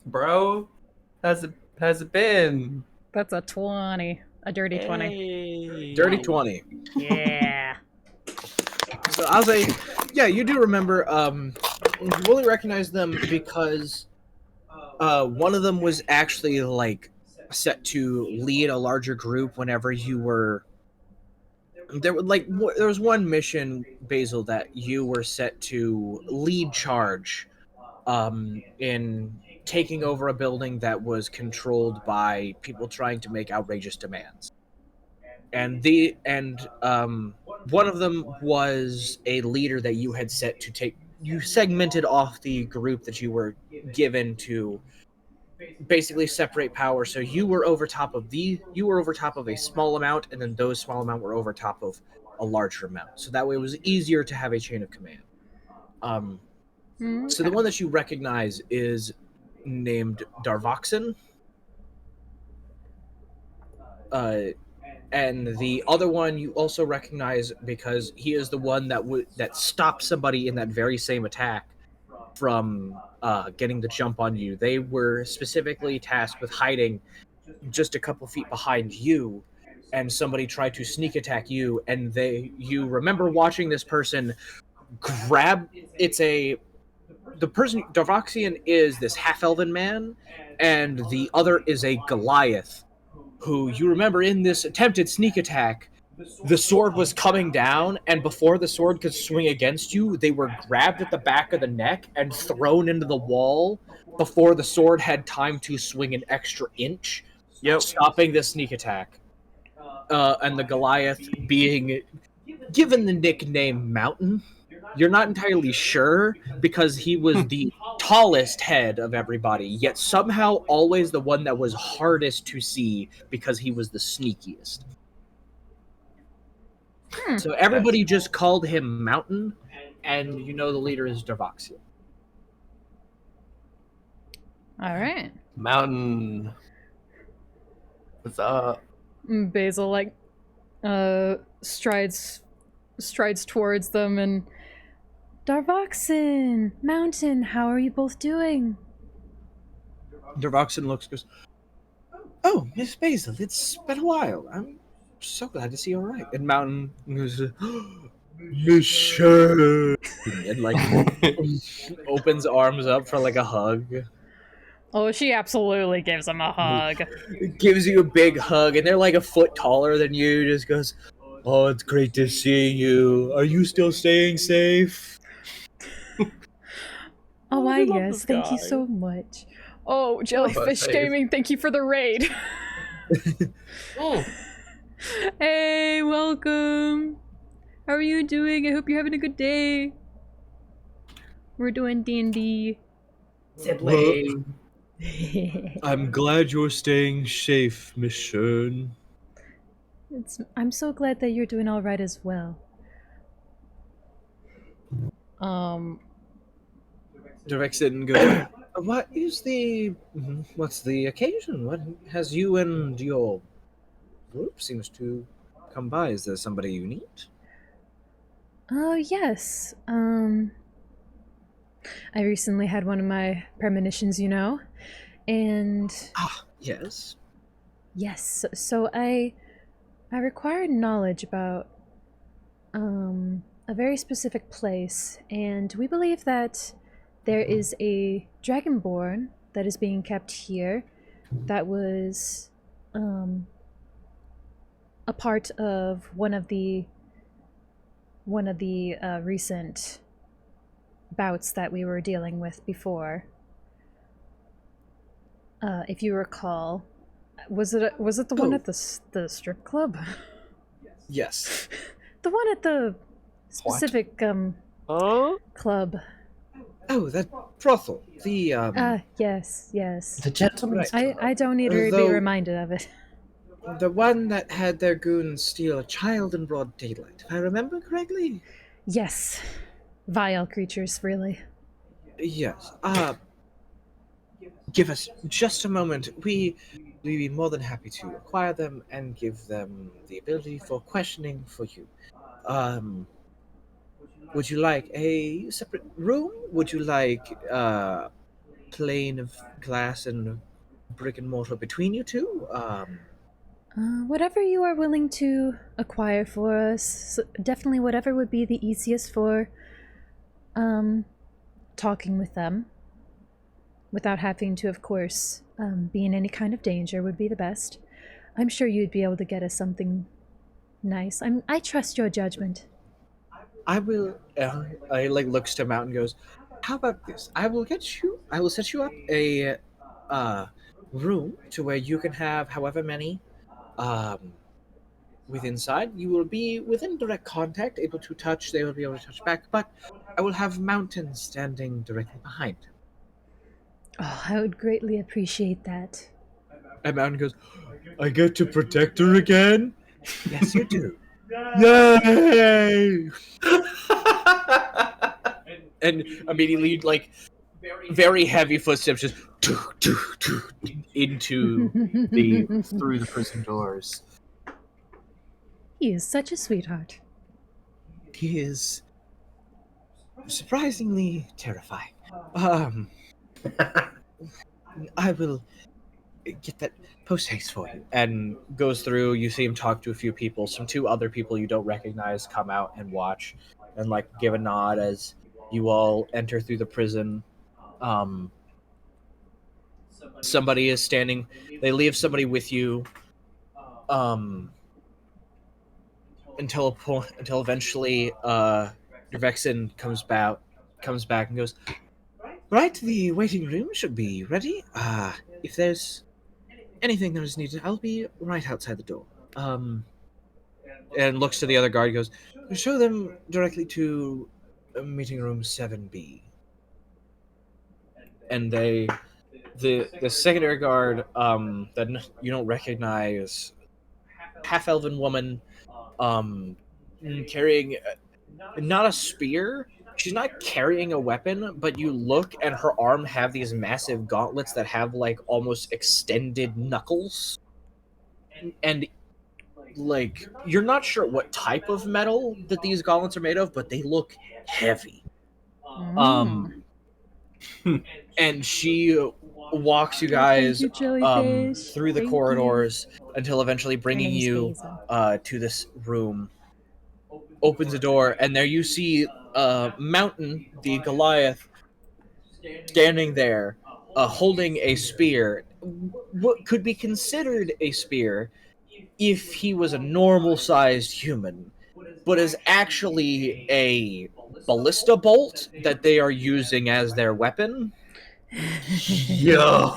Bro, how's it been? That's a 20. A dirty 20. Dirty 20. Yeah. So I'll say, yeah, you do remember, you only recognize them because one of them was actually, like, set to lead a larger group whenever you were... There was one mission, Basil, that you were set to lead charge in taking over a building that was controlled by people trying to make outrageous demands. And one of them was a leader that you had set to take. You segmented off the group that you were given to basically separate power. So you were over top of a small amount, and then those small amount were over top of a larger amount. So that way it was easier to have a chain of command. So the one that you recognize is named Darvoxen. And the other one you also recognize because he is the one that stopped somebody in that very same attack from getting the jump on you. They were specifically tasked with hiding just a couple feet behind you, and somebody tried to sneak attack you, and you remember watching this person grab... The person, Darvoxian, is this half-elven man, and the other is a Goliath, who you remember in this attempted sneak attack, the sword was coming down, and before the sword could swing against you, they were grabbed at the back of the neck and thrown into the wall before the sword had time to swing an extra inch, stopping the sneak attack. And the Goliath being given the nickname Mountain. You're not entirely sure because he was the tallest head of everybody, yet somehow always the one that was hardest to see because he was the sneakiest. So everybody just called him Mountain, and you know the leader is Darvoxia. Alright. Mountain. What's up? Basil, like, strides towards them and... Darvoxen! Mountain, how are you both doing? Darvoxen goes, "Oh, Miss Basil, it's been a while. I'm so glad to see you all right." And Mountain goes, "Monsieur," and like opens arms up for like a hug. Oh, she absolutely gives him a hug. Gives you a big hug, and they're like a foot taller than you. Just goes, "Oh, it's great to see you. Are you still staying safe?" Oh, yes, thank you so much. Oh, Jellyfish Gaming, thank you for the raid. Hey, welcome. How are you doing? I hope you're having a good day. We're doing D&D. Sibling. I'm glad you're staying safe, Miss Shern. I'm so glad that you're doing all right as well. Direxin goes, what's the occasion? What has you and your group seems to come by? Is there somebody you need? Oh, yes. I recently had one of my premonitions, you know, and... Yes? Yes, so I required knowledge about, a very specific place, and we believe that there is a dragonborn that is being kept here that was, a part of one of the recent bouts that we were dealing with before. If you recall, was it the one at the strip club? Yes. The one at the specific club. Oh, that brothel. The Yes. The gentleman's I don't need to be reminded of it. The one that had their goons steal a child in broad daylight, if I remember correctly? Yes. Vile creatures, really. Yes. Give us just a moment. We'd be more than happy to acquire them and give them the ability for questioning for you. Would you like a separate room? Would you like a plane of glass and brick and mortar between you two? Whatever you are willing to acquire for us, definitely whatever would be the easiest for, talking with them. Without having to, of course, be in any kind of danger would be the best. I'm sure you'd be able to get us something nice. I trust your judgment. I will, I looks to Mountain and goes, how about this? I will set you up a, room to where you can have however many with inside. You will be within direct contact, able to touch, they will be able to touch back, but I will have Mountain standing directly behind. Oh, I would greatly appreciate that. And Mountain goes, I get to protect her again? Yes, you do. Yay! And immediately, like, very heavy footsteps just into through the prison doors. He is such a sweetheart. He is surprisingly terrifying. I will get that post haste for you. And goes through, you see him talk to a few people, two other people you don't recognize come out and watch and like give a nod as you all enter through the prison. Somebody is standing, they leave somebody with you until eventually Vexen comes back and goes, right, the waiting room should be ready. If there's anything that is needed, I'll be right outside the door. And looks to the other guard, goes, show them directly to meeting room 7B. And the secondary guard that you don't recognize, half-elven woman, carrying not a spear. She's not carrying a weapon, but you look and her arm have these massive gauntlets that have like almost extended knuckles. And like you're not sure what type of metal that these gauntlets are made of, but they look heavy. And she walks you guys through the corridors until eventually bringing you to this room. Opens the door, and there you see Mountain, the Goliath, standing there, holding a spear. What could be considered a spear if he was a normal-sized human, but is actually a ballista bolt that they are using as their weapon. Yo!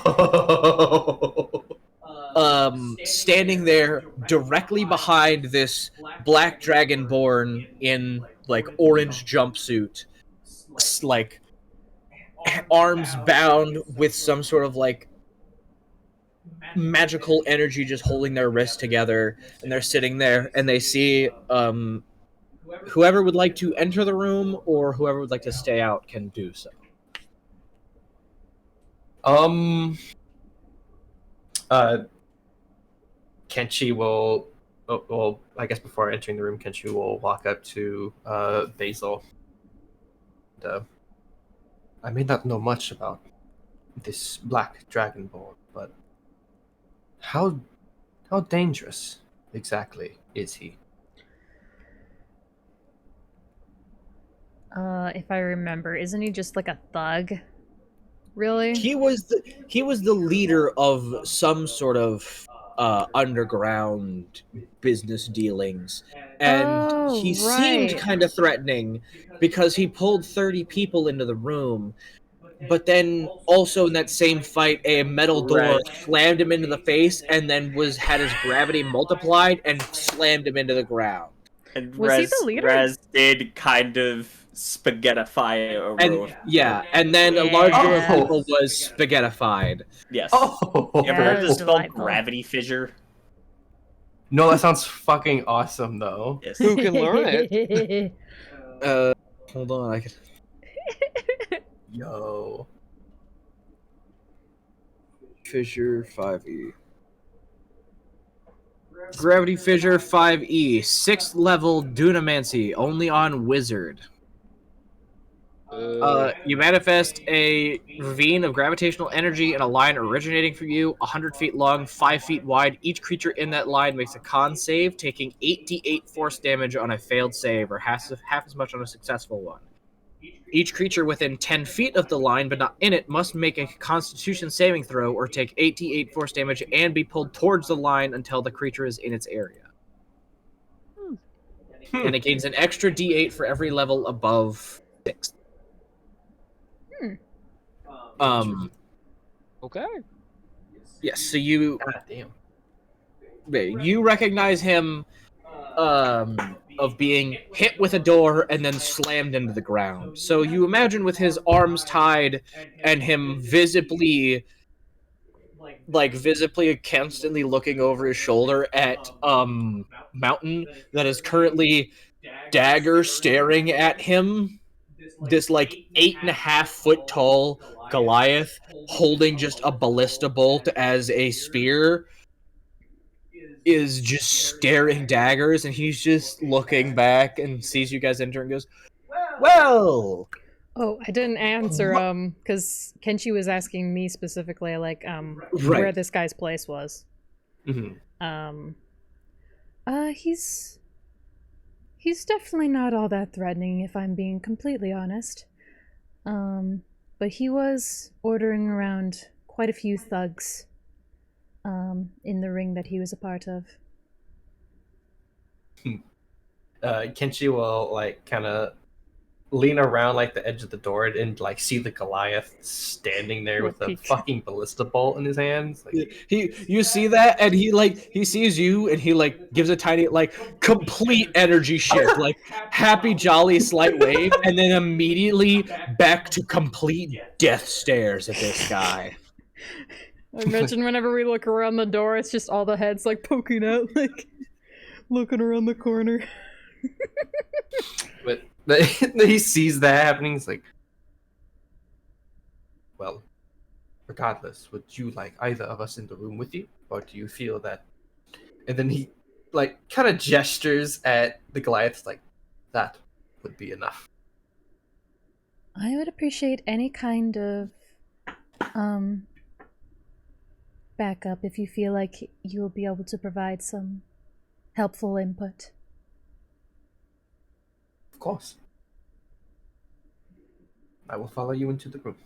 standing there directly behind this black dragonborn in like orange jumpsuit, like arms bound with some sort of like magical energy just holding their wrists together, and they're sitting there and they see whoever would like to enter the room or whoever would like to stay out can do so. Kenshi will, well, I guess before entering the room, Kenshi will walk up to Basil. And, I may not know much about this black dragonborn, but how dangerous exactly is he? If I remember, isn't he just like a thug? Really? He was the leader of some sort of underground business dealings, and he seemed kind of threatening because he pulled 30 people into the room, but then also in that same fight a metal door slammed him into the face and then had his gravity multiplied and slammed him into the ground. And Was he the leader? Rez did kind of spaghettify a road. And then a large group of people was spaghettified. Yes. Oh, you ever heard the spell delightful. gravity fissure? No, that sounds fucking awesome, though. Yes. Who can learn it? Hold on, I can. Yo. Fissure 5e. Gravity Fissure 5e. 6th level Dunamancy, only on Wizard. You manifest a ravine of gravitational energy in a line originating from you, 100 feet long, 5 feet wide. Each creature in that line makes a con save, taking 8d8 force damage on a failed save, or half as much on a successful one. Each creature within 10 feet of the line, but not in it, must make a Constitution saving throw or take 8d8 force damage and be pulled towards the line until the creature is in its area. And it gains an extra d8 for every level above 6th. Okay. Yes, so you... God damn. You recognize him of being hit with a door and then slammed into the ground. So you imagine with his arms tied and him visibly constantly looking over his shoulder at Mountain that is currently dagger staring at him. This like 8.5 foot tall Goliath holding just a ballista bolt as a spear is just staring daggers, and he's just looking back and sees you guys enter and goes, well. Oh, I didn't answer, because Kenshi was asking me specifically, like, where Right. this guy's place was. Mm-hmm. He's definitely not all that threatening, if I'm being completely honest. But he was ordering around quite a few thugs, in the ring that he was a part of. Kenshi will like kind of lean around like the edge of the door and like see the Goliath standing there with a fucking ballista bolt in his hands. Like, You see that, and he sees you, and he like gives a tiny complete energy shift, like happy jolly slight wave, and then immediately back to complete death stares at this guy. I imagine whenever we look around the door, it's just all the heads like poking out, like looking around the corner. but he sees that happening. He's like, well, regardless, would you like either of us in the room with you, or do you feel that? And then he like kind of gestures at the Goliath, like that would be enough. I would appreciate any kind of backup if you feel like you'll be able to provide some helpful input. Of course. I will follow you into the room.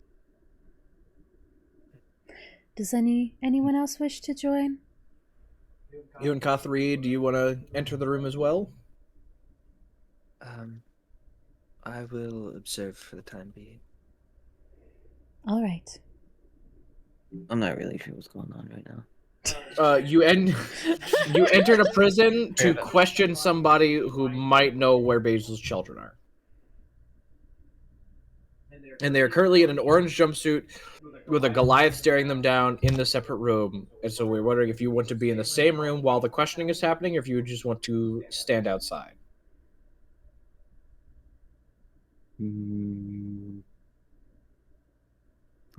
Does anyone else wish to join? You and Kathri, do you want to enter the room as well? I will observe for the time being. All right. I'm not really sure what's going on right now. You entered a prison to question somebody who might know where Basil's children are. And they are currently in an orange jumpsuit with a Goliath staring them down in the separate room. And so we're wondering if you want to be in the same room while the questioning is happening, or if you just want to stand outside. I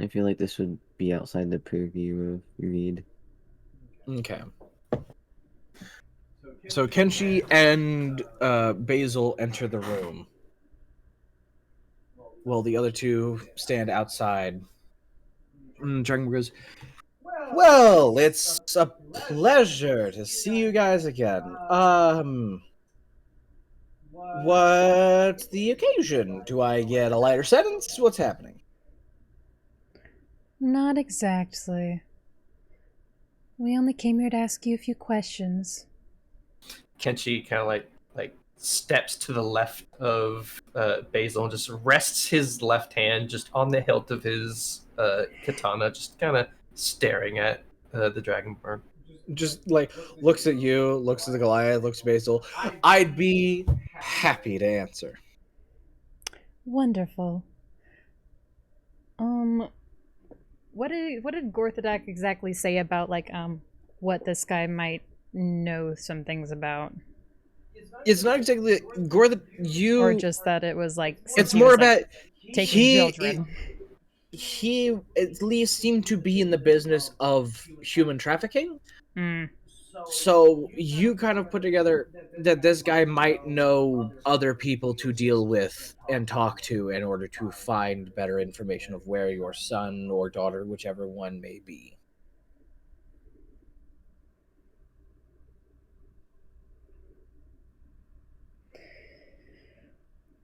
feel like this would be outside the purview of Reed. Okay. So Kenshi and Basil enter the room. Well, the other two stand outside. Dragon goes, well, it's a pleasure to see you guys again. What's the occasion? Do I get a lighter sentence? What's happening? Not exactly. We only came here to ask you a few questions. Kenshi kind of like steps to the left of Basil and just rests his left hand just on the hilt of his katana, just kind of staring at the Dragonborn. Just like looks at you, looks at the Goliath, looks at Basil. I'd be happy to answer. Wonderful. What did Gorthadak exactly say about what this guy might know some things about? It's not exactly you, or just that it was like it's more about taking children. He at least seemed to be in the business of human trafficking. So you kind of put together that this guy might know other people to deal with and talk to in order to find better information of where your son or daughter, whichever one may be.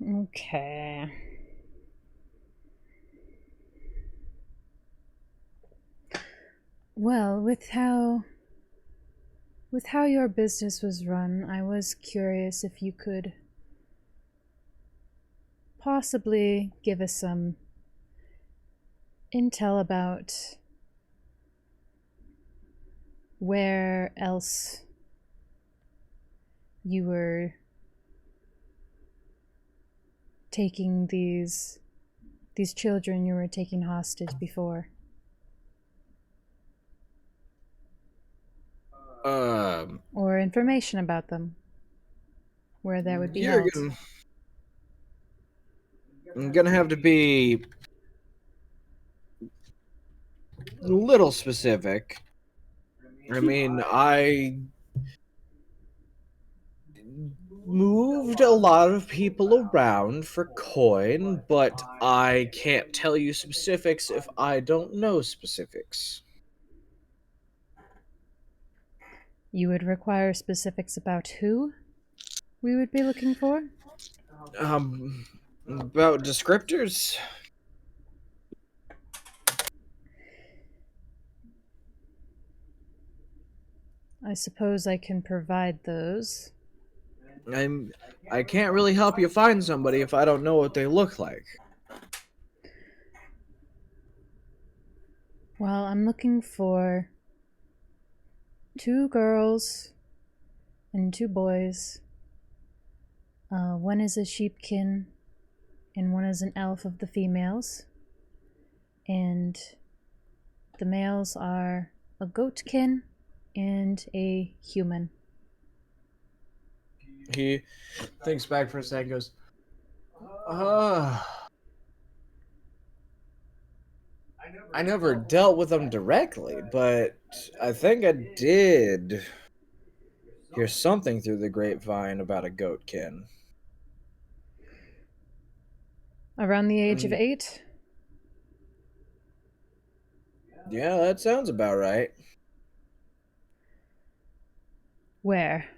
Okay. Well, with how your business was run, I was curious if you could possibly give us some intel about where else you were taking these children you were taking hostage before. Or information about them. Where that would be held. I'm gonna have to be a little specific. I mean, I moved a lot of people around for coin, but I can't tell you specifics if I don't know specifics. You would require specifics about who we would be looking for? About descriptors? I suppose I can provide those. I can't really help you find somebody if I don't know what they look like. Well, I'm looking for 2 girls and 2 boys. One is a sheepkin and one is an elf of the females. And the males are a goatkin and a human. He thinks back for a second and goes, I never dealt with them directly, but I think I did hear something through the grapevine about a goatkin. Around the age of 8? Yeah, that sounds about right. Where?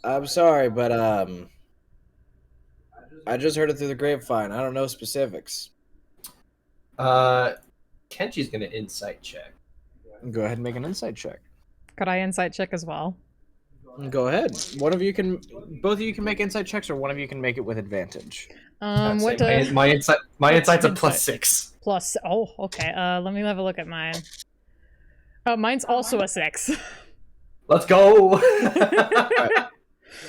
I'm sorry, but I just heard it through the grapevine. I don't know specifics. Kenshi's gonna insight check. Go ahead and make an insight check. Could I insight check as well? Go ahead. Both of you can make insight checks, or one of you can make it with advantage. What my, does my insight? My what's insight's a insight? +6. Plus? Oh, okay. Let me have a look at mine. Mine's also a 6. Let's go.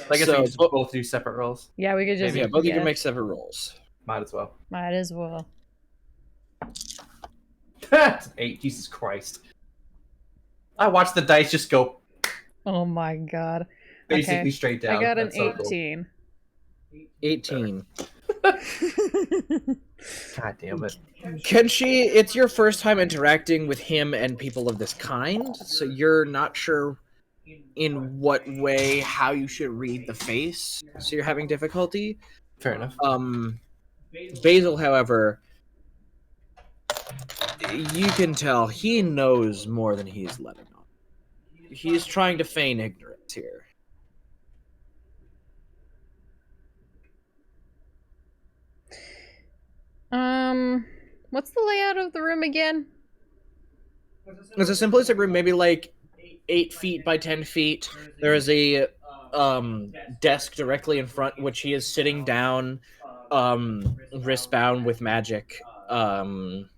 I guess So, we just both do separate rolls. Yeah, we could just. Yeah, both of you can make separate rolls. Might as well. Might as well. That's an 8. Jesus Christ. I watched the dice just go Oh my god. basically Okay. straight down. I got an That's so cool. 18. 18. God damn it. Kenshi, it's your first time interacting with him and people of this kind, so you're not sure in what way how you should read the face, so you're having difficulty. Fair enough. Basil, however, you can tell he knows more than he's letting on. He's trying to feign ignorance here. What's the layout of the room again? It's a simplistic room, maybe like 8 feet by 10 feet. There is a desk directly in front, which he is sitting down, wristbound with magic. But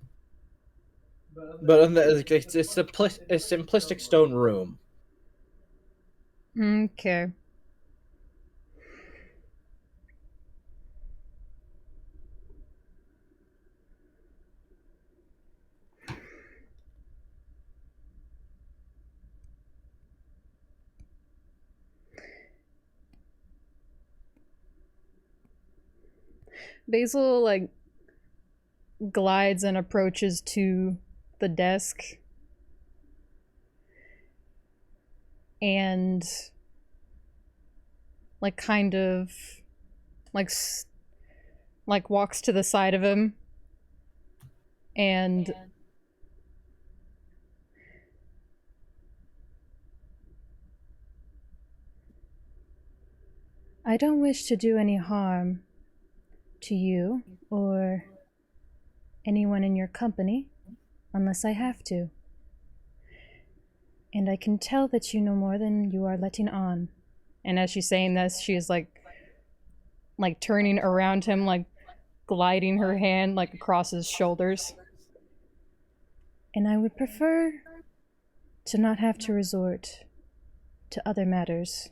it's a simplistic stone room. Okay. Basil, like, glides and approaches to the desk. And, like, kind of, like, walks to the side of him. And I don't wish to do any harm to you or anyone in your company unless I have to. And I can tell that you know more than you are letting on. And as she's saying this, she is like turning around him, like gliding her hand like across his shoulders. And I would prefer to not have to resort to other matters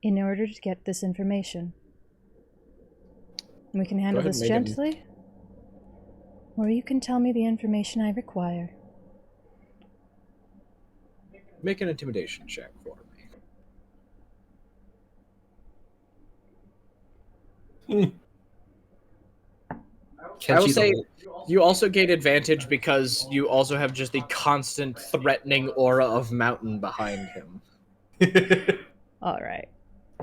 in order to get this information. We can handle this gently, or you can tell me the information I require. Make an intimidation check for me. I will say you also gain advantage because you also have just the constant threatening aura of Mountain behind him. All right.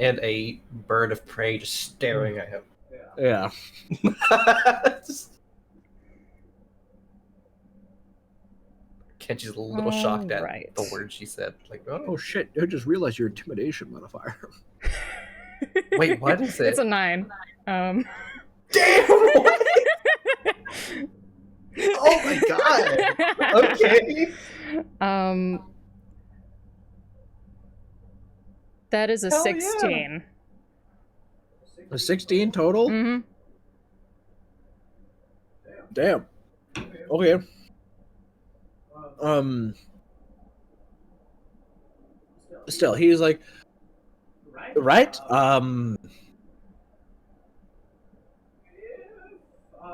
And a bird of prey just staring at him. Yeah. Kenji's a little shocked at Alright. the words she said. Like, Oh shit, I just realized your intimidation modifier. wait, what is it? It's a 9. Damn! Oh my god! Okay. That is a Hell 16. A 16 total? Mm-hmm. Damn. Okay. Still, he's like, right?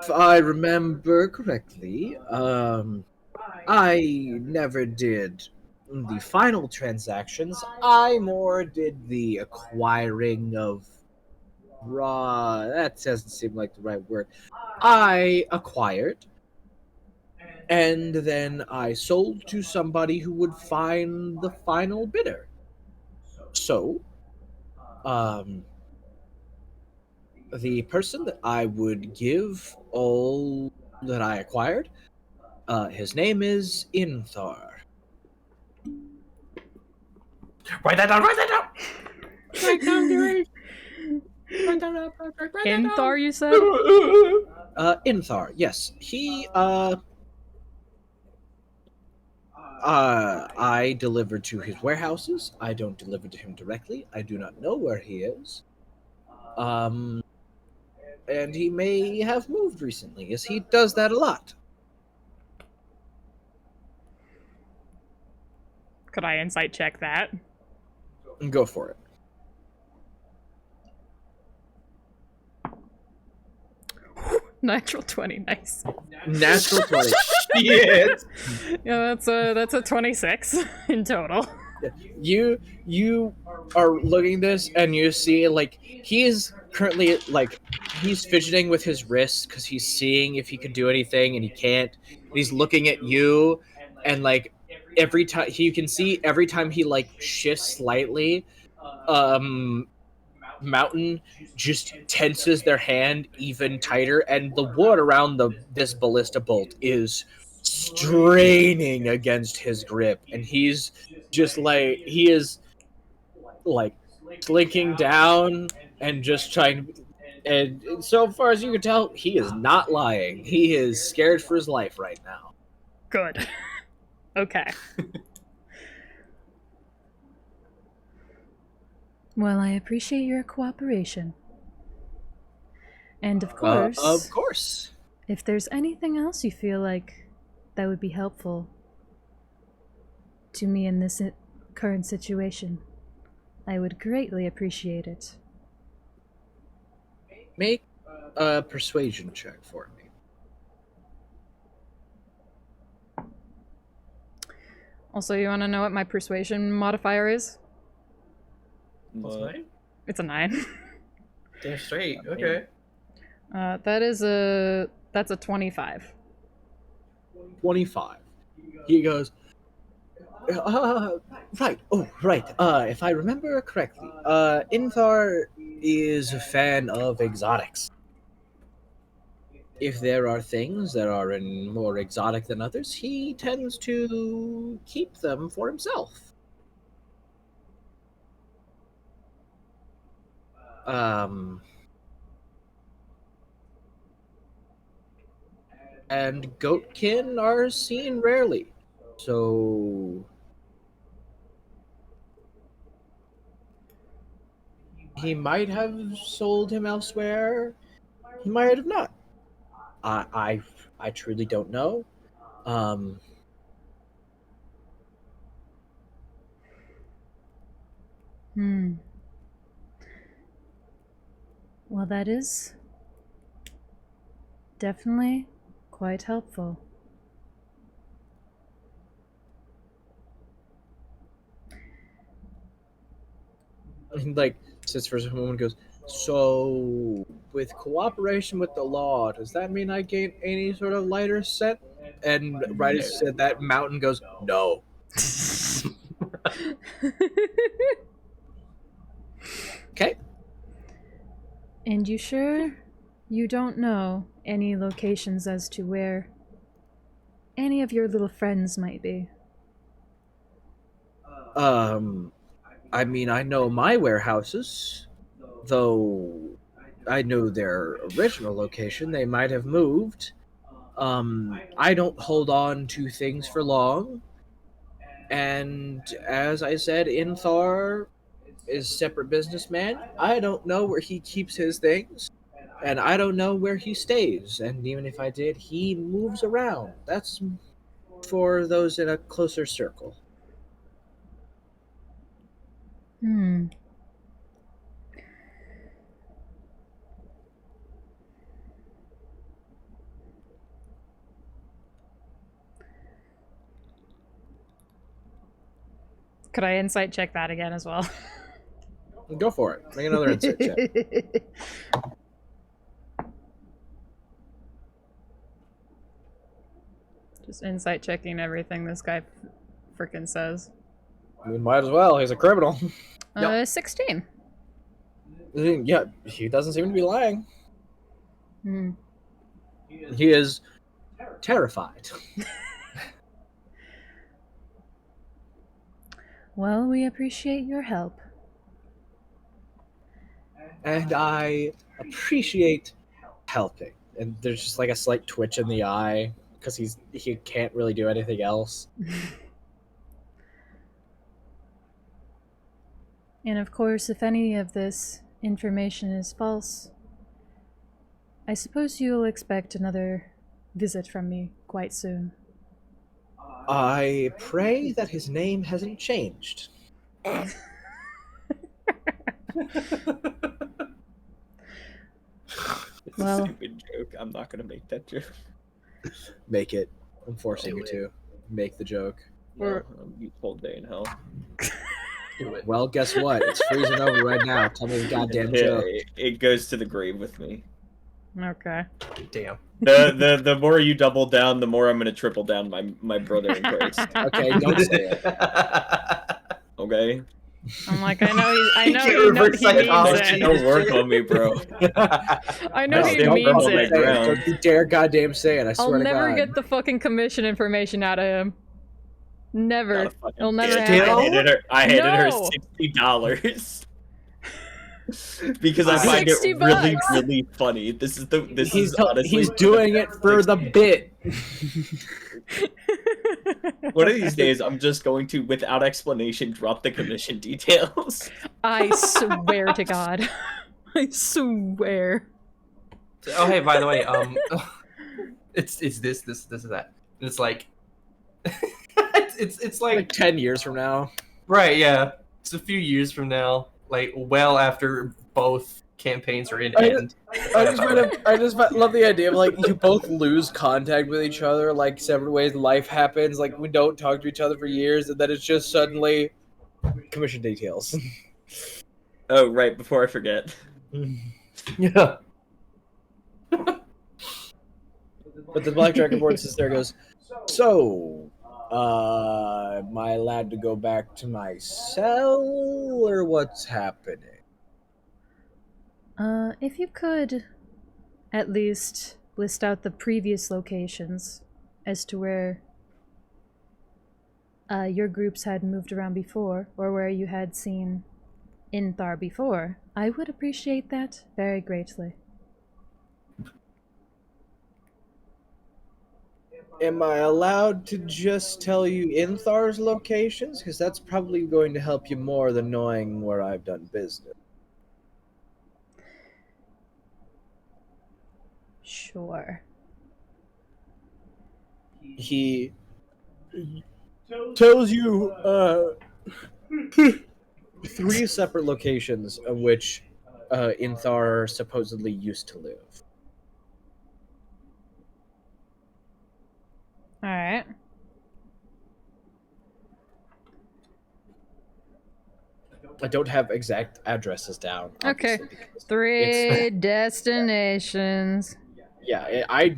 If I remember correctly, I never did the final transactions. I more did the acquiring of raw. That doesn't seem like the right word. I acquired, and then I sold to somebody who would find the final bidder. So, the person that I would give all that I acquired, his name is Inthar. Write that down, write that down! Inthar, you said? Inthar, yes. He, I deliver to his warehouses. I don't deliver to him directly. I do not know where he is. and he may have moved recently, as he does that a lot. Could I insight check that? Go for it. Natural 20, nice. Natural 20. Shit. Yeah, that's a 26 in total. You are looking at this and you see like he is currently like he's fidgeting with his wrists because he's seeing if he can do anything and he can't. And he's looking at you and like every time you can see every time he like shifts slightly, Mountain just tenses their hand even tighter, and the wood around this ballista bolt is straining against his grip, and he's just like he is like slinking down and just trying. And so far as you can tell, he is not lying. He is scared for his life right now. Good. Okay. Well, I appreciate your cooperation. And of course, if there's anything else you feel like that would be helpful to me in this current situation, I would greatly appreciate it. Make a persuasion check for me. Also, you want to know what my persuasion modifier is? What? It's a 9. Damn straight. Okay. That's a 25. 25. He goes, right. Oh, right. If I remember correctly, Inthar is a fan of exotics. If there are things that are more exotic than others, he tends to keep them for himself. And goatkin are seen rarely, so he might have sold him elsewhere. He might have not. I truly don't know. Well, that is definitely quite helpful. And like sits for a moment and goes, so with cooperation with the law, does that mean I gain any sort of lighter scent? And right as he said that, Mountain goes, no. Okay. And you sure you don't know any locations as to where any of your little friends might be? I mean, I know my warehouses, though I know their original location. They might have moved. I don't hold on to things for long. And as I said, Inthar is a separate businessman. I don't know where he keeps his things, and I don't know where he stays. And even if I did, he moves around. That's for those in a closer circle. Could I insight check that again as well? Go for it. Make another insight check. Just insight checking everything this guy frickin' says. We might as well. He's a criminal. 16. Yeah, he doesn't seem to be lying. Hmm. He is terrified. Well, we appreciate your help. And I appreciate helping. And there's just like a slight twitch in the eye because he can't really do anything else. And of course, if any of this information is false, I suppose you'll expect another visit from me quite soon. I pray that his name hasn't changed. It's Well- a stupid joke. I'm not gonna make that joke. Make it. I'm forcing you to. Make the joke. No, you told day in hell. Do it. Well, guess what? It's freezing over right now. Tell me the goddamn joke. It goes to the grave with me. Okay. Damn. The more you double down, the more I'm gonna triple down my brother in Christ. Okay, don't say it. Okay? I'm like, I know he Can't he reverse means psychology. it. Don't work on me, bro. I know No, he don't means go on my it. ground. Don't you dare goddamn say it. I I'll swear to never God. get the fucking commission information out of him. Never. Not a fucking It'll never bitch. happen. I handed her No. $60 because I find it $60 really, really funny. This is honestly He's doing it for the bit. One of these days, I'm just going to, without explanation, drop the commission details. I swear to God. I swear. Oh, hey, by the way, it's this is that. And it's like, it's like 10 years from now. right, yeah. It's a few years from now, like well after both campaigns are in end. I just love the idea of like you both lose contact with each other, like separate ways. Life happens, like we don't talk to each other for years, and then it's just suddenly commission details. Oh, right, before I forget. Yeah. But the Black Dragonborn sits there and goes, so, am I allowed to go back to my cell, or what's happening? If you could at least list out the previous locations as to where your groups had moved around before, or where you had seen Inthar before, I would appreciate that very greatly. Am I allowed to just tell you Inthar's locations? Because that's probably going to help you more than knowing where I've done business. Sure. He tells you 3 separate locations of which Inthar supposedly used to live. Alright. I don't have exact addresses down. Okay. obviously, because 3 destinations. Yeah, I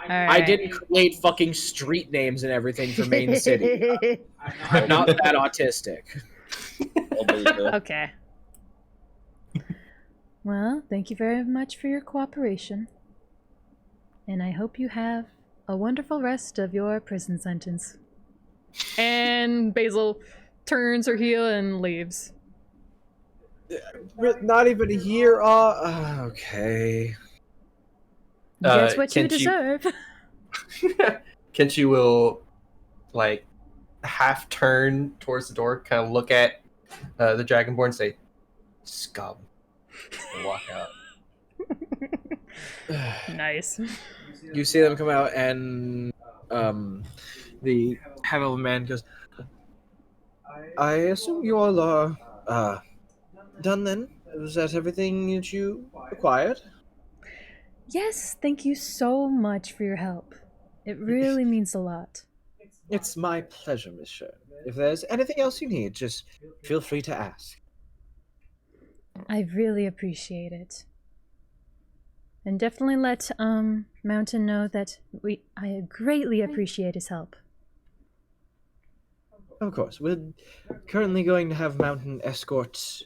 Alright. didn't create fucking street names and everything for Main City. I'm not that autistic. Okay. Well, thank you very much for your cooperation. And I hope you have a wonderful rest of your prison sentence. And Basil turns her heel and leaves. Not even a year off. Okay. That's what you Kenshi- deserve. Kenshi will, like, half turn towards the door, kind of look at the Dragonborn, say, "Scum," and walk out. Nice. You see them come out, and the half-elven man goes, I assume you all are done then? Was that everything that you required? Yes, thank you so much for your help. It really means a lot. It's my pleasure, Miss Sher. If there's anything else you need, just feel free to ask. I really appreciate it. And definitely let Mountain know that I greatly appreciate his help. Of course, we're currently going to have Mountain escort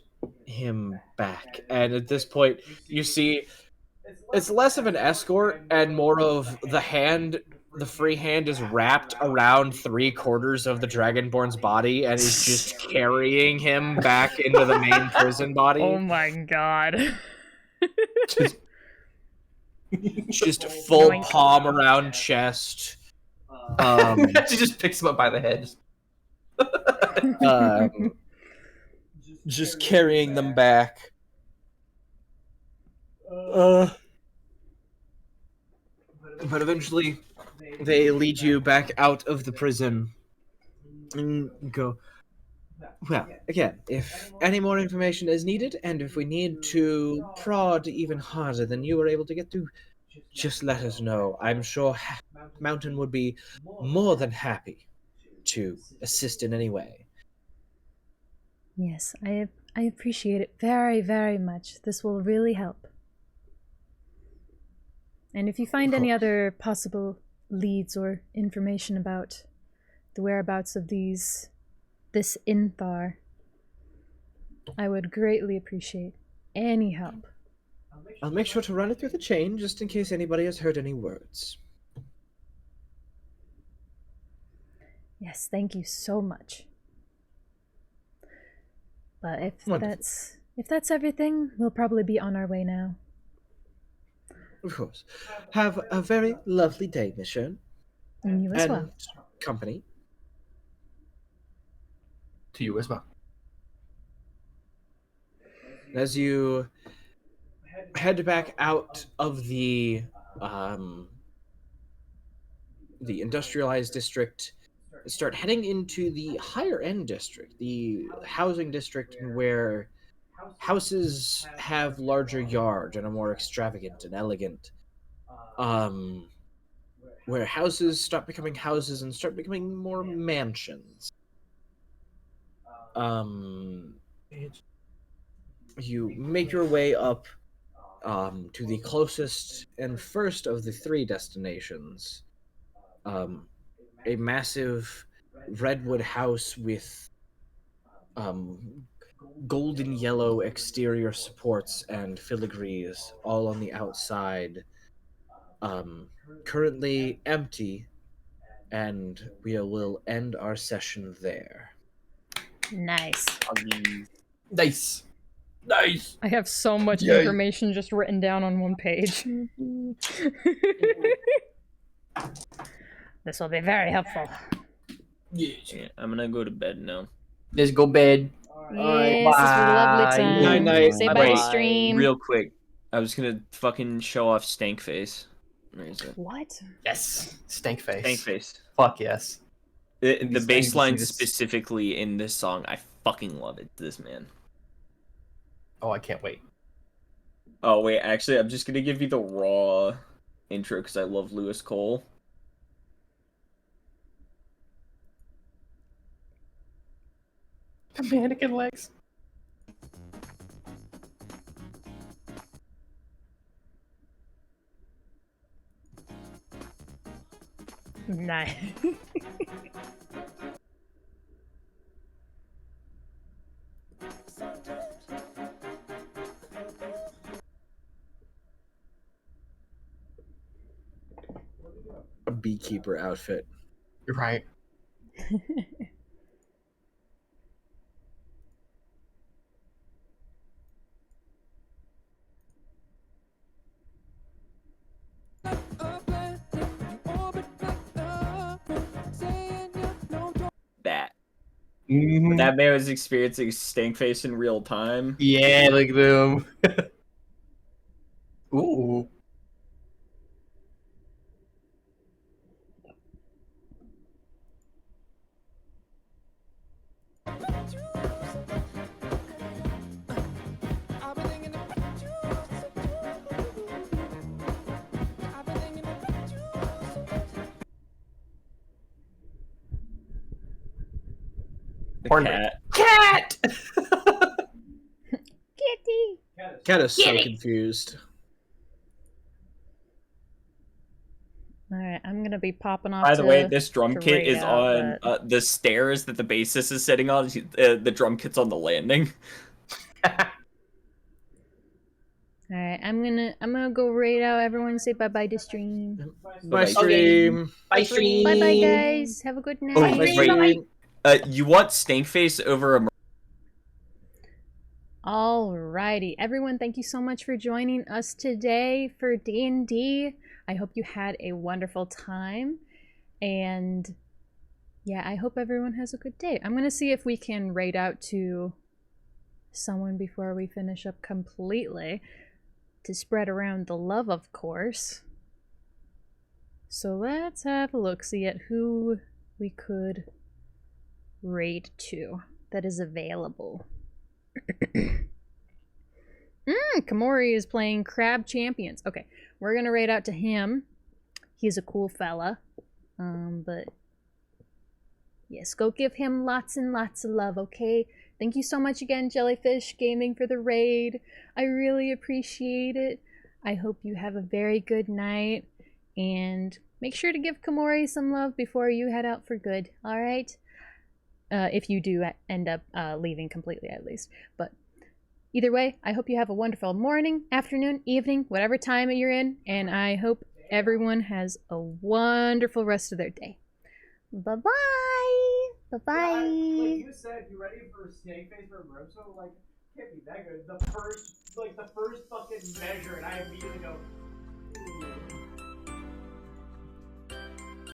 him back. And at this point, you see it's less of an escort and more of the free hand is wrapped around 3/4 of the Dragonborn's body and is just carrying him back into the main prison body. Oh my god. Just full Yoink. palm around chest. She just picks him up by the head. Just carrying them back. But eventually, they lead you back out of the prison and go, well, again, if any more information is needed, and if we need to prod even harder than you were able to get through, just let us know. I'm sure Mountain would be more than happy to assist in any way. Yes, I appreciate it very, very much. This will really help. And if you find any other possible leads or information about the whereabouts of this Inthar, I would greatly appreciate any help. I'll make sure to run it through the chain, just in case anybody has heard any words. Yes, thank you so much. But if that's everything, we'll probably be on our way now. Of course. Have a very lovely day, Miss Shern. And you as well. And company. To you as well. As you head back out of the industrialized district, start heading into the higher end district, the housing district where houses have larger yards and are more extravagant and elegant. Where houses stop becoming houses and start becoming more mansions. You make your way up to the closest and first of the three destinations. A massive redwood house with golden yellow exterior supports and filigrees all on the outside. Currently empty, and we will end our session there. Nice. Nice. Nice. I have so much Yay. information just written down on one page. This will be very helpful. Yeah, I'm gonna go to bed now. Let's go bed. Yes, this was a lovely time. Night-night. Say bye to stream. Real quick, I was gonna fucking show off Stank Face. Where is it? What? Yes. Stank face. Stank Face. Fuck yes. The He's bass line saying this- specifically in this song, I fucking love it. This man. Oh, I can't wait. Oh wait, actually, I'm just gonna give you the raw intro because I love Lewis Cole. The mannequin legs. Nice. A beekeeper outfit. You're right. That. Mhm. That man was experiencing Stank Face in real time. Yeah, look at them. Ooh. The Porn cat. Cat! Kitty. Cat is so confused. Alright, I'm gonna be popping off. By the way, to- this drum to kit raid is out, on but- the stairs that the bassist is sitting on. The drum kit's on the landing. Alright, I'm gonna go raid out. Everyone say bye bye to stream. Bye, stream. Bye, stream. Bye bye guys. Have a good night. Oh, Bye, wait. stream. You want Stank Face over a Alrighty, everyone, thank you so much for joining us today for D&D. I hope you had a wonderful time, and yeah, I hope everyone has a good day. I'm gonna see if we can raid out to someone before we finish up completely, to spread around the love, of course. So let's have a look-see at who we could raid to that is available. Komori is playing Crab Champions. Okay, we're gonna raid out to him. He's a cool fella. But yes, go give him lots and lots of love, okay? Thank you so much again, Jellyfish Gaming, for the raid. I really appreciate it. I hope you have a very good night. And make sure to give Komori some love before you head out for good, alright? If you do end up leaving completely, at least. But either way, I hope you have a wonderful morning, afternoon, evening, whatever time you're in. And I hope everyone has a wonderful rest of their day. Bye-bye! Bye-bye! Like you said, you ready for Snake Face for Roso? Like, can't be that good. The first fucking measure, and I immediately go,